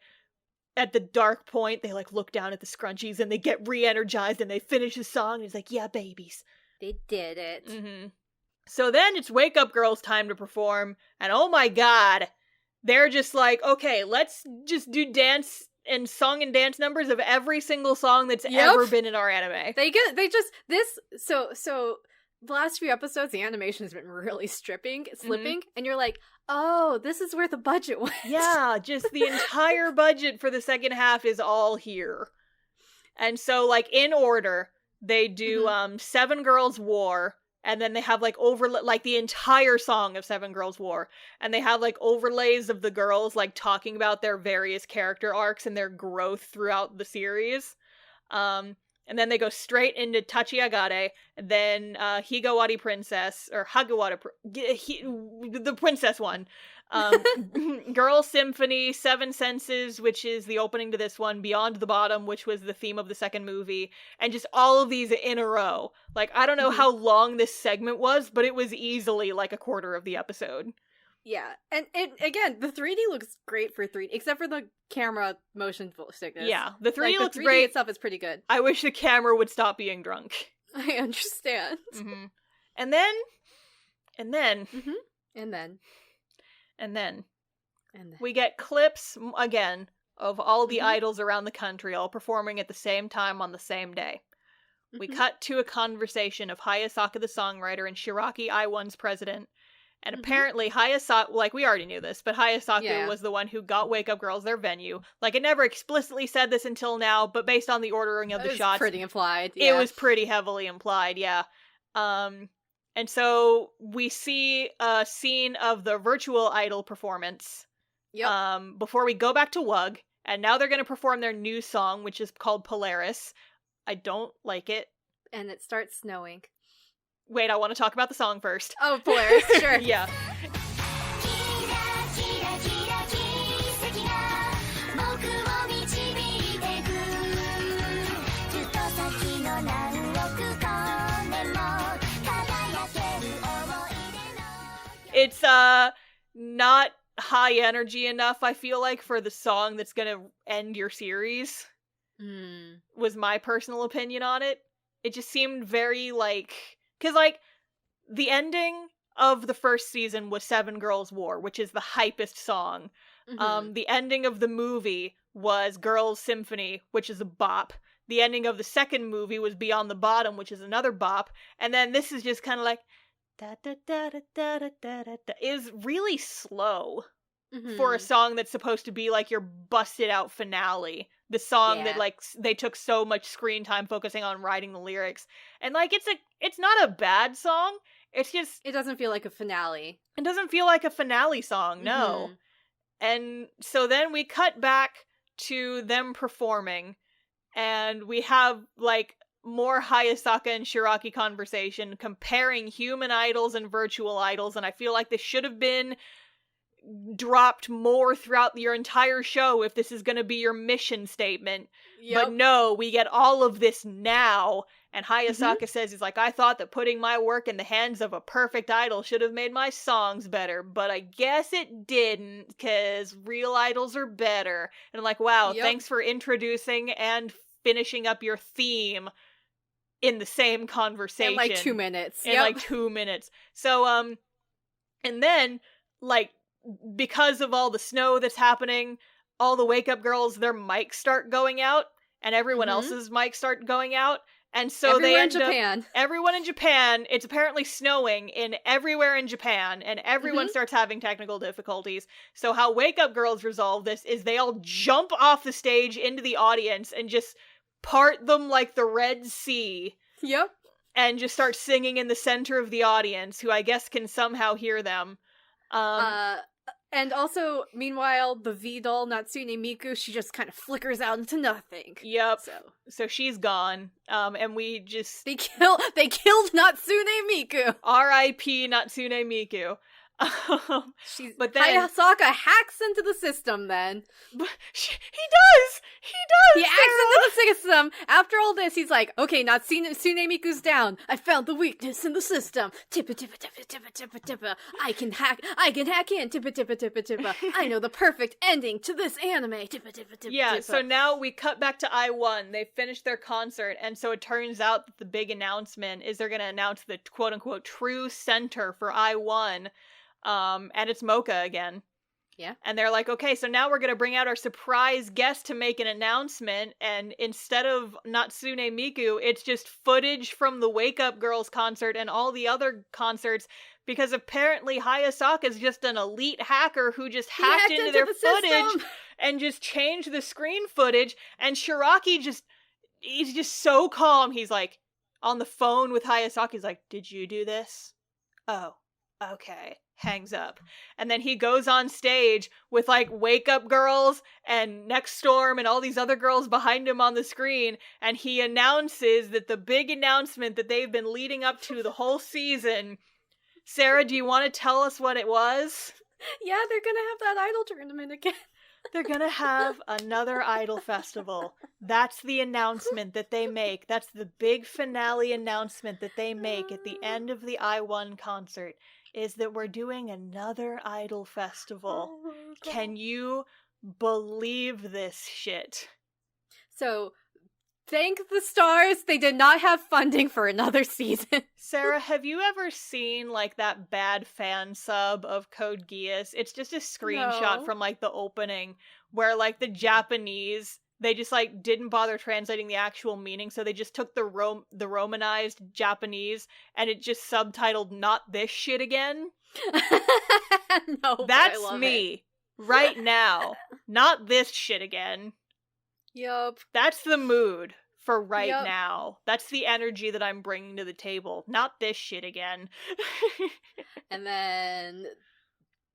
at the dark point, they, like, look down at the scrunchies and they get re-energized and they finish the song and it's like, yeah, babies. They did it. So then it's Wake Up Girls' time to perform, and oh my god, they're just like, okay, let's just do dance and song and dance numbers of every single song that's ever been in our anime. So the last few episodes, the animation has been really slipping, and you're like, oh, this is where the budget went. Yeah, just the entire budget for the second half is all here. And so, like, in order, they do Seven Girls War, and then they have, like, like, the entire song of Seven Girls War, and they have, like, overlays of the girls, like, talking about their various character arcs and their growth throughout the series. And then they go straight into Tachiagare, and then Higawari Princess, or Hagawara, the princess one. Girl Symphony, Seven Senses, which is the opening to this one, Beyond the Bottom, which was the theme of the second movie, and just all of these in a row. Like, I don't know how long this segment was, but it was easily like a quarter of the episode. Yeah, and again, the 3D looks great for 3D, except for the camera motion sickness. Yeah, the 3D like, looks the 3D great. itself is pretty good. I wish the camera would stop being drunk. I understand. And then, we get clips, again, of all the idols around the country all performing at the same time on the same day. We cut to a conversation of Hayasaka the songwriter and Shiraki iOne's president. And apparently Hayasaka, like, we already knew this, but Hayasaka was the one who got Wake Up Girls their venue. Like, it never explicitly said this until now, but based on the ordering of the shots, pretty implied. It was pretty heavily implied, yeah. And so we see a scene of the virtual idol performance before we go back to WUG, and now they're going to perform their new song, which is called Polaris. I don't like it. And it starts snowing. Wait, I want to talk about the song first. Oh, Polaris, sure. Yeah. It's not high energy enough, I feel like, for the song that's gonna end your series. Was my personal opinion on it. It just seemed very, like... Because, like, the ending of the first season was Seven Girls War, which is the hypest song. The ending of the movie was Girls Symphony, which is a bop. The ending of the second movie was Beyond the Bottom, which is another bop. And then this is just kind of like... is really slow for a song that's supposed to be like your busted out finale. The song that, like, they took so much screen time focusing on writing the lyrics. And, like, it's not a bad song. It's just... It doesn't feel like a finale. It doesn't feel like a finale song, no. And so then we cut back to them performing. and we have, like, more Hayasaka and Shiraki conversation comparing human idols and virtual idols, and I feel like this should have been dropped more throughout your entire show if this is going to be your mission statement. Yep. But no, we get all of this now, and Hayasaka says, he's like, I thought that putting my work in the hands of a perfect idol should have made my songs better, but I guess it didn't, because real idols are better. And I'm like, wow, thanks for introducing and finishing up your theme in the same conversation. In like 2 minutes. In like 2 minutes. So, and then, like, because of all the snow that's happening, all the Wake Up Girls, their mics start going out, and everyone else's mics start going out, and so everyone in Japan, it's apparently snowing everywhere in Japan, and everyone starts having technical difficulties. So how Wake Up Girls resolve this is they all jump off the stage into the audience and just part them like the Red Sea. Yep. And just start singing in the center of the audience, who I guess can somehow hear them. And also, meanwhile, the V-doll, Natsune Miku, she just kind of flickers out into nothing. Yep. So she's gone. And we just... They killed Natsune Miku! R.I.P. Natsune Miku. But then Hayasaka hacks into the system then. But he does! He hacks into the system. After all this, he's like, okay, Natsune Miku's down. I found the weakness in the system. Tippa, tippa, tippa, tippa, tippa, tippa. I can hack in. Tippa, tippa, tippa, tippa. I know the perfect ending to this anime. Tippa, tippa, tippa, yeah, tippa. So now we cut back to I1. They finished their concert, and so it turns out that the big announcement is they're going to announce the quote-unquote true center for I1. And it's Mocha again. Yeah. And they're like, okay, so now we're gonna bring out our surprise guest to make an announcement, and instead of Natsune Miku, it's just footage from the Wake Up Girls concert and all the other concerts, because apparently Hayasaka's just an elite hacker who just hacked into their footage and just changed the screen footage, and Shiraki he's just so calm. He's like, on the phone with Hayasaka, he's like, did you do this? Oh, okay. Hangs up. And then he goes on stage with like Wake Up Girls and Next Storm and all these other girls behind him on the screen, and he announces that the big announcement that they've been leading up to the whole season. Sarah, do you want to tell us what it was? Yeah, they're gonna have that idol tournament again. They're gonna have another idol festival. That's the announcement that they make. That's the big finale announcement that they make at the end of the I1 concert. Is that we're doing another idol festival. Can you believe this shit? So, thank the stars, they did not have funding for another season. Sarah, have you ever seen, like, that bad fan sub of Code Geass? It's just a screenshot from, like, the opening, where, like, the Japanese... They just, like, didn't bother translating the actual meaning, so they just took the Romanized Japanese, and it just subtitled, not this shit again. No, that's me. Right now. Not this shit again. Yup. That's the mood for right now. That's the energy that I'm bringing to the table. Not this shit again. And then...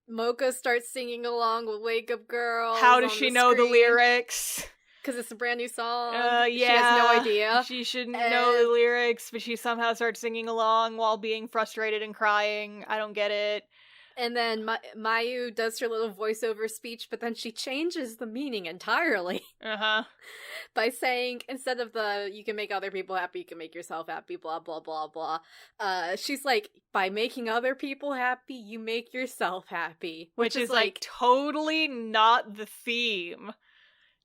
Mocha starts singing along with Wake Up Girls. How does she know the lyrics? Because it's a brand new song. Yeah. She has no idea. She shouldn't know the lyrics, but she somehow starts singing along while being frustrated and crying. I don't get it. And then Mayu does her little voiceover speech, but then she changes the meaning entirely. Uh-huh. By saying, instead of you can make other people happy, you can make yourself happy, blah, blah, blah, blah. She's like, by making other people happy, you make yourself happy. Which is like totally not the theme.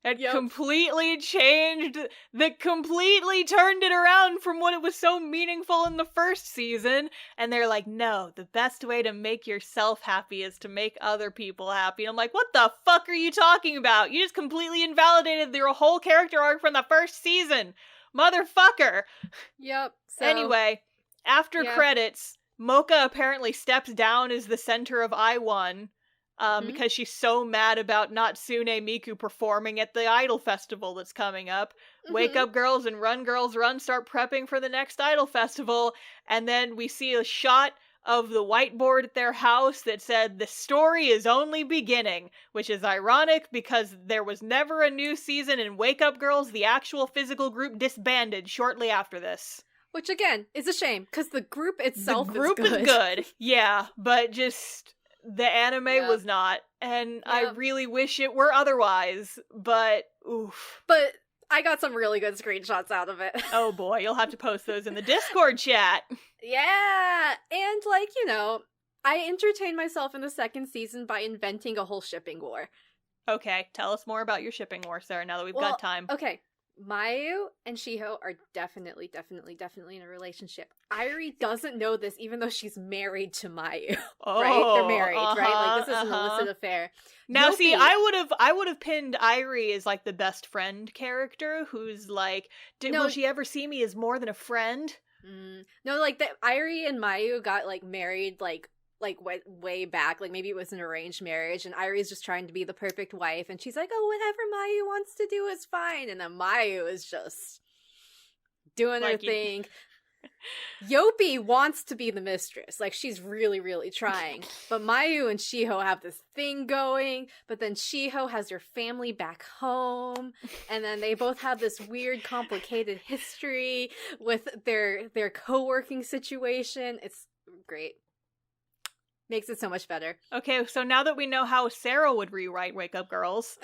It completely changed, that completely turned it around from what it was so meaningful in the first season. And they're like, no, the best way to make yourself happy is to make other people happy. And I'm like, what the fuck are you talking about? You just completely invalidated your whole character arc from the first season. Motherfucker. Yep. So, anyway, after credits, Mocha apparently steps down as the center of I1. Because she's so mad about Natsune Miku performing at the Idol Festival that's coming up. Wake Up Girls and Run Girls Run start prepping for the next Idol Festival, and then we see a shot of the whiteboard at their house that said, "The story is only beginning," which is ironic because there was never a new season, and Wake Up Girls, the actual physical group, disbanded shortly after this. Which, again, is a shame, because the group itself is good. The group is good, yeah, but just the anime was not, and I really wish it were otherwise, but oof. But I got some really good screenshots out of it. Oh boy, you'll have to post those in the Discord chat. Yeah, and like, you know, I entertained myself in the second season by inventing a whole shipping war. Okay, tell us more about your shipping war, Sarah, now that we've got time. Okay, Mayu and Shiho are definitely in a relationship. Airi doesn't know this, even though she's married to Mayu. Right? They're married, right? Like, this is an illicit affair. Now, see, I would have pinned Airi as like the best friend character, who's like, will she ever see me as more than a friend? No, like, Airi and Mayu got like married like way back, like maybe it was an arranged marriage, and Airi's just trying to be the perfect wife, and she's like, oh, whatever Mayu wants to do is fine, and then Mayu is just doing her thing. Yopi wants to be the mistress, like she's really trying, but Mayu and Shiho have this thing going, but then Shiho has her family back home, and then they both have this weird complicated history with their co-working situation. It's great. Makes it so much better. Okay, so now that we know how Sarah would rewrite Wake Up Girls.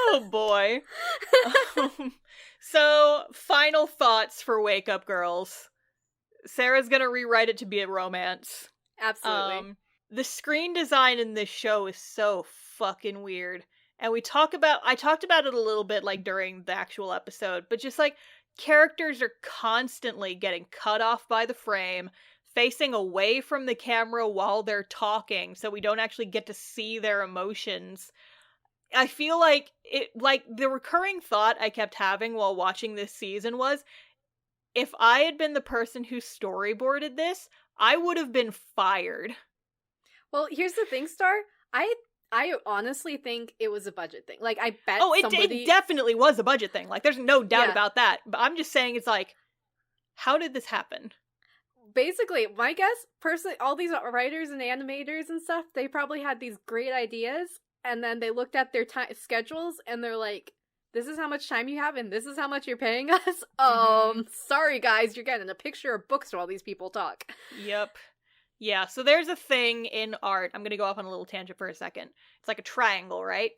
Oh boy. So, final thoughts for Wake Up Girls. Sarah's gonna rewrite it to be a romance. Absolutely. The screen design in this show is so fucking weird. And I talked about it a little bit like during the actual episode, but just like characters are constantly getting cut off by the frame, facing away from the camera while they're talking, so we don't actually get to see their emotions. I feel like the recurring thought I kept having while watching this season was, if I had been the person who storyboarded this, I would have been fired. Well, here's the thing, Star. I honestly think it was a budget thing. Like, I bet it definitely was a budget thing. Like, there's no doubt about that. But I'm just saying, it's like, how did this happen? Basically, my guess, personally, all these writers and animators and stuff, they probably had these great ideas, and then they looked at their schedules, and they're like, this is how much time you have, and this is how much you're paying us? Sorry guys, you're getting a picture of books while these people talk. Yep. Yeah, so there's a thing in art. I'm going to go off on a little tangent for a second. It's like a triangle, right?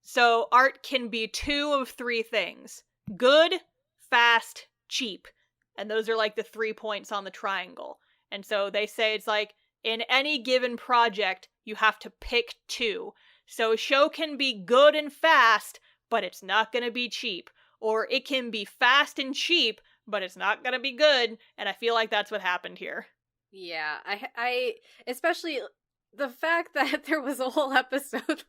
So art can be two of three things. Good, fast, cheap. And those are like the 3 points on the triangle. And so they say it's like, in any given project, you have to pick two. So a show can be good and fast, but it's not going to be cheap. Or it can be fast and cheap, but it's not going to be good. And I feel like that's what happened here. Yeah, I especially the fact that there was a whole episode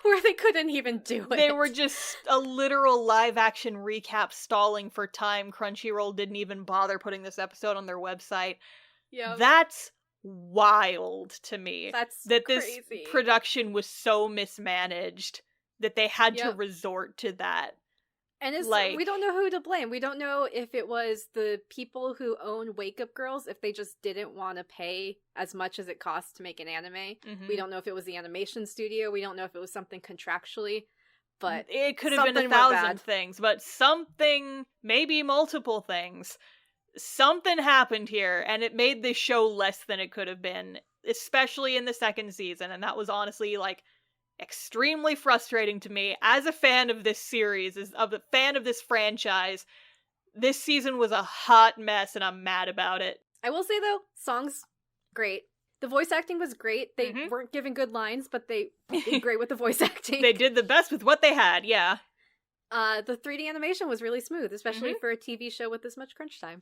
where they couldn't even do it. They were just a literal live-action recap stalling for time. Crunchyroll didn't even bother putting this episode on their website. Yeah, that's wild to me. That's crazy. This production was so mismanaged that they had to resort to that. And it's like, we don't know who to blame. We don't know if it was the people who own Wake Up Girls, if they just didn't want to pay as much as it costs to make an anime. Mm-hmm. We don't know if it was the animation studio. We don't know if it was something contractually. But it could have been 1,000 things. But something, maybe multiple things, something happened here, and it made this show less than it could have been, especially in the second season. And that was honestly, like, extremely frustrating to me as a fan of this series, as a fan of this franchise. This season was a hot mess, and I'm mad about it. I will say, though, songs, great. The voice acting was great. They weren't giving good lines, but they did great with the voice acting. They did the best with what they had, yeah. The 3D animation was really smooth, especially for a TV show with this much crunch time.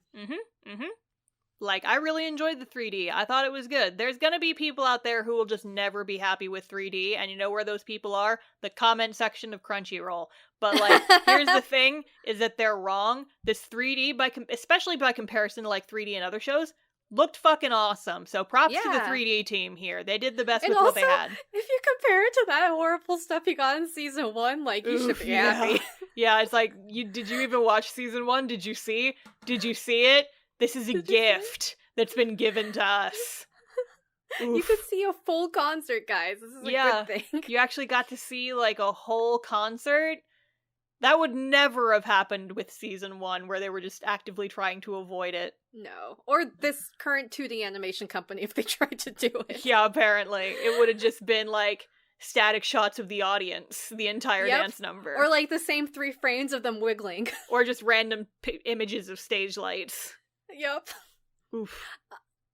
Like, I really enjoyed the 3D. I thought it was good. There's gonna be people out there who will just never be happy with 3D, and you know where those people are? The comment section of Crunchyroll. But, like, here's the thing, is that they're wrong. This 3D, especially by comparison to, like, 3D and other shows, looked fucking awesome. So props to the 3D team here. They did the best with what they had. If you compare it to that horrible stuff you got in season 1, like, you should be happy. Yeah, it's like, did you even watch season 1? Did you see it? This is a gift that's been given to us. You could see a full concert, guys. This is a good thing. You actually got to see, like, a whole concert. That would never have happened with season 1, where they were just actively trying to avoid it. No. Or this current 2D animation company, if they tried to do it. Yeah, apparently. It would have just been, like, static shots of the audience, the entire dance number. Or, like, the same 3 frames of them wiggling. Or just random images of stage lights. Yep. Oof.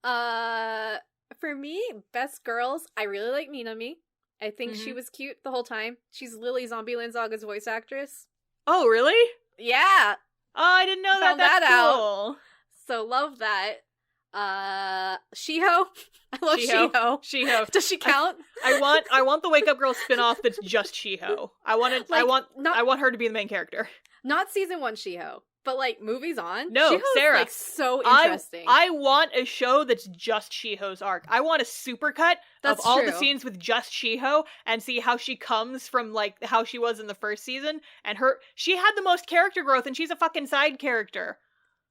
For me, best girls, I really like Minami. I think she was cute the whole time. She's Lily Zombieland Saga's voice actress. Oh, really? Yeah! Oh, I didn't know that. Found That's that cool. out. So love that. Shiho. I love Shiho. Shiho. Does she count? I want the Wake Up Girl spin-off that's just Shiho. I want her to be the main character. Not season 1 Shiho, but like movies on. No, Shiho's, Sarah. like so interesting. I want a show that's just Shiho's arc. I want a supercut of all the scenes with just Shiho and see how she comes from like how she was in the first season, and she had the most character growth and she's a fucking side character.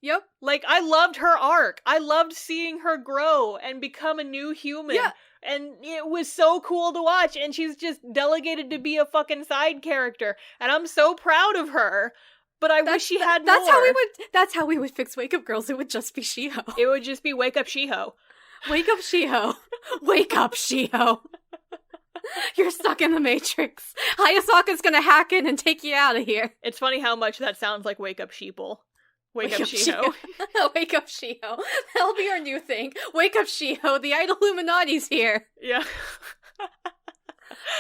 Yep. Like, I loved her arc. I loved seeing her grow and become a new human. Yeah. And it was so cool to watch, and she's just delegated to be a fucking side character. And I'm so proud of her. But I wish she had more. That's how we would fix Wake Up Girls. It would just be Shiho. It would just be Wake Up Shiho. Wake up Shiho. Wake up Shiho. You're stuck in the Matrix. Hayasaka's gonna hack in and take you out of here. It's funny how much that sounds like Wake Up Sheeple. Wake up Shiho. Wake up Shiho. That'll be our new thing. Wake up Shiho. The iDOL Illuminati's here. Yeah.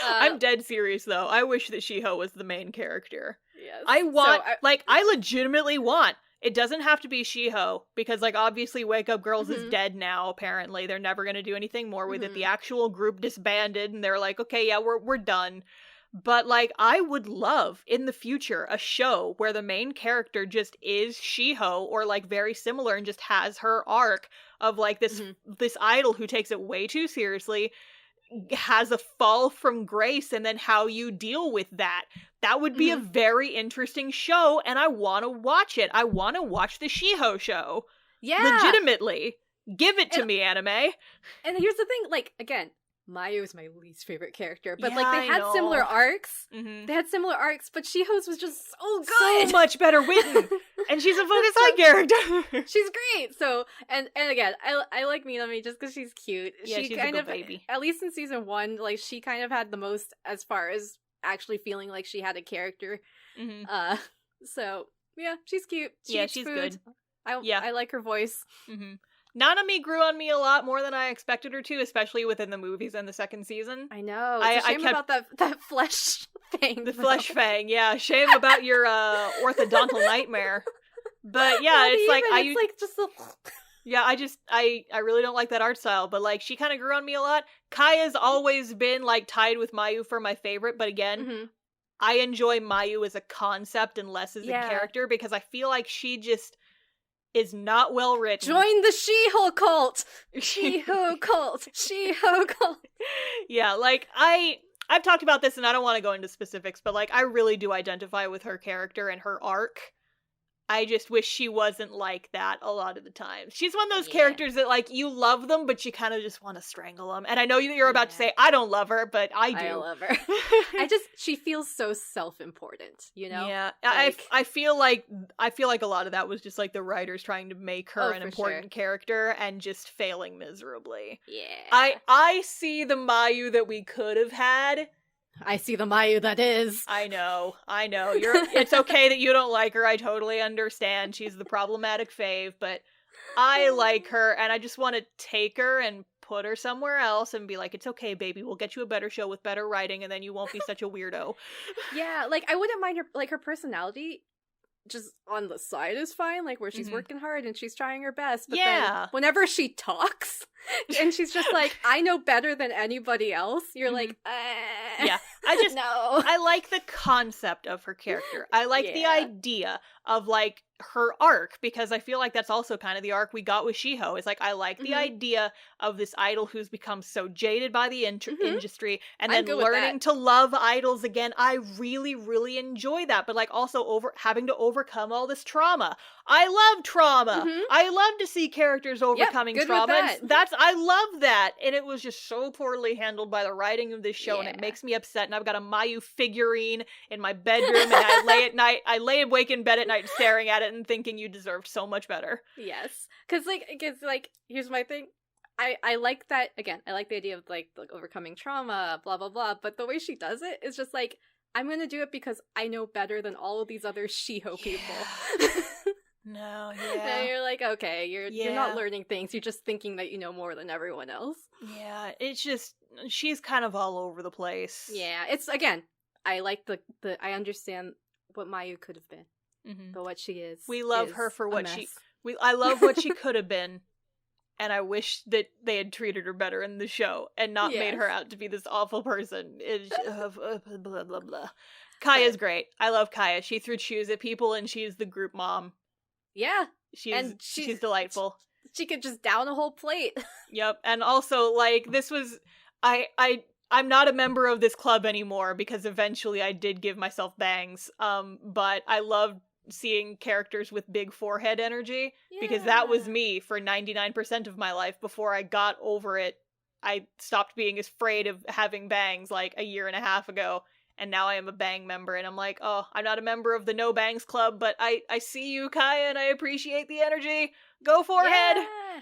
I'm dead serious though. I wish that Shiho was the main character. Yes. I legitimately want. It doesn't have to be Shiho, because like obviously Wake Up Girls is dead now, apparently. They're never gonna do anything more with it. The actual group disbanded and they're like, okay, yeah, we're done. But, like, I would love, in the future, a show where the main character just is Shiho, or, like, very similar, and just has her arc of, like, this idol who takes it way too seriously, has a fall from grace, and then how you deal with that. That would be a very interesting show, and I want to watch it. I want to watch the Shiho show. Yeah. Legitimately. Give it to me, anime. And here's the thing, like, again, Mayu is my least favorite character, but yeah, like they had similar arcs. They had similar arcs, but Shiho's was just so good, so much better written, and she's a fucking side character. She's great. So and again, I like Minami just because she's cute. Yeah, she's kind a good baby. At least in season 1, like she kind of had the most as far as actually feeling like she had a character. So yeah, she's cute. She's food. good. I like her voice. Nanami grew on me a lot more than I expected her to, especially within the movies and the second season. I know. It's a shame about that flesh fang. The flesh fang, yeah. Shame about your orthodontal nightmare. But yeah, yeah, I really don't like that art style, but like she kind of grew on me a lot. Kaya's always been like tied with Mayu for my favorite, but again, I enjoy Mayu as a concept and less as a character because I feel like she just is not well written. Join the Shiho cult! Shiho cult! Shiho cult! Yeah, like, I've talked about this and I don't want to go into specifics, but like, I really do identify with her character and her arc. I just wish she wasn't like that a lot of the time. She's one of those characters that, like, you love them, but you kind of just want to strangle them. And I know you're about to say, I don't love her, but I do. I love her. She feels so self-important, you know? Yeah. Like, I feel like a lot of that was just, like, the writers trying to make her an important character and just failing miserably. Yeah. I see the Mayu that we could have had. I see the Mayu that is. I know. It's okay that you don't like her. I totally understand. She's the problematic fave, but I like her, and I just want to take her and put her somewhere else and be like, it's okay, baby. We'll get you a better show with better writing, and then you won't be such a weirdo. Yeah, like, I wouldn't mind her, like, her personality just on the side is fine, like, where she's working hard and she's trying her best, but then whenever she talks, And she's just like, I know better than anybody else. You're like, yeah. No. I like the concept of her character. I like the idea of, like, her arc, because I feel like that's also kind of the arc we got with Shiho. It's like, I like the idea of this idol who's become so jaded by the industry, and then learning to love idols again. I really, really enjoy that, but, like, also having to overcome all this trauma. I love trauma. I love to see characters overcoming trauma. I love that, and it was just so poorly handled by the writing of this show, and it makes me upset. And I've got a Mayu figurine in my bedroom, and I lay awake in bed at night staring at it and thinking you deserved so much better. Yes, because here's my thing. I like that, again, I like the idea of like overcoming trauma, blah blah blah, but the way she does it is just like, I'm gonna do it because I know better than all of these other Shiho people. No, And you're like, okay, you're not learning things, you're just thinking that you know more than everyone else. Yeah, it's just, she's kind of all over the place. Yeah, it's, again, I like the I understand what Mayu could have been. But what she is, we love her for what I love what she could have been, and I wish that they had treated her better in the show and not made her out to be this awful person. It's blah blah blah. Kaya's great. I love Kaya. She threw shoes at people, and she's the group mom. Yeah, she's delightful. She could just down a whole plate. Yep, and also, like, this was I'm not a member of this club anymore because eventually I did give myself bangs. But I loved seeing characters with big forehead energy, because that was me for 99% of my life before I got over it. I stopped being afraid of having bangs like a year and a half ago, and now I am a bang member, and I'm like, oh, I'm not a member of the No Bangs Club, but I see you, Kaya, and I appreciate the energy. Go forehead! Yeah.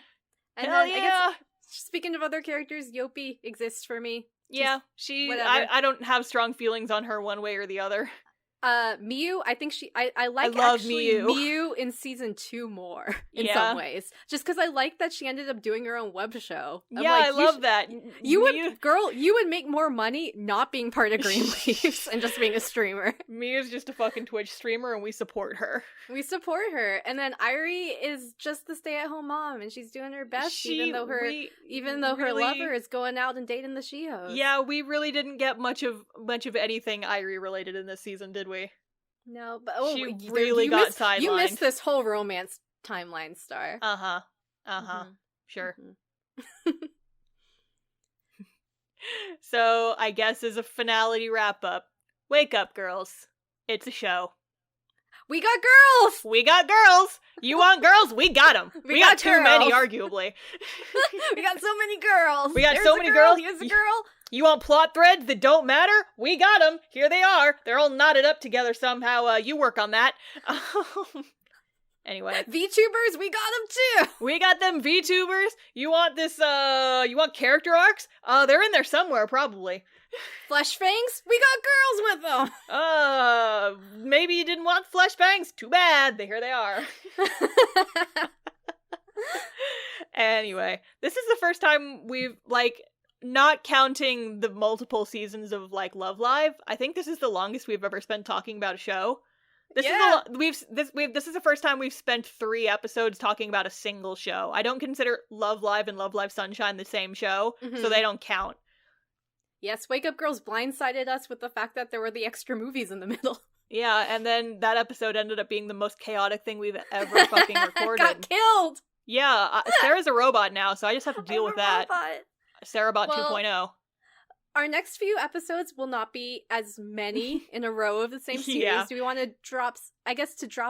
And Hell then, yeah! I guess, speaking of other characters, Yopi exists for me. Yeah, I don't have strong feelings on her one way or the other. Miyu, I think I like love actually Miyu in season 2 more in some ways. Just because I like that she ended up doing her own web show. I love that. You would make more money not being part of Green Leaves and just being a streamer. Miyu's just a fucking Twitch streamer, and we support her. We support her. And then Irie is just the stay-at-home mom, and she's doing her best, even though her lover is going out and dating the Shihos. Yeah, we really didn't get much of anything Irie related in this season, did we? No, but she really got sidelined. You missed this whole romance timeline, Star. Sure. So I guess as a finality wrap up, wake up, girls. It's a show. We got girls! We got girls! You want girls? We got them. We got too many, arguably. We got so many girls. We got so many girls. Here's a girl. You want plot threads that don't matter? We got them. Here they are. They're all knotted up together somehow. You work on that. Anyway. VTubers, we got them too. We got them VTubers. You want this, you want character arcs? They're in there somewhere, probably. Flesh Fangs? We got girls with them. Maybe you didn't want Flesh Fangs. Too bad. Here they are. Anyway, this is the first time we've, like, not counting the multiple seasons of, like, Love Live, I think this is the longest we've ever spent talking about a show. This is the first time we've spent 3 episodes talking about a single show. I don't consider Love Live and Love Live Sunshine the same show, so they don't count. Yes, Wake Up Girls blindsided us with the fact that there were the extra movies in the middle. Yeah, and then that episode ended up being the most chaotic thing we've ever fucking recorded. Got killed! Yeah, Sarah's a robot now, so I just have to deal with that. Sarahbot 2.0. Our next few episodes will not be as many in a row of the same series. Yeah. Do we want to drop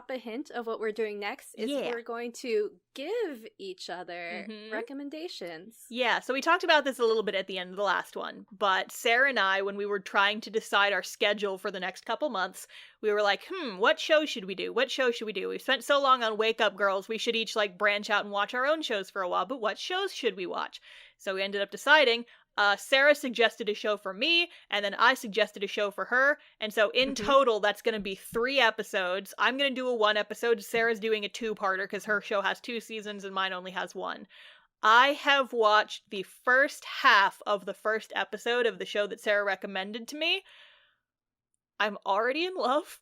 a hint of what we're doing next? We're going to give each other recommendations. Yeah, so we talked about this a little bit at the end of the last one, but Sarah and I, when we were trying to decide our schedule for the next couple months, we were like, what show should we do? What show should we do? We've spent so long on Wake Up Girls, we should each, like, branch out and watch our own shows for a while, but what shows should we watch? So we ended up deciding, Sarah suggested a show for me, and then I suggested a show for her, and so in total, that's going to be 3 episodes. I'm going to do a 1 episode, Sarah's doing a 2-parter, because her show has 2 seasons and mine only has 1. I have watched the first half of the first episode of the show that Sarah recommended to me. I'm already in love.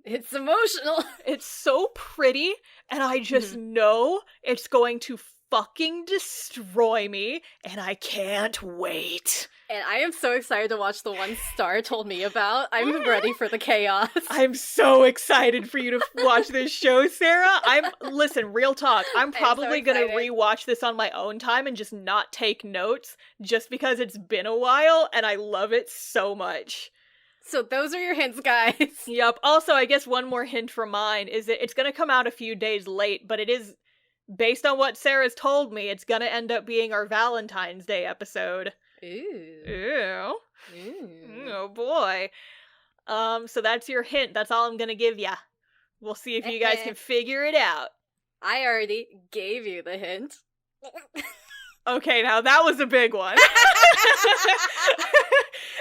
It's emotional. It's so pretty, and I just know it's going to fucking destroy me, and I can't wait. And I am so excited to watch the one Star told me about. I'm ready for the chaos. I'm so excited for you to watch this show, Sarah. Listen, real talk. I'm probably gonna rewatch this on my own time and just not take notes, just because it's been a while, and I love it so much. So those are your hints, guys. Yep. Also, I guess one more hint from mine is that it's gonna come out a few days late, but it is, based on what Sarah's told me, it's gonna end up being our Valentine's Day episode. Ew. Oh boy. So that's your hint. That's all I'm gonna give ya. We'll see if you guys can figure it out. I already gave you the hint. Okay, now that was a big one.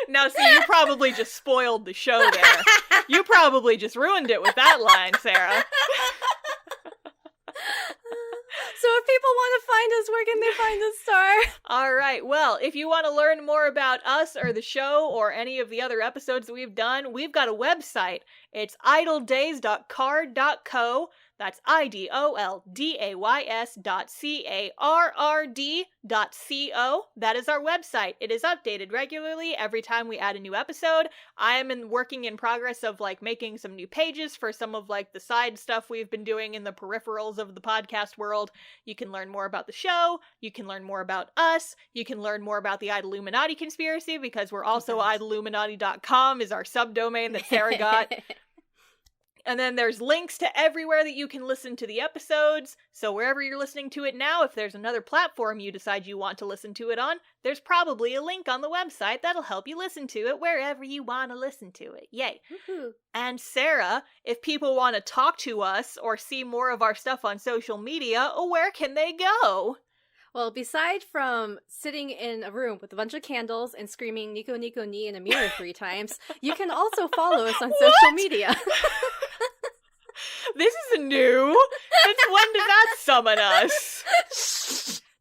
Now, see, you probably just spoiled the show there. You probably just ruined it with that line, Sarah. So if people want to find us, where can they find us, Star? All right. Well, if you want to learn more about us or the show or any of the other episodes that we've done, we've got a website. It's idoldays.carrd.co. That's idoldays.carrd.co. That is our website. It is updated regularly every time we add a new episode. I am working in progress of making some new pages for some of the side stuff we've been doing in the peripherals of the podcast world. You can learn more about the show. You can learn more about us. You can learn more about the Idolluminati conspiracy, because we're also idolluminati.com is our subdomain that Sarah got. And then there's links to everywhere that you can listen to the episodes. So wherever you're listening to it now, if there's another platform you decide you want to listen to it on, there's probably a link on the website that'll help you listen to it wherever you want to listen to it. Yay. Woohoo. And Sarah, if people want to talk to us or see more of our stuff on social media, where can they go? Well, beside from sitting in a room with a bunch of candles and screaming Nico Nico Ni in a mirror 3 times, you can also follow us on social media. This is new. Since when did that summon us?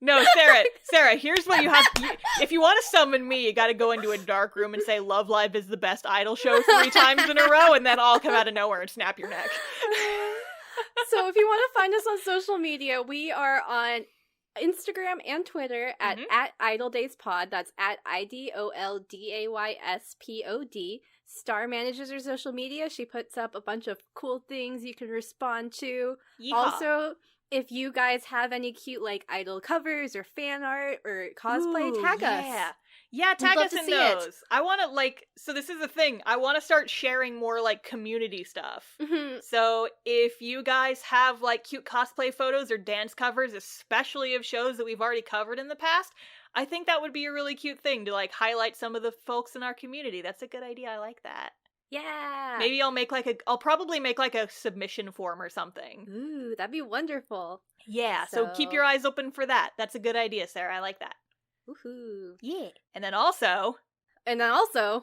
No, Sarah, here's what you have. If you want to summon me, you gotta go into a dark room and say Love Live is the best idol show 3 times in a row, and then I'll come out of nowhere and snap your neck. So if you want to find us on social media, we are on Instagram and Twitter at @IdolDaysPod. That's at IDOLDAYSPOD. Star manages her social media. She puts up a bunch of cool things you can respond to. Yeehaw. Also, if you guys have any cute idol covers or fan art or cosplay, tag us. Yeah, tag us in those. I want to so this is the thing. I want to start sharing more community stuff. Mm-hmm. So if you guys have cute cosplay photos or dance covers, especially of shows that we've already covered in the past, I think that would be a really cute thing to highlight some of the folks in our community. That's a good idea. I like that. Yeah. Maybe I'll probably make a submission form or something. Ooh, that'd be wonderful. Yeah, so keep your eyes open for that. That's a good idea, Sarah. I like that. Woohoo. Yeah. And then also Discord.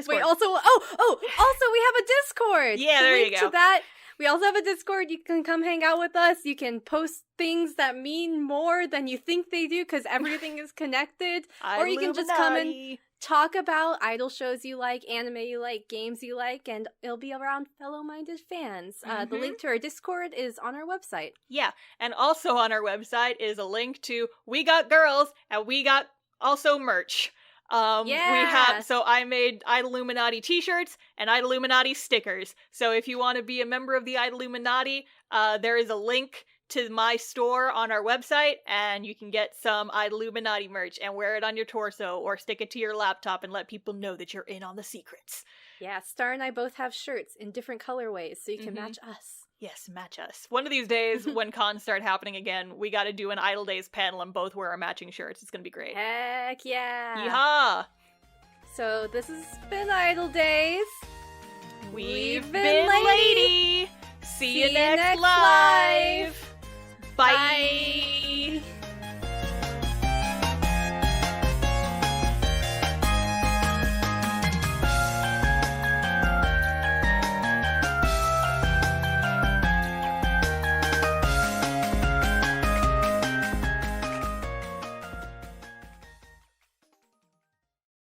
Wait, also we have a Discord. Yeah, there you go. To that. We also have a Discord. You can come hang out with us. You can post things that mean more than you think they do, because everything is connected. Or you can just come and talk about idol shows you like, anime you like, games you like, and it'll be around fellow-minded fans. The link to our Discord is on our website. Yeah, and also on our website is a link to We Got Girls, and we got also merch. So I made Idolluminati t-shirts and Idolluminati stickers. So if you want to be a member of the Idolluminati, there is a link to my store on our website, and you can get some Idolluminati merch and wear it on your torso or stick it to your laptop and let people know that you're in on the secrets. Yeah, Star and I both have shirts in different colorways, so you can match us. Yes, match us. One of these days, when cons start happening again, we gotta do an Idol Days panel and both wear our matching shirts. It's gonna be great. Heck yeah! Yeehaw! So this has been Idol Days. We've been Lady. See you next live. Bye.